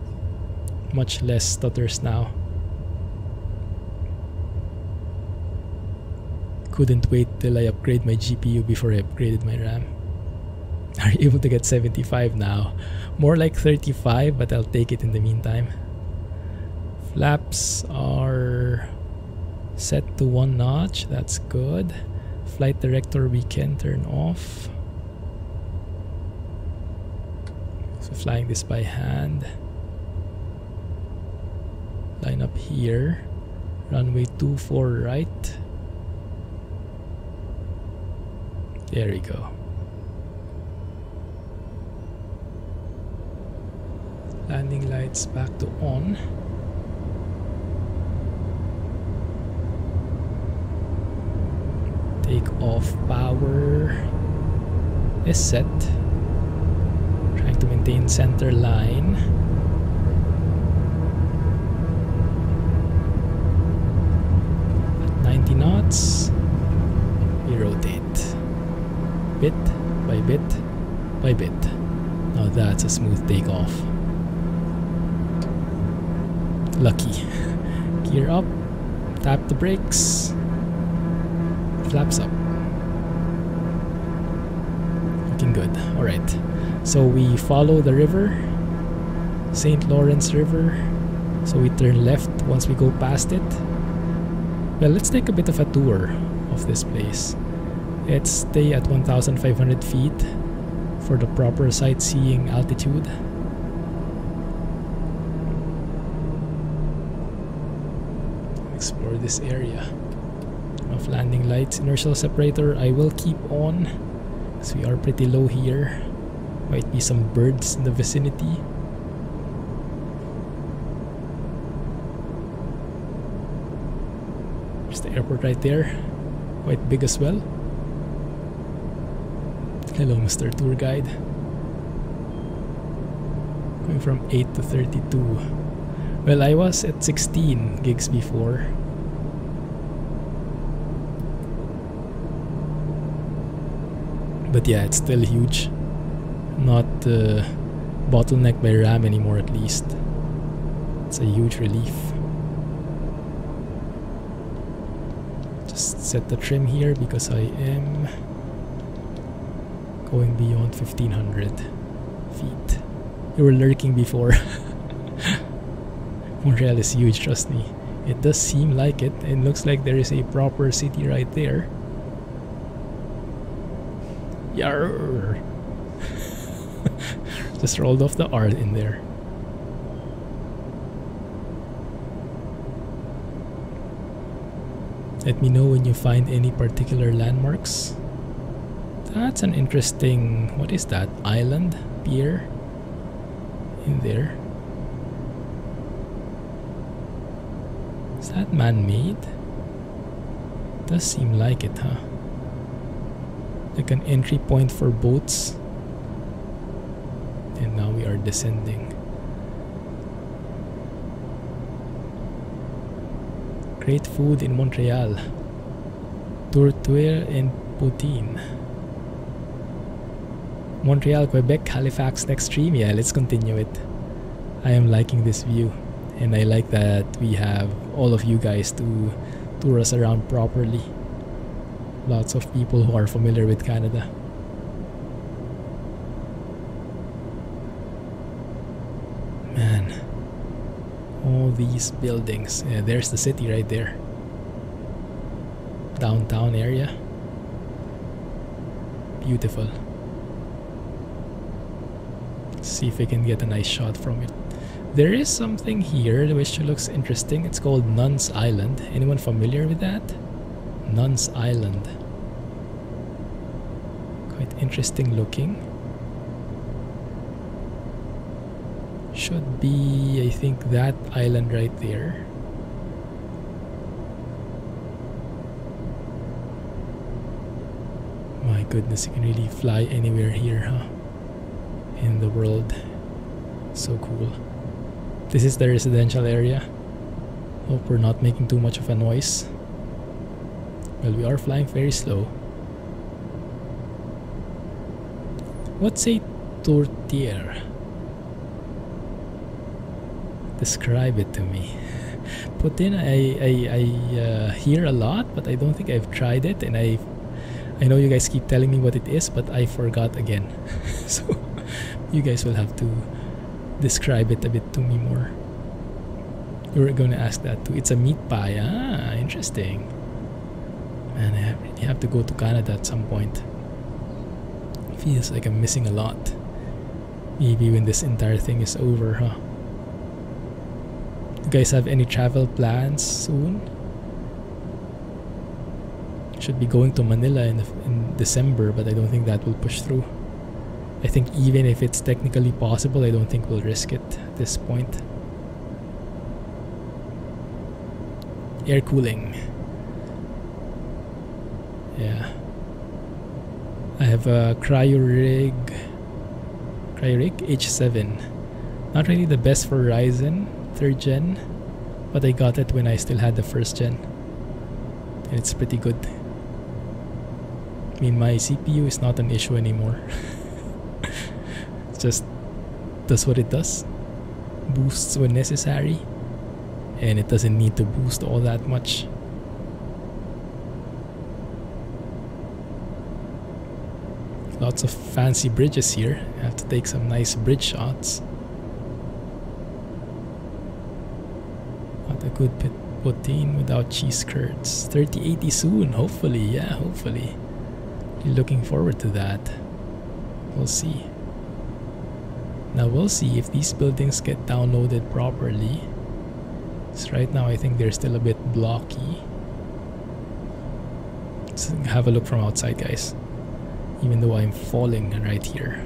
Much less stutters now. Couldn't wait till I upgrade my GPU before I upgraded my RAM. Are you able to get 75 now? More like 35, but I'll take it in the meantime. Flaps are set to 1 notch. That's good. Flight director we can turn off. So flying this by hand. Line up here. Runway 24 right. There we go. Landing lights back to on. Take off power is set. Trying to maintain center line. At 90 knots, we rotate. Bit by bit by bit. Now that's a smooth takeoff. Lucky. Gear up. Tap the brakes. Flaps up. Looking good. Alright. So we follow the river. St. Lawrence River. So we turn left once we go past it. Well, let's take a bit of a tour of this place. Let's stay at 1,500 feet for the proper sightseeing altitude. Explore this area. Of landing lights, inertial separator I will keep on because we are pretty low here. Might be some birds in the vicinity. There's the airport right there, quite big as well. Hello, Mr. Tour Guide. Going from 8 to 32. Well, I was at 16 gigs before. But yeah, it's still huge. Not bottlenecked by RAM anymore, at least. It's a huge relief. Just set the trim here because I am going beyond 1,500 feet. You were lurking before. Montreal is huge, trust me. It does seem like it, and looks like there is a proper city right there. Yarr! Just rolled off the R in there. Let me know when you find any particular landmarks. That's an interesting, what is that? Island pier in there. Is that man-made? Does seem like it, huh? Like an entry point for boats. And now we are descending. Great food in Montreal. Tourtuire and poutine. Montreal, Quebec, Halifax next stream. Yeah, let's continue it. I am liking this view. And I like that we have all of you guys to tour us around properly. Lots of people who are familiar with Canada. Man, all these buildings. Yeah, there's the city right there. Downtown area. Beautiful. See if we can get a nice shot from it. There is something here which looks interesting. It's called Nuns Island. Anyone familiar with that? Nuns Island. Quite interesting looking. Should be, I think, that island right there. My goodness, you can really fly anywhere here, huh? In the world. So cool. This is the residential area. Hope we're not making too much of a noise. Well, we are flying very slow. What's a tourtière? Describe it to me. Poutine, I hear a lot, but I don't think I've tried it, and I know you guys keep telling me what it is, but I forgot again. So you guys will have to describe it a bit to me more. We're gonna ask that too. It's a meat pie. Ah, interesting. Man, I really have to go to Canada at some point. Feels like I'm missing a lot. Maybe when this entire thing is over, huh? You guys have any travel plans soon? Should be going to Manila in December, but I don't think that will push through. I think even if it's technically possible, I don't think we'll risk it at this point. Air cooling. Yeah. I have a cryo rig H7. Not really the best for Ryzen 3rd gen, but I got it when I still had the 1st gen. And it's pretty good. I mean, my CPU is not an issue anymore. It just does what it does. Boosts when necessary. And it doesn't need to boost all that much. Lots of fancy bridges here. I have to take some nice bridge shots. Not a good poutine without cheese curds. 3080 soon, hopefully. Yeah, hopefully. Looking forward to that. We'll see. Now we'll see if these buildings get downloaded properly. So right now I think they're still a bit blocky. Let's have a look from outside, guys. Even though I'm falling right here.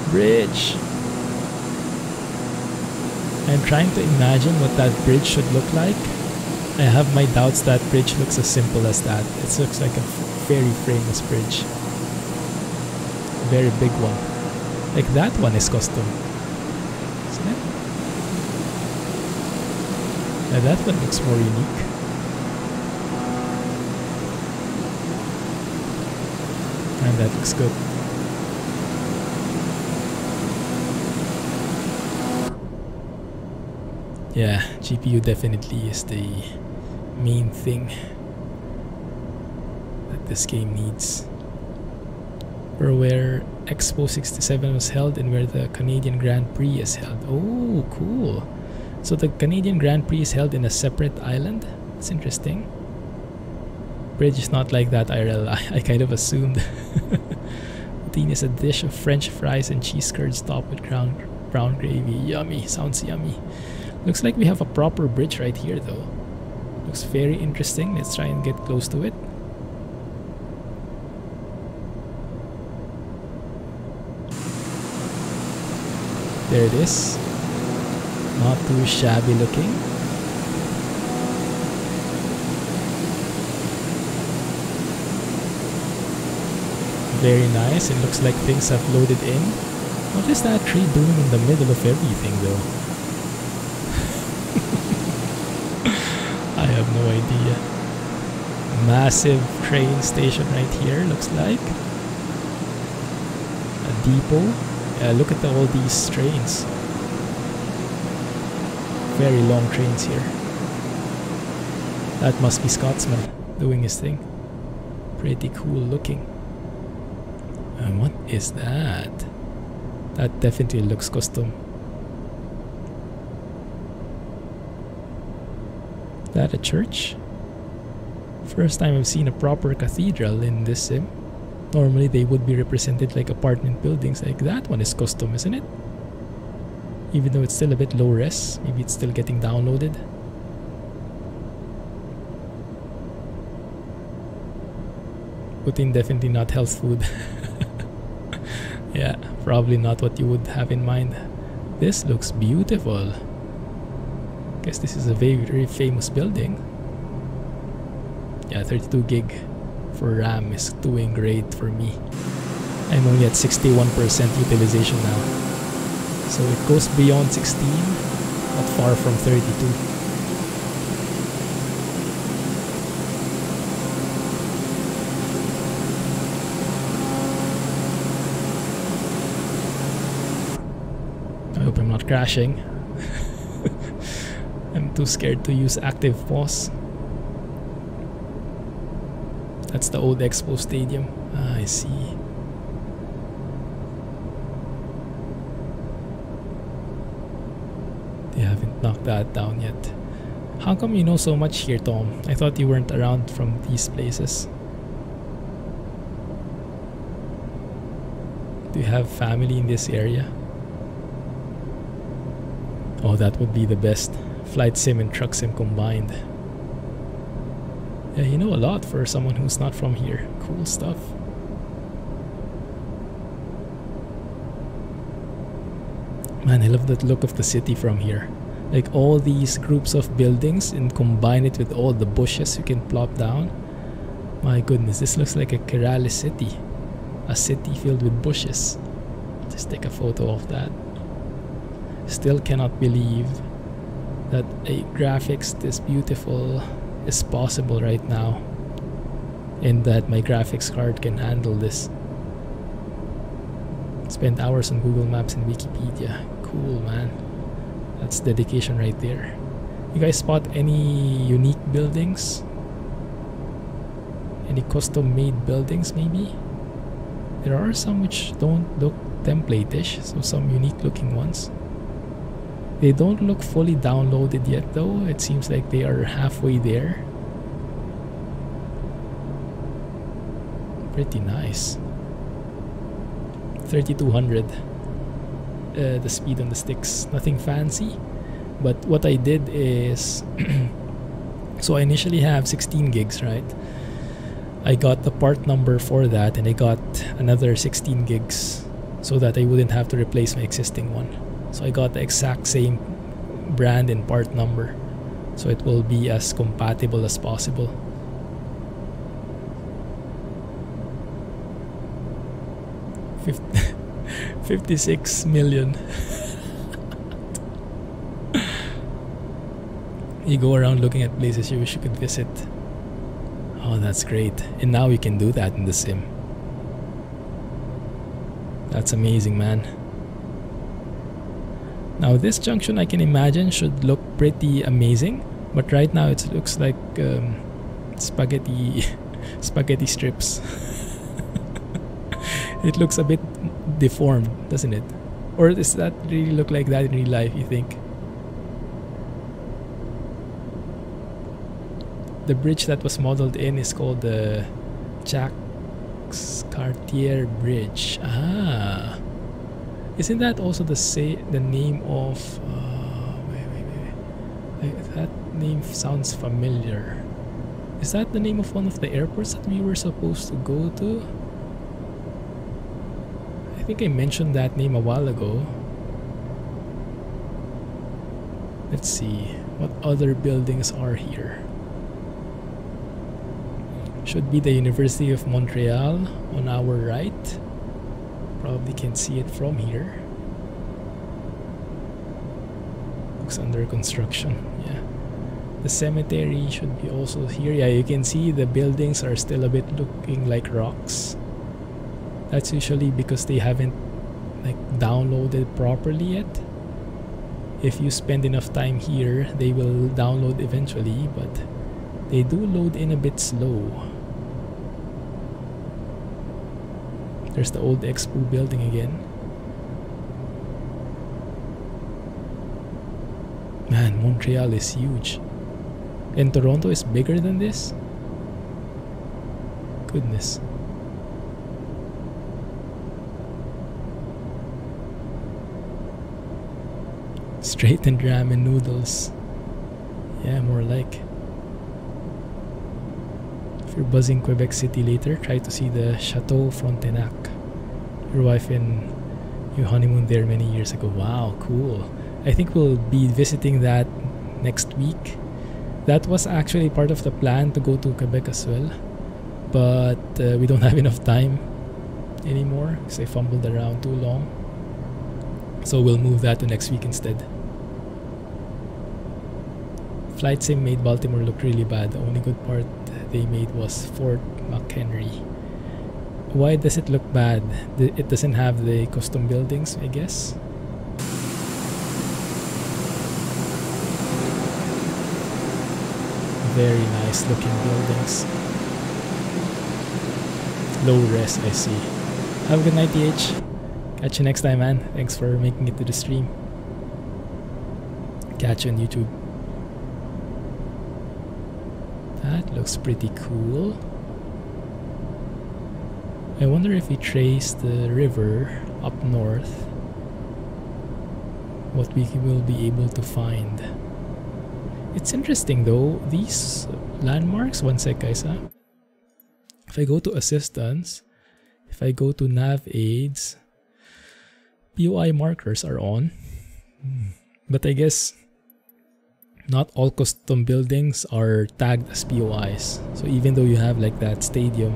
Bridge! I'm trying to imagine what that bridge should look like. I have my doubts that bridge looks as simple as that. It looks like a very famous bridge. Very big one. Like that one is custom. Isn't it? Yeah, that one looks more unique. And that looks good. Yeah, GPU definitely is the main thing that this game needs. For where Expo 67 was held and where the Canadian Grand Prix is held. Oh, cool. So the Canadian Grand Prix is held in a separate island? That's interesting. Bridge is not like that IRL. I kind of assumed. Poutine is a dish of French fries and cheese curds topped with brown gravy. Yummy. Sounds yummy. Looks like we have a proper bridge right here though. Looks very interesting. Let's try and get close to it. There it is. Not too shabby looking. Very nice. It looks like things have loaded in. What is that tree doing in the middle of everything though? I have no idea. Massive train station right here, looks like. A depot. Look at all these trains. Very long trains here. That must be Scotsman doing his thing. Pretty cool looking. And what is that? That definitely looks custom. That a church? First time I've seen a proper cathedral in this sim. normally they would be represented like apartment buildings. Like that one is custom, isn't it? Even though it's still a bit low res, maybe it's still getting downloaded. Putin definitely not health food. Yeah, probably not what you would have in mind. This looks beautiful. Guess this is a very, very famous building. Yeah, 32 gig for RAM is doing great for me. I'm only at 61% utilization now. So it goes beyond 16, but far from 32. I hope I'm not crashing. I'm too scared to use active pause. That's the old Expo Stadium. Ah, I see. They haven't knocked that down yet. How come you know so much here, Tom? I thought you weren't around from these places. Do you have family in this area? Oh, that would be the best. Flight sim and truck sim combined. Yeah, you know a lot for someone who's not from here. Cool stuff. Man, I love the look of the city from here. Like all these groups of buildings and combine it with all the bushes you can plop down. My goodness, this looks like a Kerala city. A city filled with bushes. Just take a photo of that. Still cannot believe that a graphics this beautiful is possible right now, and that my graphics card can handle this. Spend hours on Google Maps and Wikipedia. Cool, man. That's dedication right there. You guys spot any unique buildings? Any custom made buildings maybe? There are some which don't look template-ish, so some unique looking ones. They don't look fully downloaded yet though. It seems like they are halfway there. Pretty nice. 3200. The speed on the sticks. Nothing fancy. But what I did is... so I initially have 16 gigs, right? I got the part number for that and I got another 16 gigs so that I wouldn't have to replace my existing one. So I got the exact same brand and part number, so it will be as compatible as possible. $56 million. You go around looking at places you wish you could visit. Oh, that's great. And now you can do that in the sim. That's amazing, man. Now this junction I can imagine should look pretty amazing, but right now it looks like spaghetti strips. It looks a bit deformed, doesn't it? Or does that really look like that in real life, you think? The bridge that was modeled in is called the Jacques Cartier Bridge. Ah. Isn't that also the name of... wait. That name sounds familiar. Is that the name of one of the airports that we were supposed to go to? I think I mentioned that name a while ago. Let's see. What other buildings are here? Should be the University of Montreal on our right. Probably can see it from here. Looks under construction. Yeah. The cemetery should be also here. Yeah, you can see the buildings are still a bit looking like rocks. That's usually because they haven't like downloaded properly yet. If you spend enough time here, they will download eventually, but they do load in a bit slow. There's the old Expo building again. Man, Montreal is huge. And Toronto is bigger than this? Goodness. Straightened ramen noodles. Yeah, more like. If you're buzzing Quebec City later, try to see the Chateau Frontenac. Your wife and you honeymooned there many years ago. Wow, cool. I think we'll be visiting that next week. That was actually part of the plan to go to Quebec as well. But we don't have enough time anymore because I fumbled around too long. So we'll move that to next week instead. Flight Sim made Baltimore look really bad. The only good part they made was Fort McHenry. Why does it look bad? It doesn't have the custom buildings, I guess. Very nice looking buildings. Low res, I see. Have a good night, TH. Catch you next time, man. Thanks for making it to the stream. Catch you on YouTube. That looks pretty cool. I wonder if we trace the river up north, what we will be able to find. It's interesting though, these landmarks, one sec guys, huh? If I go to assistance, if I go to nav aids, POI markers are on, but I guess not all custom buildings are tagged as POIs. So even though you have like that stadium,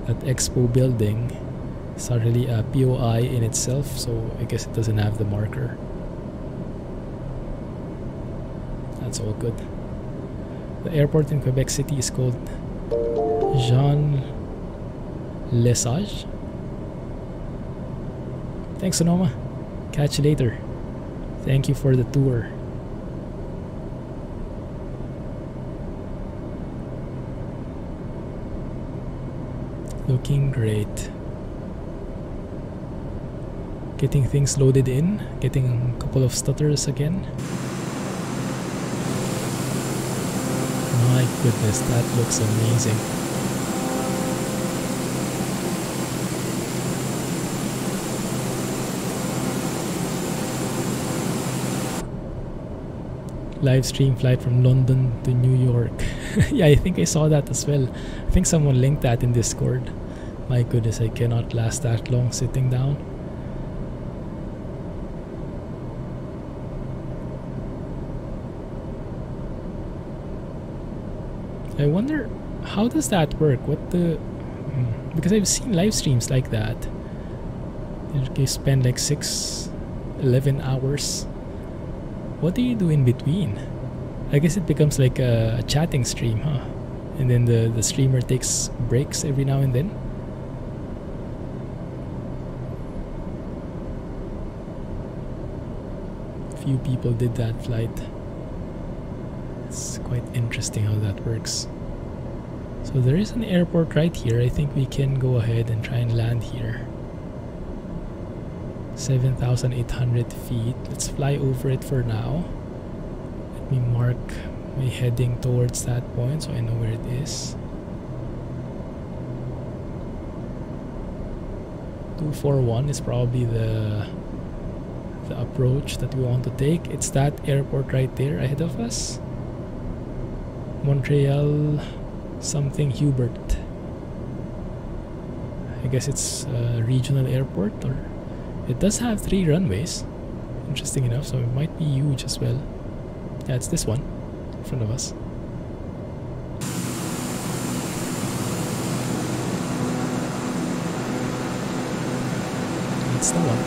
that expo building, it's not really a POI in itself, so I guess it doesn't have the marker. That's all good. The airport in Quebec City is called Jean Lesage. Thanks, Sonoma. Catch you later. Thank you for the tour. Looking great. Getting things loaded in. Getting a couple of stutters again. My goodness, that looks amazing. Live stream flight from London to New York. Yeah, I think I saw that as well. I think someone linked that in Discord. My goodness, I cannot last that long sitting down. I wonder, how does that work? What the... because I've seen live streams like that. You spend like 11 hours. What do you do in between? I guess it becomes like a chatting stream, huh? And then the streamer takes breaks every now and then. Few people did that flight. It's quite interesting how that works. So there is an airport right here. I think we can go ahead and try and land here. 7,800 feet. Let's fly over it for now. Let me mark my heading towards that point so I know where it is. 241 is probably the approach that we want to take. It's that airport right there ahead of us. Montreal something Hubert. I guess it's a regional airport, or it does have 3 runways. Interesting enough, so it might be huge as well. Yeah, it's this one in front of us. It's the one.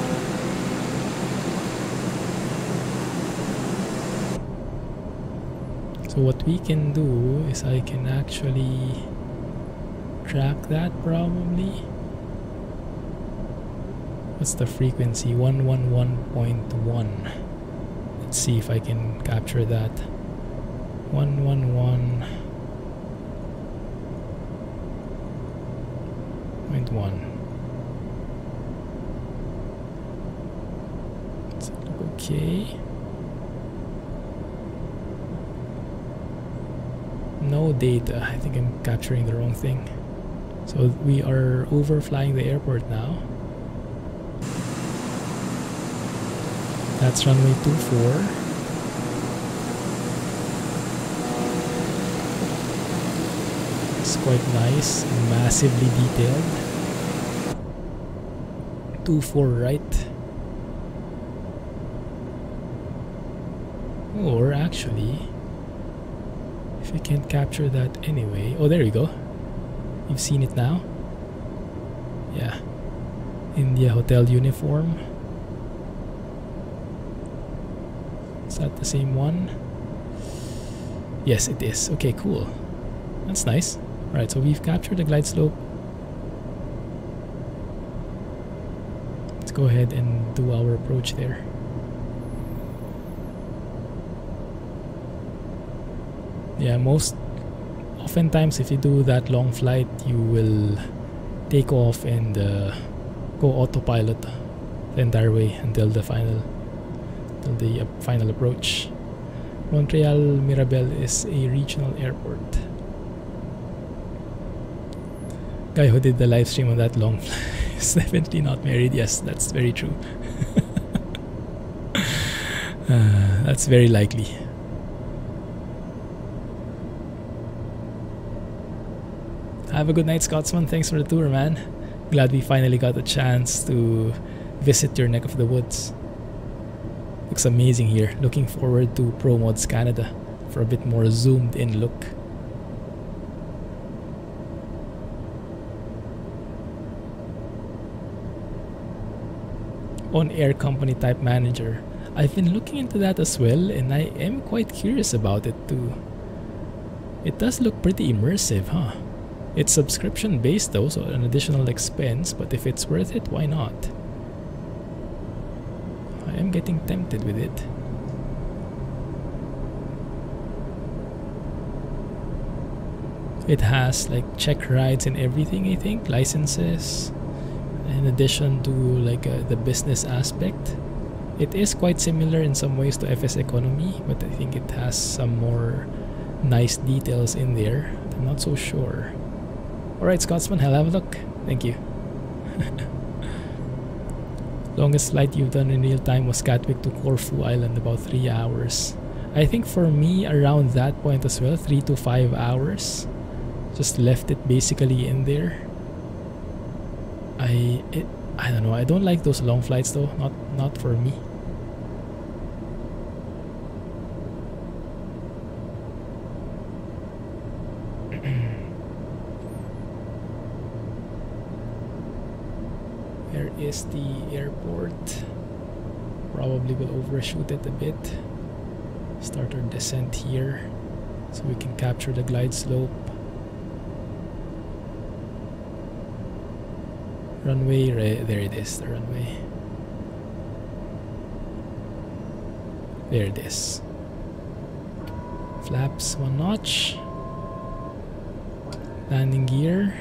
So what we can do is I can actually track that probably. What's the frequency? 111.1. Let's see if I can capture that. 111.1. Does it look okay? No data. I think I'm capturing the wrong thing. So we are overflying the airport now. That's runway 24. It's quite nice and massively detailed. 24 right. Or actually, if you can't capture that anyway. Oh, there you go. You've seen it now. Yeah. India Hotel uniform. Is that the same one? Yes, it is. Okay, cool. That's nice. Alright, so we've captured the glide slope. Let's go ahead and do our approach there. Yeah, oftentimes if you do that long flight, you will take off and go autopilot the entire way until the final approach. Montreal Mirabel is a regional airport. Guy who did the live stream on that long flight is definitely not married. Yes, that's very true. That's very likely. Have a good night, Scotsman. Thanks for the tour, man. Glad we finally got a chance to visit your neck of the woods. Looks amazing here. Looking forward to Pro Mods Canada for a bit more zoomed in look. On-air company type manager. I've been looking into that as well, and I am quite curious about it too. It does look pretty immersive, huh? It's subscription based though, so an additional expense, but if it's worth it, why not? I am getting tempted with it. It has like check rides and everything, I think, licenses, in addition to like the business aspect. It is quite similar in some ways to FS Economy, but I think it has some more nice details in there. I'm not so sure. Alright, Scotsman, I'll have a look. Thank you. Longest flight you've done in real time was Gatwick to Corfu Island, about 3 hours. I think for me, around that point as well, 3 to 5 hours. Just left it basically in there. I don't know. I don't like those long flights though. Not for me. Where is the airport? Probably will overshoot it a bit. Start our descent here so we can capture the glide slope. Runway, there it is, the runway. There it is. Flaps 1 notch. Landing gear.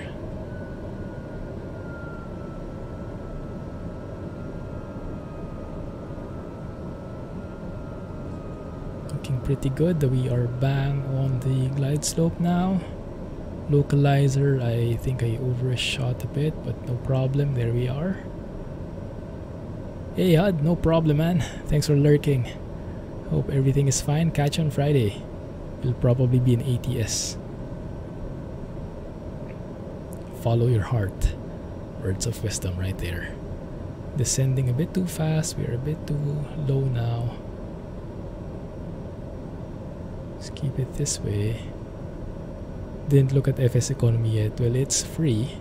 Looking pretty good. We are bang on the glide slope now. Localizer, I think I overshot a bit, but no problem. There we are. Hey Hud, no problem, man. Thanks for lurking. Hope everything is fine. Catch you on Friday. We'll probably be in ATS. Follow your heart. Words of wisdom right there. Descending a bit too fast. We're a bit too low now. Let's keep it this way. Didn't look at FS Economy yet. Well, it's free,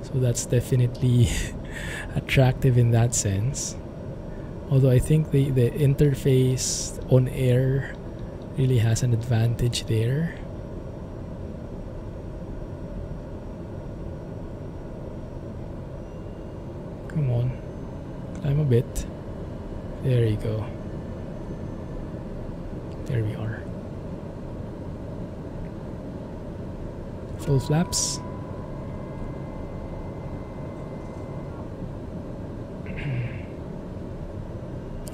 so that's definitely attractive in that sense. Although I think the interface on air really has an advantage there. Come on, climb a bit. There you go. There we are. Full flaps.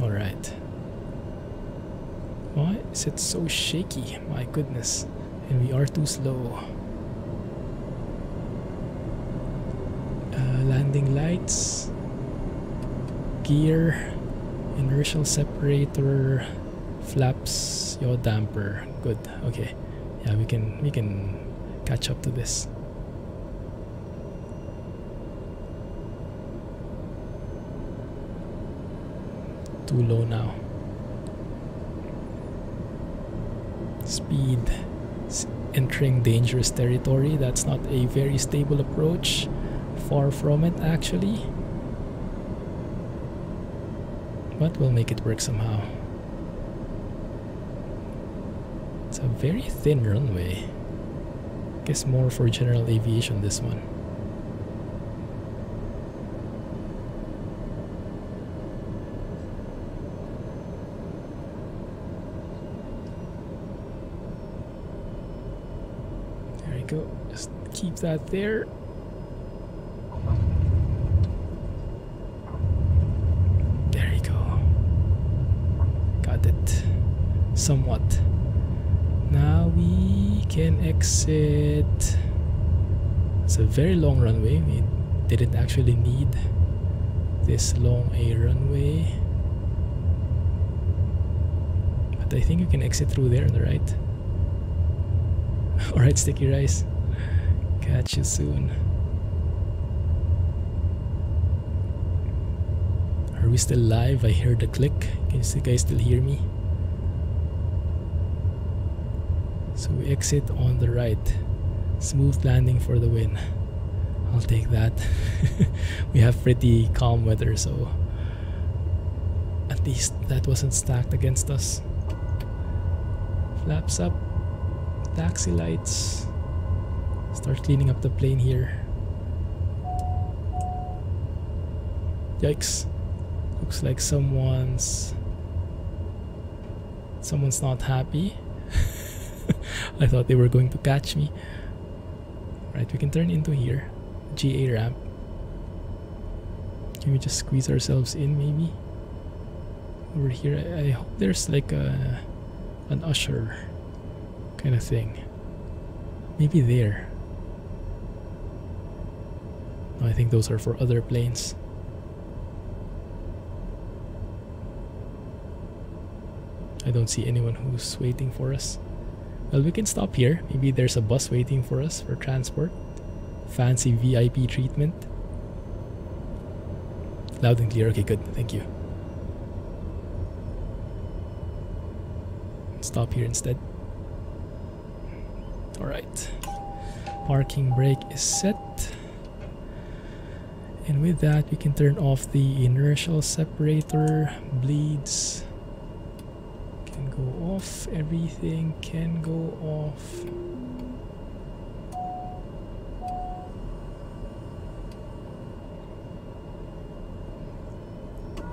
Alright. Why is it so shaky? My goodness. And we are too slow. Landing lights. Gear. Inertial separator, flaps, yaw damper. Good. Okay. Yeah, we can catch up to this. Too low now. Speed is entering dangerous territory. That's not a very stable approach. Far from it, actually. But we'll make it work somehow. It's a very thin runway. Guess more for general aviation, this one. There we go. Just keep that there. There you go. Got it. Somewhat. Now we can exit. It's a very long runway. We didn't actually need this long a runway. But I think you can exit through there on the right. Alright, Sticky Rice. Catch you soon. Are we still live? I heard the click. Can you guys still hear me? So we exit on the right. Smooth landing for the win. I'll take that. We have pretty calm weather, so at least that wasn't stacked against us. Flaps up. Taxi lights. Start cleaning up the plane here. Yikes. Looks like someone's not happy. I thought they were going to catch me. Right, we can turn into here. GA ramp. Can we just squeeze ourselves in maybe? Over here, I hope there's like an usher kind of thing. Maybe there. No, I think those are for other planes. I don't see anyone who's waiting for us. Well, we can stop here. Maybe there's a bus waiting for us for transport. Fancy VIP treatment. Loud and clear. Okay, good. Thank you. Stop here instead. Alright. Parking brake is set. And with that, we can turn off the inertial separator. Bleeds can go off. Everything can go off.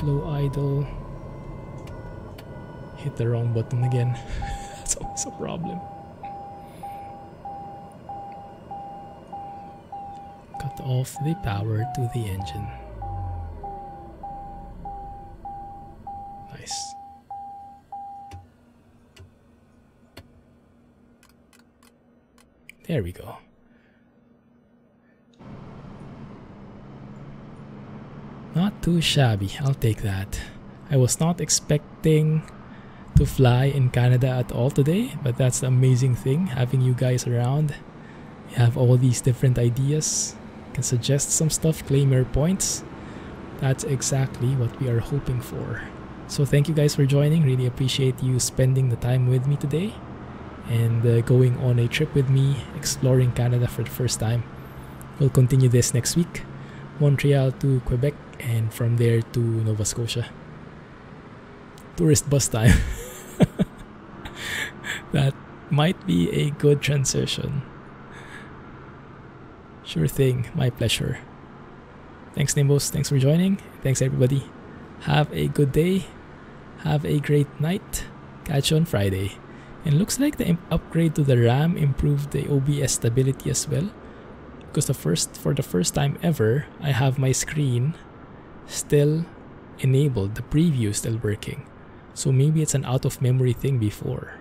Low idle. Hit the wrong button again. That's always a problem. Cut off the power to the engine. Nice. There we go. Not too shabby, I'll take that. I was not expecting to fly in Canada at all today, but that's the amazing thing, having you guys around. You have all these different ideas, can suggest some stuff, claim your points. That's exactly what we are hoping for. So thank you guys for joining, really appreciate you spending the time with me today and going on a trip with me, exploring Canada for the first time. We'll continue this next week. Montreal to Quebec and from there to Nova Scotia. Tourist bus time. That might be a good transition. Sure thing, my pleasure. Thanks Nimbos, thanks for joining. Thanks everybody. Have a good day. Have a great night. Catch you on Friday. And looks like the upgrade to the RAM improved the OBS stability as well. Because for the first time ever, I have my screen still enabled, the preview still working. So maybe it's an out of memory thing before.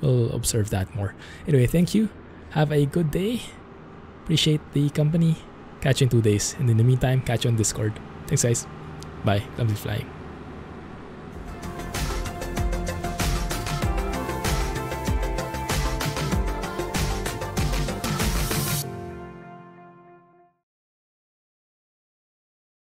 We'll observe that more. Anyway, thank you. Have a good day. Appreciate the company. Catch you in 2 days. And in the meantime, catch you on Discord. Thanks guys. Bye. Clumsy flying.